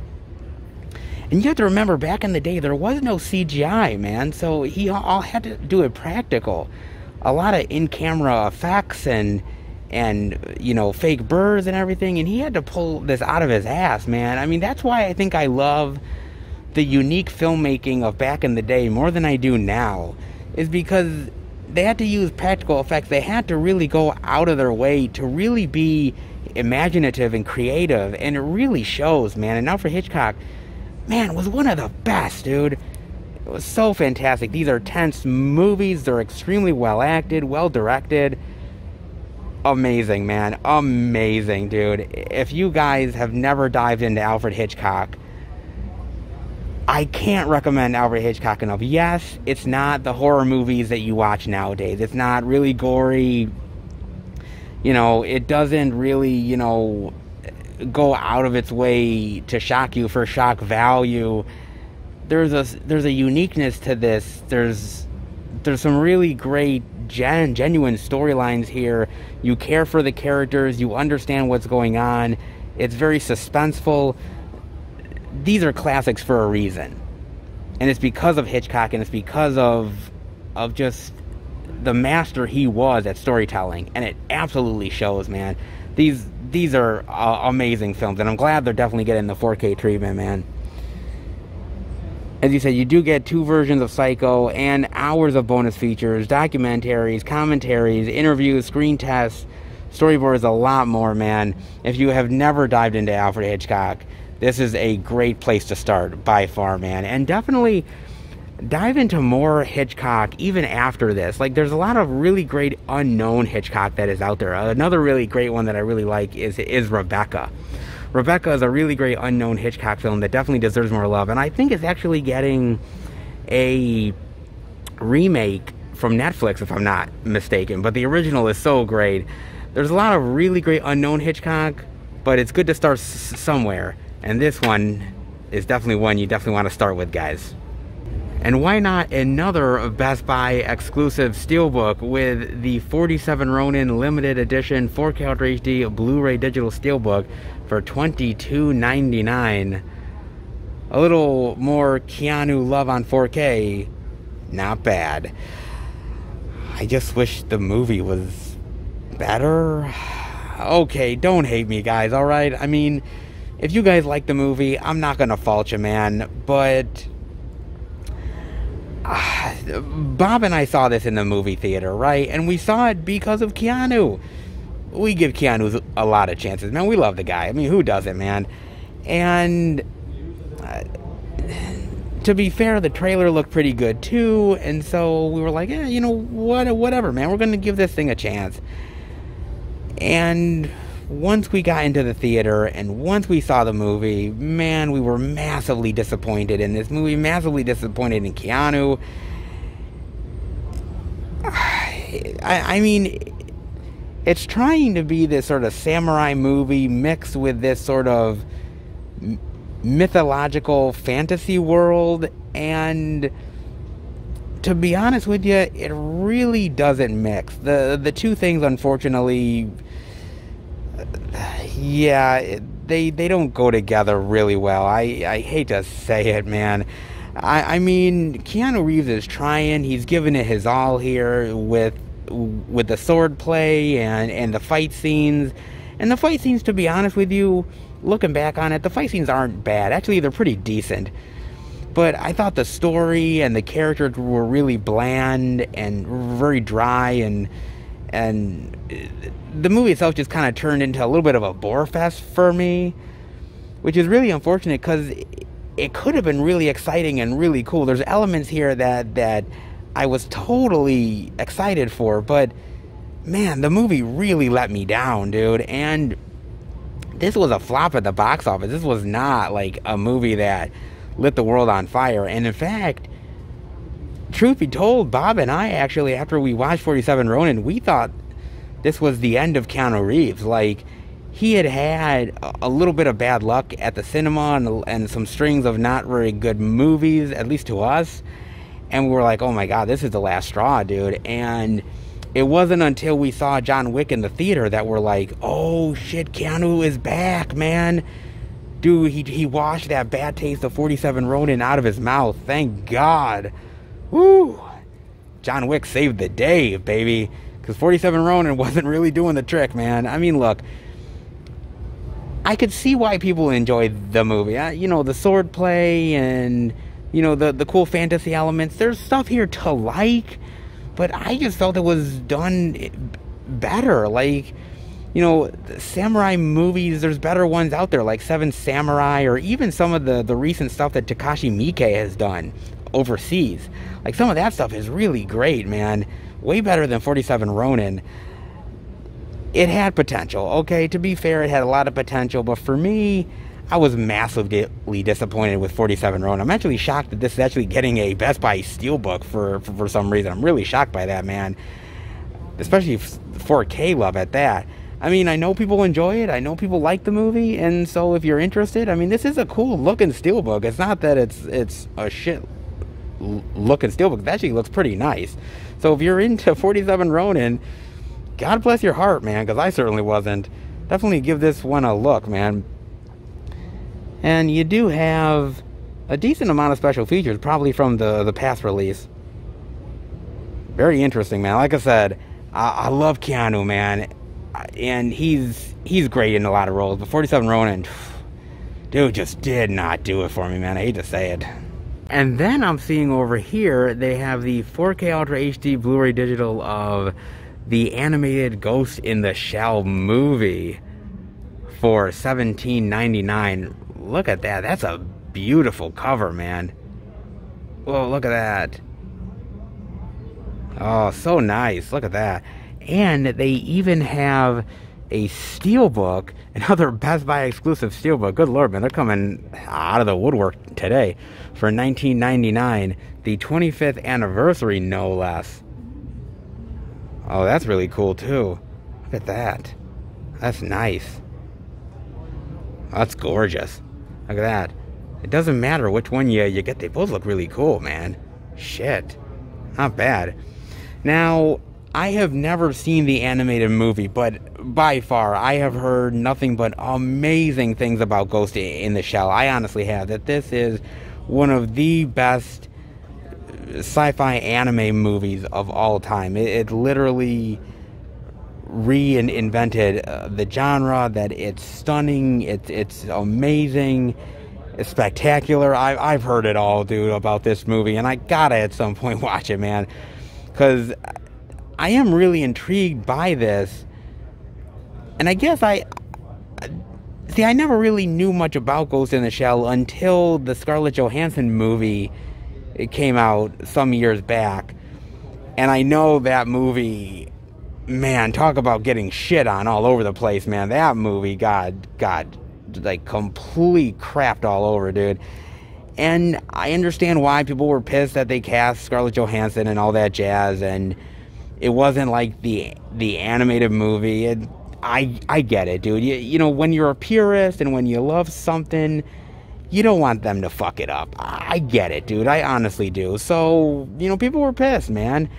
And you have to remember, back in the day, there was no CGI, man. So he all had to do it practical. A lot of in-camera effects and you know, fake birds and everything. And he had to pull this out of his ass, man. I mean, that's why I think I love the unique filmmaking of back in the day more than I do now. Is because they had to use practical effects. They had to really go out of their way to really be imaginative and creative. And it really shows, man. And Alfred Hitchcock, man, was one of the best, dude. It was so fantastic. These are tense movies. They're extremely well acted, well directed. Amazing, man. Amazing, dude. If you guys have never dived into Alfred Hitchcock, I can't recommend Alfred Hitchcock enough. Yes, it's not the horror movies that you watch nowadays. It's not really gory. You know, it doesn't really, you know, go out of its way to shock you for shock value. There's a uniqueness to this. There's some really great genuine storylines here. You care for the characters, you understand what's going on. It's very suspenseful. These are classics for a reason. And it's because of Hitchcock, and it's because of just the master he was at storytelling. And it absolutely shows, man. These are amazing films, and I'm glad they're definitely getting the 4K treatment, man. As you said, you do get 2 versions of Psycho and hours of bonus features, documentaries, commentaries, interviews, screen tests, storyboards, a lot more, man. If you have never dived into Alfred Hitchcock, this is a great place to start, by far, man. And definitely dive into more Hitchcock even after this. Like, there's a lot of really great unknown Hitchcock that is out there. Another really great one that I really like is Rebecca. Rebecca is a really great unknown Hitchcock film that definitely deserves more love. And I think it's actually getting a remake from Netflix, if I'm not mistaken. But the original is so great. There's a lot of really great unknown Hitchcock, but it's good to start somewhere. And this one is definitely one you definitely want to start with, guys. And why not another Best Buy exclusive steelbook with the 47 Ronin limited edition 4K Ultra HD Blu-ray digital steelbook for $22.99. A little more Keanu love on 4K, not bad. I just wish the movie was better. Okay, don't hate me, guys, alright? I mean, if you guys like the movie, I'm not gonna fault you, man, but Bob and I saw this in the movie theater, right? And we saw it because of Keanu. We give Keanu a lot of chances, man. We love the guy. I mean, who doesn't, man? And to be fair, the trailer looked pretty good too, and so we were like, yeah, you know, whatever, man. We're gonna give this thing a chance. And once we got into the theater and once we saw the movie, man, we were massively disappointed in this movie, massively disappointed in Keanu. I mean, it's trying to be this sort of samurai movie mixed with this sort of mythological fantasy world, and to be honest with you, it really doesn't mix. The two things, unfortunately, yeah, they don't go together really well. I hate to say it, man. I mean, Keanu Reeves is trying. He's giving it his all here with the sword play and the fight scenes. And the fight scenes, to be honest with you, looking back on it, the fight scenes aren't bad. Actually, they're pretty decent. But I thought the story and the characters were really bland and very dry, and the movie itself just kind of turned into a little bit of a bore fest for me, which is really unfortunate because it could have been really exciting and really cool. There's elements here that I was totally excited for, but man, the movie really let me down, dude. And this was a flop at the box office. This was not like a movie that lit the world on fire. And in fact, truth be told, Bob and I actually, after we watched 47 Ronin, we thought this was the end of Keanu Reeves. Like, he had a little bit of bad luck at the cinema and some strings of not very good movies, at least to us. And we were like, oh my God, this is the last straw, dude. And it wasn't until we saw John Wick in the theater that we're like, oh shit, Keanu is back, man. Dude, he washed that bad taste of 47 Ronin out of his mouth. Thank God. Woo. John Wick saved the day, baby. Because 47 Ronin wasn't really doing the trick, man. I mean, look, I could see why people enjoyed the movie. You know, the sword play and, you know, the cool fantasy elements. There's stuff here to like, but I just felt it was done better. Like, you know, samurai movies, there's better ones out there, like Seven Samurai, or even some of the recent stuff that Takashi Miike has done overseas. Like, some of that stuff is really great, man. Way better than 47 Ronin. It had potential, okay? To be fair, it had a lot of potential, but for me, I was massively disappointed with 47 Ronin. I'm actually shocked that this is actually getting a Best Buy Steelbook for some reason. I'm really shocked by that, man. Especially 4K love at that. I mean, I know people enjoy it. I know people like the movie. And so if you're interested, I mean, this is a cool looking Steelbook. It's not that it's a shit looking Steelbook. It actually looks pretty nice. So if you're into 47 Ronin, God bless your heart, man, because I certainly wasn't. Definitely give this one a look, man. And you do have a decent amount of special features, probably from the past release. Very interesting, man. Like I said, I love Keanu, man. And he's great in a lot of roles. But 47 Ronin, dude, just did not do it for me, man. I hate to say it. And then I'm seeing over here, they have the 4K Ultra HD Blu-ray digital of the animated Ghost in the Shell movie for $17.99. Look at that. That's a beautiful cover, man. Whoa, look at that. Oh, so nice. Look at that. And they even have a steelbook, another Best Buy exclusive steelbook. Good Lord, man, they're coming out of the woodwork today for $19.99. The 25th anniversary, no less. Oh, that's really cool, too. Look at that. That's nice. That's gorgeous. Look at that. It doesn't matter which one you get. They both look really cool, man. Shit. Not bad. Now, I have never seen the animated movie, but by far, I have heard nothing but amazing things about Ghost in the Shell. I honestly have. That this is one of the best sci-fi anime movies of all time. It literally reinvented the genre. That it's stunning, it's amazing, it's spectacular. I've heard it all, dude, about this movie, and I gotta at some point watch it, man, because I am really intrigued by this. And I guess I never really knew much about Ghost in the Shell until the Scarlett Johansson movie. It came out some years back, and I know that movie, man, talk about getting shit on all over the place, man. That movie got like complete crapped all over, dude. And I understand why people were pissed that they cast Scarlett Johansson and all that jazz, and it wasn't like the animated movie. I get it, dude. You know, when you're a purist and when you love something, you don't want them to fuck it up. I get it, dude. I honestly do. So, you know, people were pissed, man.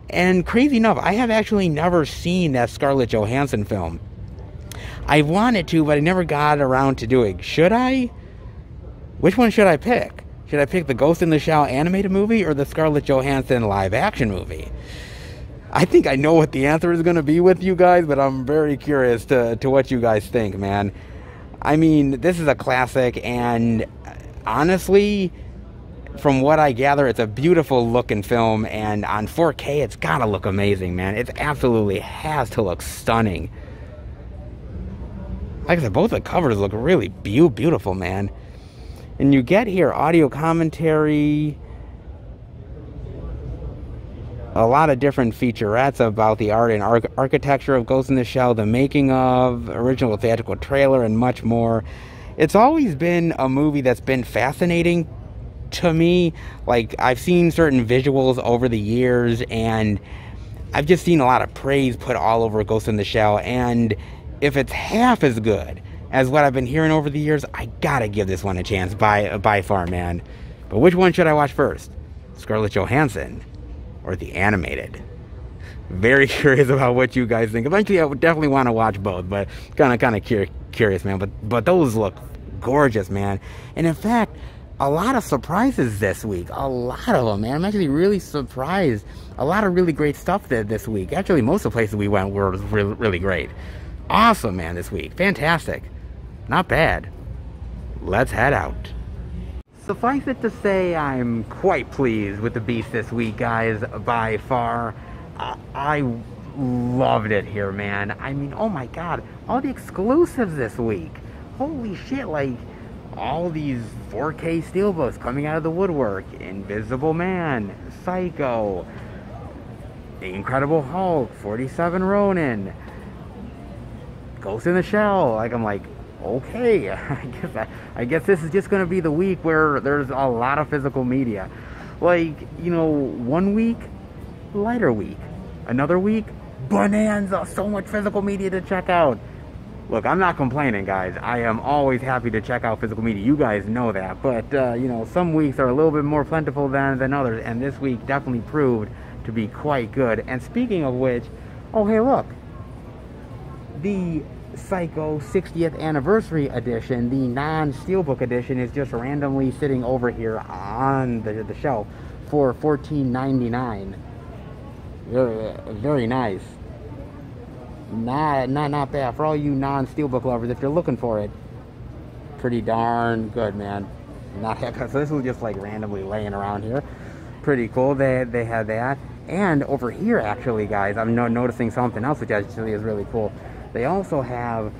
And crazy enough, I have actually never seen that Scarlett Johansson film. I wanted to, but I never got around to doing. Should I? Which one should I pick? Should I pick the Ghost in the Shell animated movie or the Scarlett Johansson live action movie? I think I know what the answer is going to be with you guys, but I'm very curious to what you guys think, man. I mean, this is a classic, and honestly, from what I gather, it's a beautiful looking film, and on 4K, it's gotta look amazing, man. It absolutely has to look stunning. Like I said, both the covers look really beautiful, man. And you get here audio commentary, a lot of different featurettes about the art and architecture of Ghost in the Shell, the making of, original theatrical trailer, and much more. It's always been a movie that's been fascinating to me. Like, I've seen certain visuals over the years, and I've just seen a lot of praise put all over Ghost in the Shell, and if it's half as good as what I've been hearing over the years, I gotta give this one a chance by far, man. But which one should I watch first? Scarlett Johansson or the animated? Very curious about what you guys think. Eventually, I would definitely want to watch both, but kind of curious, man. But those look gorgeous, man. And in fact, a lot of surprises this week. A lot of them, man. I'm actually really surprised. A lot of really great stuff this week. Actually, most of the places we went were really great. Awesome, man, this week. Fantastic. Not bad. Let's head out. Suffice it to say, I'm quite pleased with the Beast this week, guys, by far. I loved it here, man. I mean, oh my god, all the exclusives this week. Holy shit, like, all these 4K steelbooks coming out of the woodwork. Invisible Man, Psycho, The Incredible Hulk, 47 Ronin, Ghost in the Shell. Like, I'm like, okay, I guess this is just gonna be the week where there's a lot of physical media. Like, you know, one week, lighter week. Another week, bonanza, so much physical media to check out. Look, I'm not complaining, guys. I am always happy to check out physical media. You guys know that. But, you know, some weeks are a little bit more plentiful than others, and this week definitely proved to be quite good. And speaking of which, oh, hey, look. The Psycho 60th Anniversary Edition, the non-steelbook edition, is just randomly sitting over here on the shelf for $14.99. Very nice. Not bad. For all you non-steelbook lovers, if you're looking for it, pretty darn good, man. Not happy. So this was just like randomly laying around here. Pretty cool. They had that. And over here, actually, guys, I'm noticing something else, which actually is really cool. They also have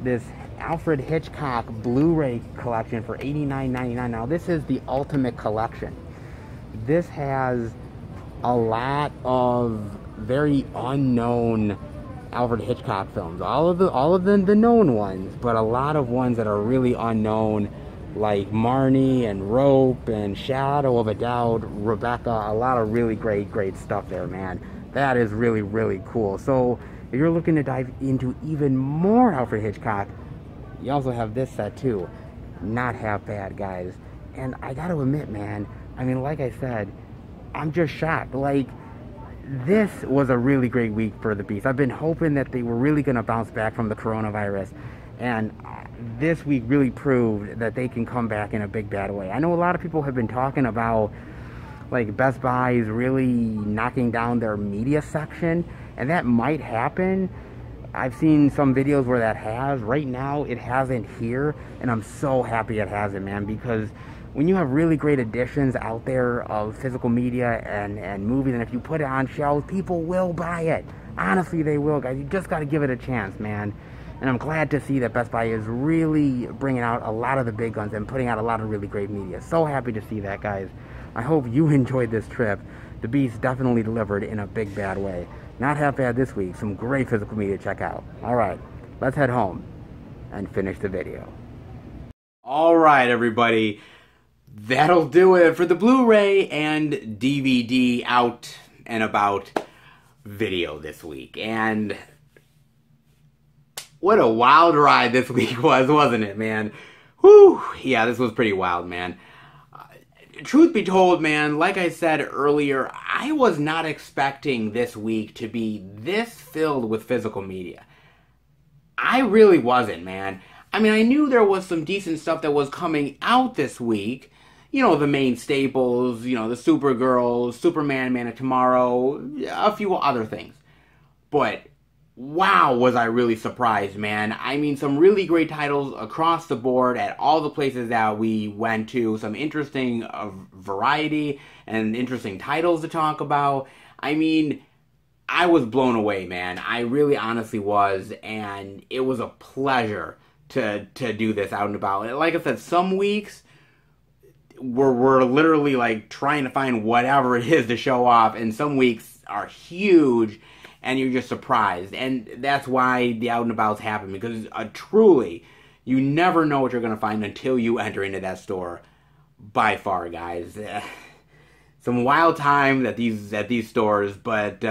this Alfred Hitchcock Blu-ray collection for $89.99. Now, this is the ultimate collection. This has a lot of very unknown Alfred Hitchcock films. All of the known ones, but a lot of ones that are really unknown, like Marnie and Rope and Shadow of a Doubt, Rebecca. A lot of really great stuff there, man. That is really cool. So if you're looking to dive into even more Alfred Hitchcock, you also have this set too. Not half bad, guys. And I gotta admit, man, I mean, like I said, I'm just shocked. Like, this was a really great week for the Beast. I've been hoping that they were really gonna bounce back from the coronavirus, and this week really proved that they can come back in a big bad way. I know a lot of people have been talking about, like, Best Buy is really knocking down their media section, and that might happen. I've seen some videos where that has. Right now, it hasn't here, and I'm so happy it hasn't, man, because when you have really great editions out there of physical media and movies, and if you put it on shelves, people will buy it. Honestly, they will, guys. You just got to give it a chance, man. And I'm glad to see that Best Buy is really bringing out a lot of the big guns and putting out a lot of really great media. So happy to see that, guys. I hope you enjoyed this trip. The Beast definitely delivered in a big bad way. Not half bad this week. Some great physical media to check out. Alright, let's head home and finish the video. Alright, everybody. That'll do it for the Blu-ray and DVD out and about. video this week. And what a wild ride this week was, wasn't it, man? Whew, yeah, this was pretty wild, man. Truth be told, man, like I said earlier, I was not expecting this week to be this filled with physical media. I really wasn't, man. I mean, I knew there was some decent stuff that was coming out this week. You know, the main staples, you know, the Supergirl, Superman, Man of Tomorrow, a few other things. But wow, was I really surprised, man. I mean, some really great titles across the board at all the places that we went to. Some interesting variety and interesting titles to talk about. I mean, I was blown away, man. I really honestly was, and it was a pleasure to do this out and about. Like I said, some weeks we're literally like trying to find whatever it is to show off, and some weeks are huge and you're just surprised. And that's why the out and abouts happen, because truly, you never know what you're going to find until you enter into that store. By far, guys. Some wild times at these stores, but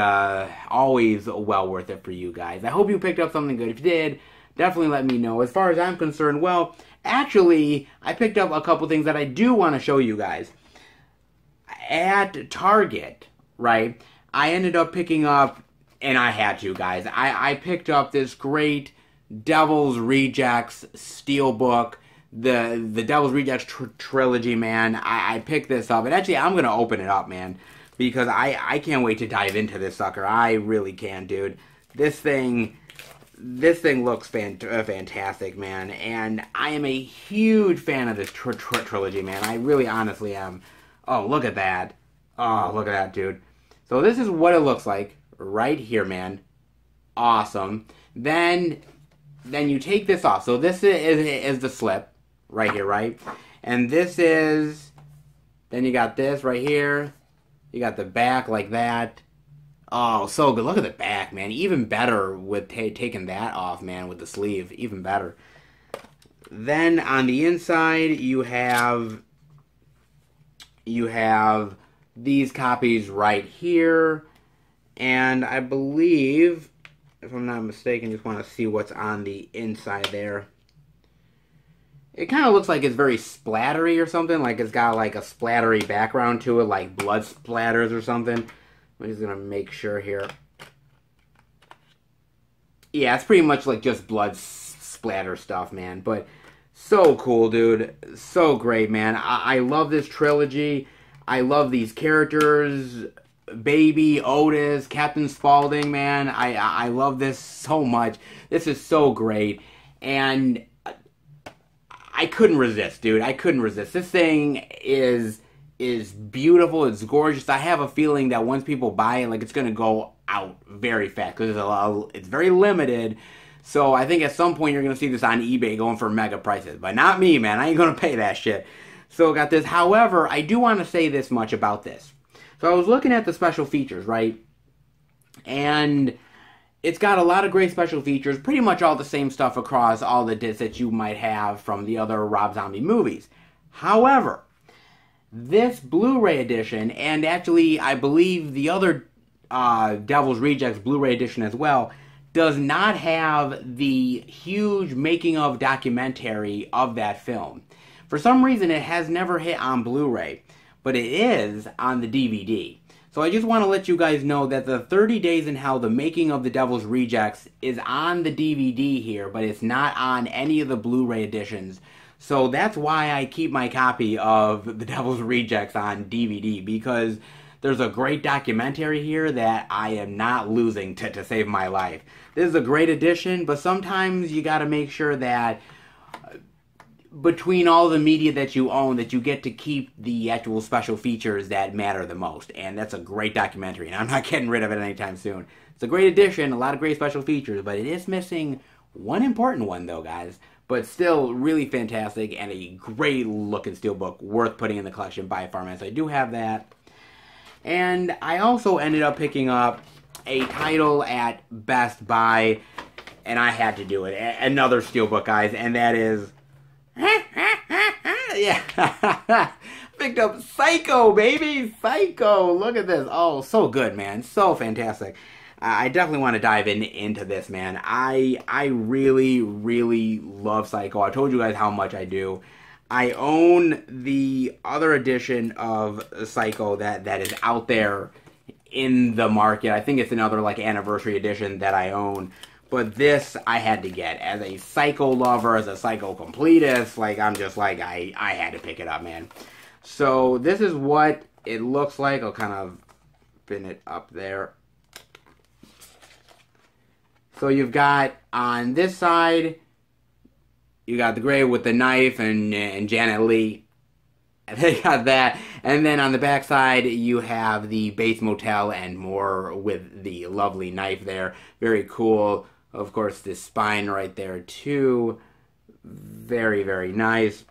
always well worth it for you guys. I hope you picked up something good. If you did, definitely let me know. As far as I'm concerned, well, actually, I picked up a couple things that I do want to show you guys. At Target, right, I ended up picking up, and I had to, guys, I picked up this great Devil's Rejects Steelbook, the Devil's Rejects trilogy, man. I picked this up, and actually, I'm going to open it up, man, because I can't wait to dive into this sucker. I really can, dude. This thing looks fantastic, man, and I am a huge fan of this trilogy, man. I really honestly am. Oh, look at that. Oh, look at that, dude. So this is what it looks like right here, man. Awesome. Then you take this off. So this is the slip right here, right? And this is, then you got this right here. You got the back like that. Oh, so good. Look at the back, man. Even better with taking that off, man, with the sleeve. Even better. Then on the inside, you have these copies right here. And I believe, if I'm not mistaken, just want to see what's on the inside there. It kind of looks like it's very splattery or something. Like it's got like a splattery background to it, like blood splatters or something. I'm just going to make sure here. Yeah, it's pretty much like just blood splatter stuff, man. But so cool, dude. So great, man. I love this trilogy. I love these characters. Baby, Otis, Captain Spaulding, man. I love this so much. This is so great. And I couldn't resist, dude. I couldn't resist. This thing is beautiful. It's gorgeous. I have a feeling that once people buy it, like, it's going to go out very fast because it's very limited. So I think at some point you're going to see this on eBay going for mega prices. But not me, man. I ain't going to pay that shit. So got this. However, I do want to say this much about this. So I was looking at the special features, right? And it's got a lot of great special features. Pretty much all the same stuff across all the discs that you might have from the other Rob Zombie movies. However, this Blu-ray edition, and actually I believe the other Devil's Rejects Blu-ray edition as well, does not have the huge making-of documentary of that film. For some reason, it has never hit on Blu-ray, but it is on the DVD. So I just want to let you guys know that the 30 Days in Hell, the making of the Devil's Rejects, is on the DVD here, but it's not on any of the Blu-ray editions. So that's why I keep my copy of the Devil's Rejects on DVD, because there's a great documentary here that I am not losing to save my life. This is a great edition, but sometimes you got to make sure that between all the media that you own, that you get to keep the actual special features that matter the most. And that's a great documentary, and I'm not getting rid of it anytime soon. It's a great edition, a lot of great special features, but it is missing one important one, though, guys. But still really fantastic and a great looking steelbook, worth putting in the collection by far, man. So I do have that. And I also ended up picking up a title at Best Buy, and I had to do it. Another steelbook, guys, and that is... yeah, picked up Psycho, baby. Psycho. Look at this. Oh, so good, man. So fantastic. I definitely want to dive into this, man. I really, really love Psycho. I told you guys how much I do. I own the other edition of Psycho that is out there in the market. I think it's another like anniversary edition that I own. But this I had to get. As a Psycho lover, as a Psycho completist, like I'm just like I had to pick it up, man. So this is what it looks like. I'll kind of pin it up there. So you've got on this side, you got the gray with the knife and Janet Leigh. And they got that. And then on the back side, you have the Bates Motel and more with the lovely knife there. Very cool. Of course, this spine right there too. Very, very nice.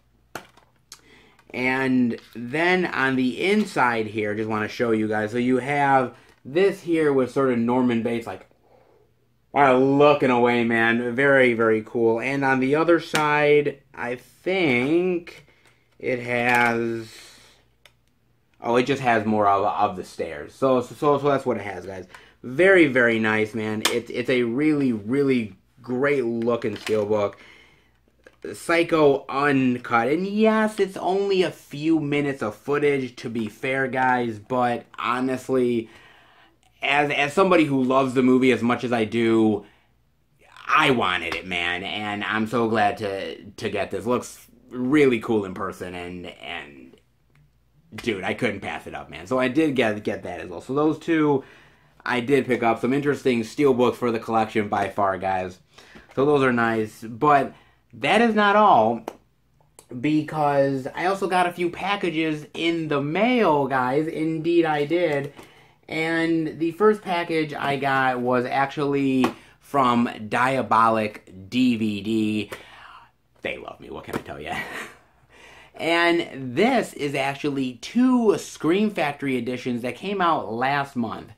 And then on the inside here, just want to show you guys. So you have this here with sort of Norman Bates, like, wow, looking away, man. Very, very cool. And on the other side, I think it has... Oh, it just has more of the stairs. So that's what it has, guys. Very, very nice, man. It's a really, really great looking steelbook. Psycho uncut. And yes, it's only a few minutes of footage, to be fair, guys. But honestly, as somebody who loves the movie as much as I do, I wanted it, man. And I'm so glad to get this. Looks really cool in person. And dude, I couldn't pass it up, man. So I did get that as well. So those two I did pick up. Some interesting steelbooks for the collection by far, guys. So those are nice. But that is not all, because I also got a few packages in the mail, guys. Indeed, I did. And the first package I got was actually from Diabolic DVD. They love me, what can I tell you? And this is actually 2 Scream Factory editions that came out last month.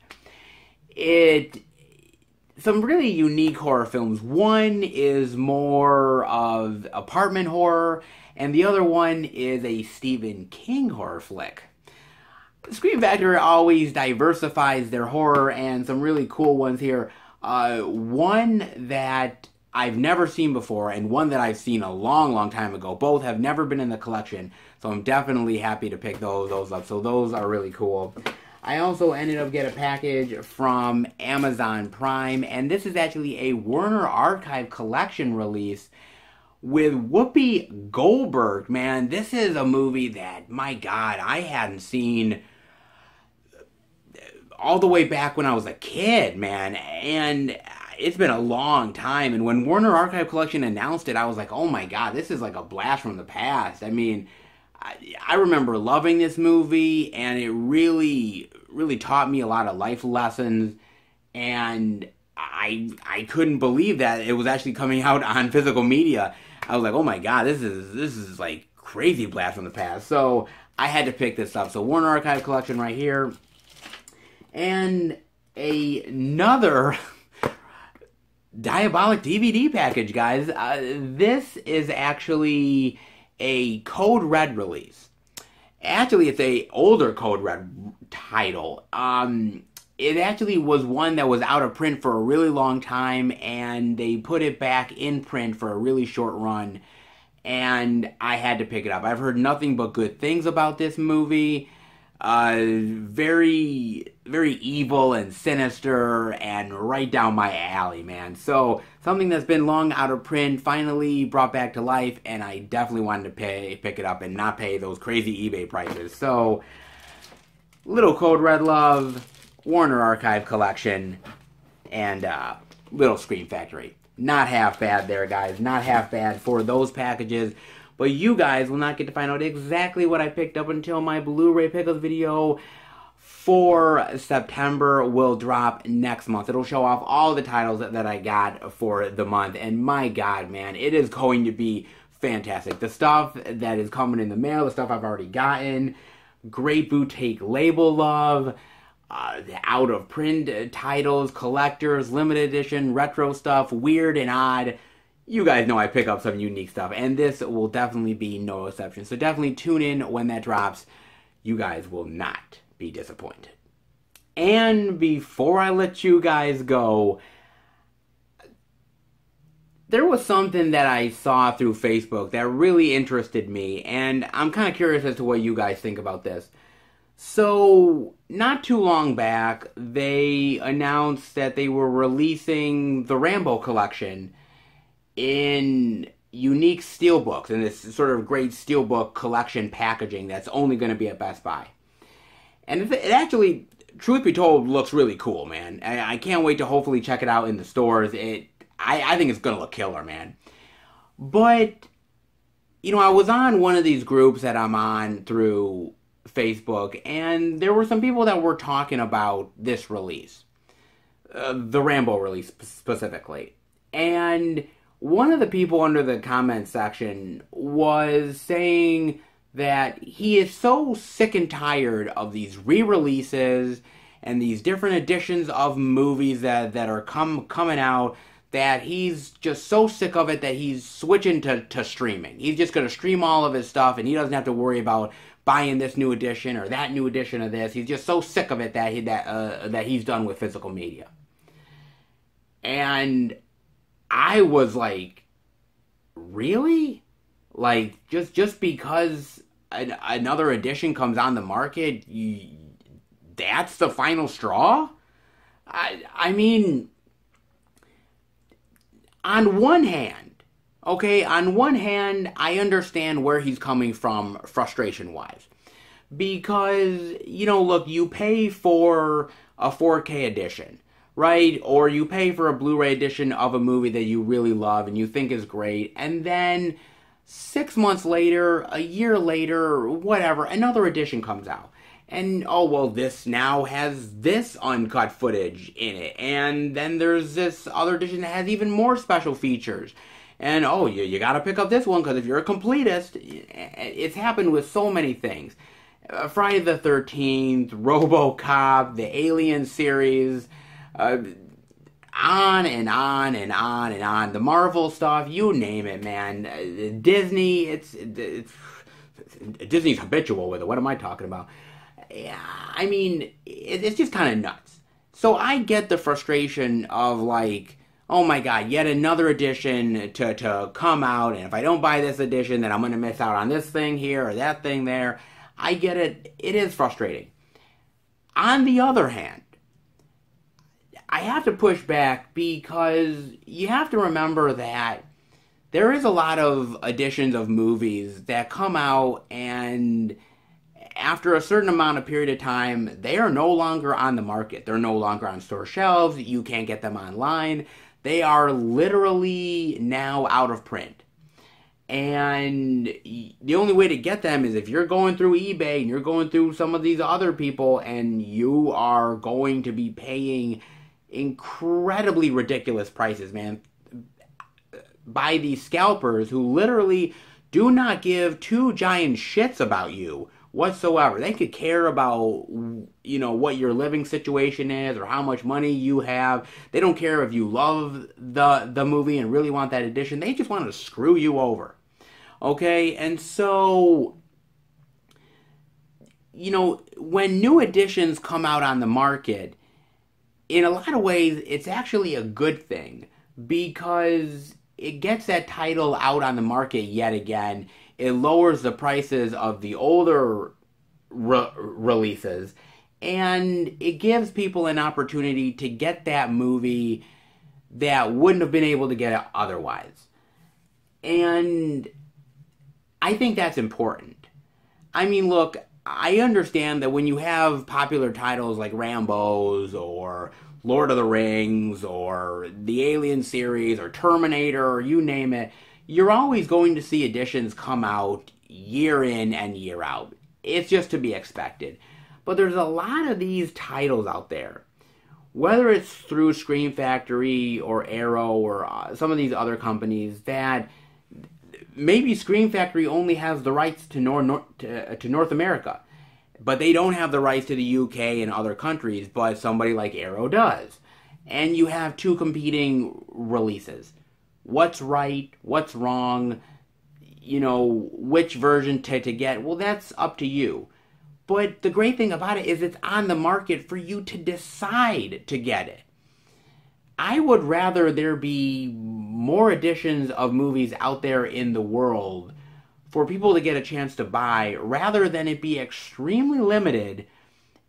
Some really unique horror films. One is more of apartment horror, and the other one is a Stephen King horror flick. Scream Factory always diversifies their horror, and some really cool ones here. One that I've never seen before, and one that I've seen a long, long time ago. Both have never been in the collection, so I'm definitely happy to pick those up. So those are really cool. I also ended up getting a package from Amazon Prime, and this is actually a Warner Archive collection release with Whoopi Goldberg. Man, this is a movie that, my God, I hadn't seen all the way back when I was a kid, man. And it's been a long time. And when Warner Archive Collection announced it, I was like, oh my God, this is like a blast from the past. I mean, I remember loving this movie, and it really, really taught me a lot of life lessons. And I couldn't believe that it was actually coming out on physical media. I was like, oh my God, this is like crazy blast from the past. So I had to pick this up. So Warner Archive Collection right here. And another Diabolic DVD package, guys. This is actually a Code Red release. Actually, it's a older Code Red title. It actually was one that was out of print for a really long time, and they put it back in print for a really short run, and I had to pick it up. I've heard nothing but good things about this movie. Very, very evil and sinister and right down my alley, man. So, something that's been long out of print finally brought back to life, and I definitely wanted to pick it up and not pay those crazy eBay prices. So, little Code Red love, Warner Archive Collection, and little Scream Factory. Not half bad there, guys. Not half bad for those packages. But you guys will not get to find out exactly what I picked up until my Blu-ray pickles video for September will drop next month. It'll show off all the titles that I got for the month. And my God, man, it is going to be fantastic. The stuff that is coming in the mail, the stuff I've already gotten, great boutique label love, the out-of-print titles, collectors, limited edition, retro stuff, weird and odd. You guys know I pick up some unique stuff, and this will definitely be no exception. So definitely tune in when that drops. You guys will not be disappointed. And before I let you guys go, there was something that I saw through Facebook that really interested me, and I'm kind of curious as to what you guys think about this. So, not too long back, they announced that they were releasing the Rambo collection in unique steelbooks, in this sort of great steelbook collection packaging that's only going to be at Best Buy. And it actually, truth be told, looks really cool, man. I can't wait to hopefully check it out in the stores. I think it's going to look killer, man. But, you know, I was on one of these groups that I'm on through Facebook, and there were some people that were talking about this release. The Rambo release specifically. And one of the people under the comment section was saying that he is so sick and tired of these re-releases and these different editions of movies that are coming out, that he's just so sick of it that he's switching to streaming. He's just going to stream all of his stuff, and he doesn't have to worry about buying this new edition or that new edition of this. He's just so sick of it that he's done with physical media. And I was like, really? Like, just because another edition comes on the market, that's the final straw? I mean, on one hand, I understand where he's coming from frustration-wise. Because, you know, look, you pay for a 4K edition, right? Or you pay for a Blu-ray edition of a movie that you really love and you think is great, and then 6 months later, a year later, whatever, another edition comes out. And, oh, well, this now has this uncut footage in it. And then there's this other edition that has even more special features. And, oh, you gotta pick up this one, because if you're a completist, it's happened with so many things. Friday the 13th, RoboCop, the Alien series, on and on and on and on. The Marvel stuff, you name it, man. Disney, it's Disney's habitual with it. What am I talking about? I mean, it's just kind of nuts. So I get the frustration of, like, oh my god, yet another edition to come out, and if I don't buy this edition, then I'm going to miss out on this thing here or that thing there. I get it. It is frustrating. On the other hand, I have to push back, because you have to remember that there is a lot of editions of movies that come out, and after a certain amount of period of time, they are no longer on the market. They're no longer on store shelves. You can't get them online. They are literally now out of print. And the only way to get them is if you're going through eBay and you're going through some of these other people, and you are going to be paying incredibly ridiculous prices, man, by these scalpers who literally do not give two giant shits about you whatsoever. They could care about, you know, what your living situation is or how much money you have. They don't care if you love the movie and really want that edition. They just want to screw you over. Okay? And so, you know, when new editions come out on the market, in a lot of ways, it's actually a good thing, because it gets that title out on the market yet again. It lowers the prices of the older releases, and it gives people an opportunity to get that movie that wouldn't have been able to get it otherwise. And I think that's important. I mean, look, I understand that when you have popular titles like Rambo's or Lord of the Rings or the Alien series or Terminator or you name it, you're always going to see editions come out year in and year out. It's just to be expected. But there's a lot of these titles out there, whether it's through Scream Factory or Arrow or some of these other companies, that maybe Scream Factory only has the rights to North America, but they don't have the rights to the UK and other countries, but somebody like Arrow does. And you have two competing releases. What's right? What's wrong? You know, which version to get? Well, that's up to you. But the great thing about it is it's on the market for you to decide to get it. I would rather there be more editions of movies out there in the world for people to get a chance to buy, rather than it be extremely limited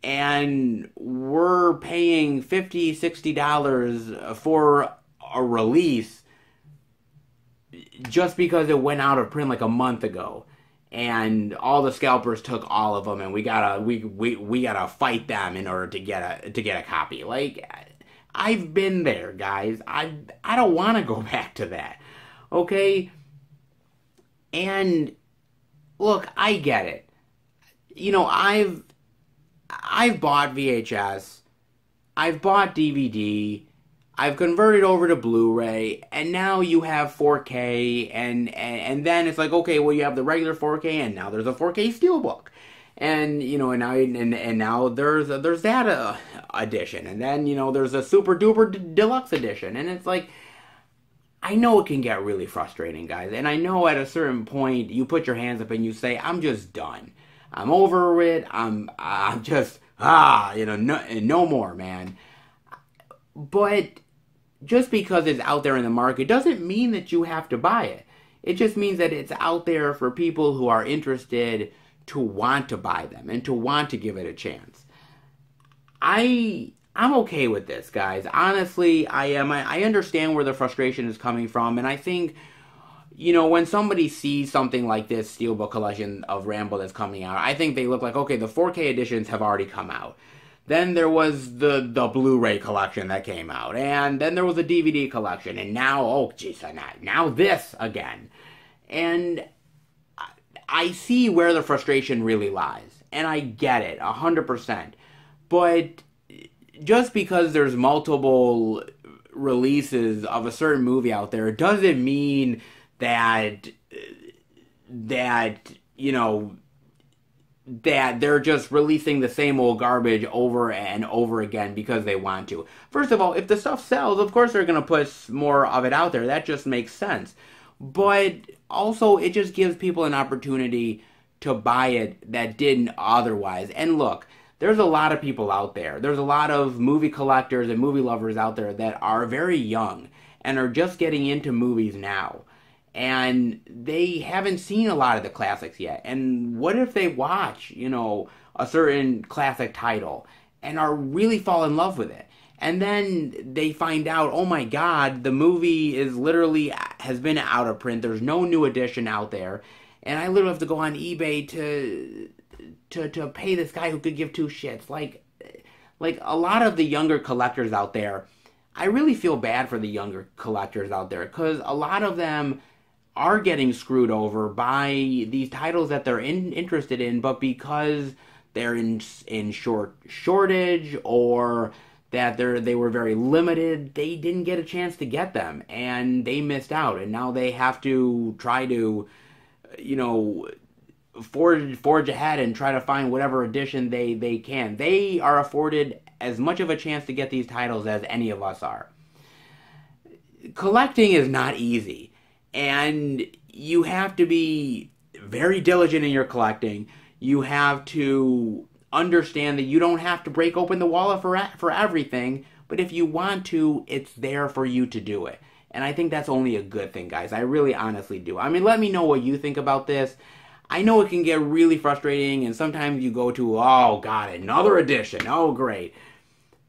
and we're paying $50, $60 for a release just because it went out of print like a month ago. And all the scalpers took all of them, and we gotta fight them in order to get a copy. Like, I've been there, guys. I don't want to go back to that. Okay? And look, I get it. You know, I've bought VHS, I've bought DVD, I've converted over to Blu-ray, and now you have 4K, and then it's like, okay, well, you have the regular 4K, and now there's a 4K Steelbook. And, you know, and now there's that edition, and then, you know, there's a super duper deluxe edition, and it's like, I know it can get really frustrating, guys, and I know at a certain point you put your hands up and you say, I'm just done. I'm over it. I'm just, you know, no more, man. But just because it's out there in the market doesn't mean that you have to buy it. It just means that it's out there for people who are interested to want to buy them and to want to give it a chance. I'm okay with this, guys. Honestly, I am. I understand where the frustration is coming from, and I think, you know, when somebody sees something like this Steelbook collection of Rambo that's coming out, I think they look like, okay, the 4K editions have already come out. Then there was the Blu-ray collection that came out, and then there was a DVD collection, and now, oh, geez, now this again. And I see where the frustration really lies, and I get it, 100%. But just because there's multiple releases of a certain movie out there doesn't mean that you know, that they're just releasing the same old garbage over and over again because they want to. First of all, if the stuff sells, of course they're going to put more of it out there. That just makes sense. But also, it just gives people an opportunity to buy it that didn't otherwise. And look, there's a lot of people out there. There's a lot of movie collectors and movie lovers out there that are very young and are just getting into movies now. And they haven't seen a lot of the classics yet. And what if they watch, you know, a certain classic title and are really fall in love with it? And then they find out, oh my God, the movie is literally has been out of print. There's no new edition out there. And I literally have to go on eBay to pay this guy who could give two shits. Like a lot of the younger collectors out there, I really feel bad for the younger collectors out there, because a lot of them are getting screwed over by these titles that they're interested in, but because they're in shortage, or that they were very limited, they didn't get a chance to get them, and they missed out, and now they have to try to, you know, forge ahead and try to find whatever edition they can. They are afforded as much of a chance to get these titles as any of us are. Collecting is not easy. And you have to be very diligent in your collecting. You have to understand that you don't have to break open the wallet for everything. But if you want to, it's there for you to do it. And I think that's only a good thing, guys. I really honestly do. I mean, let me know what you think about this. I know it can get really frustrating. And sometimes you go to, oh, God, another edition. Oh, great.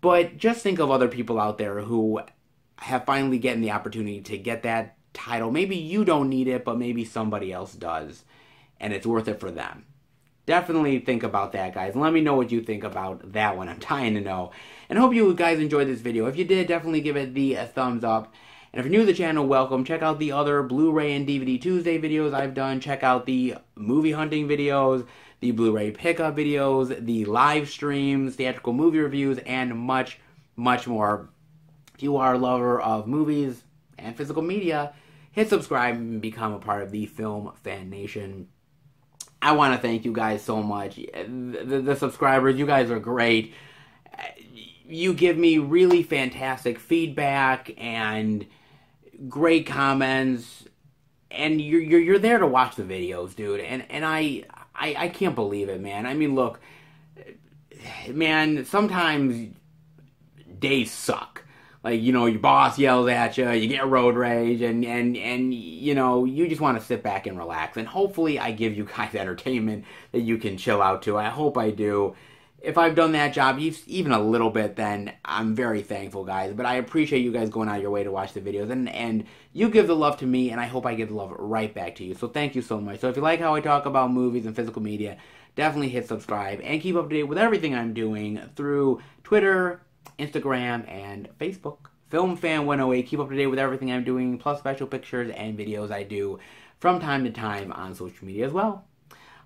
But just think of other people out there who have finally gotten the opportunity to get that title. Maybe you don't need it, but maybe somebody else does, and it's worth it for them. Definitely think about that, guys. Let me know what you think about that one. I'm dying to know. And I hope you guys enjoyed this video. If you did, definitely give it the thumbs up. And if you're new to the channel, welcome. Check out the other Blu-ray and DVD Tuesday videos I've done. Check out the movie hunting videos, the Blu-ray pickup videos, the live streams, theatrical movie reviews, and much, much more. If you are a lover of movies and physical media, hit subscribe and become a part of the Film Fan Nation. I want to thank you guys so much. The subscribers, you guys are great. You give me really fantastic feedback and great comments, and you're there to watch the videos, dude. And I can't believe it, man. I mean, look, man, sometimes days suck. Like, you know, your boss yells at you, you get road rage, and you know, you just want to sit back and relax. And hopefully I give you guys entertainment that you can chill out to. I hope I do. If I've done that job even a little bit, then I'm very thankful, guys. But I appreciate you guys going out of your way to watch the videos. And you give the love to me, and I hope I give the love right back to you. So thank you so much. So if you like how I talk about movies and physical media, definitely hit subscribe. And keep up to date with everything I'm doing through Twitter, Instagram, and Facebook. FilmFan108. Keep up to date with everything I'm doing, plus special pictures and videos I do from time to time on social media as well.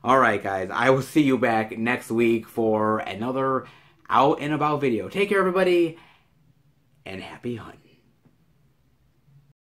Alright, guys, I will see you back next week for another out and about video. Take care, everybody, and happy hunting.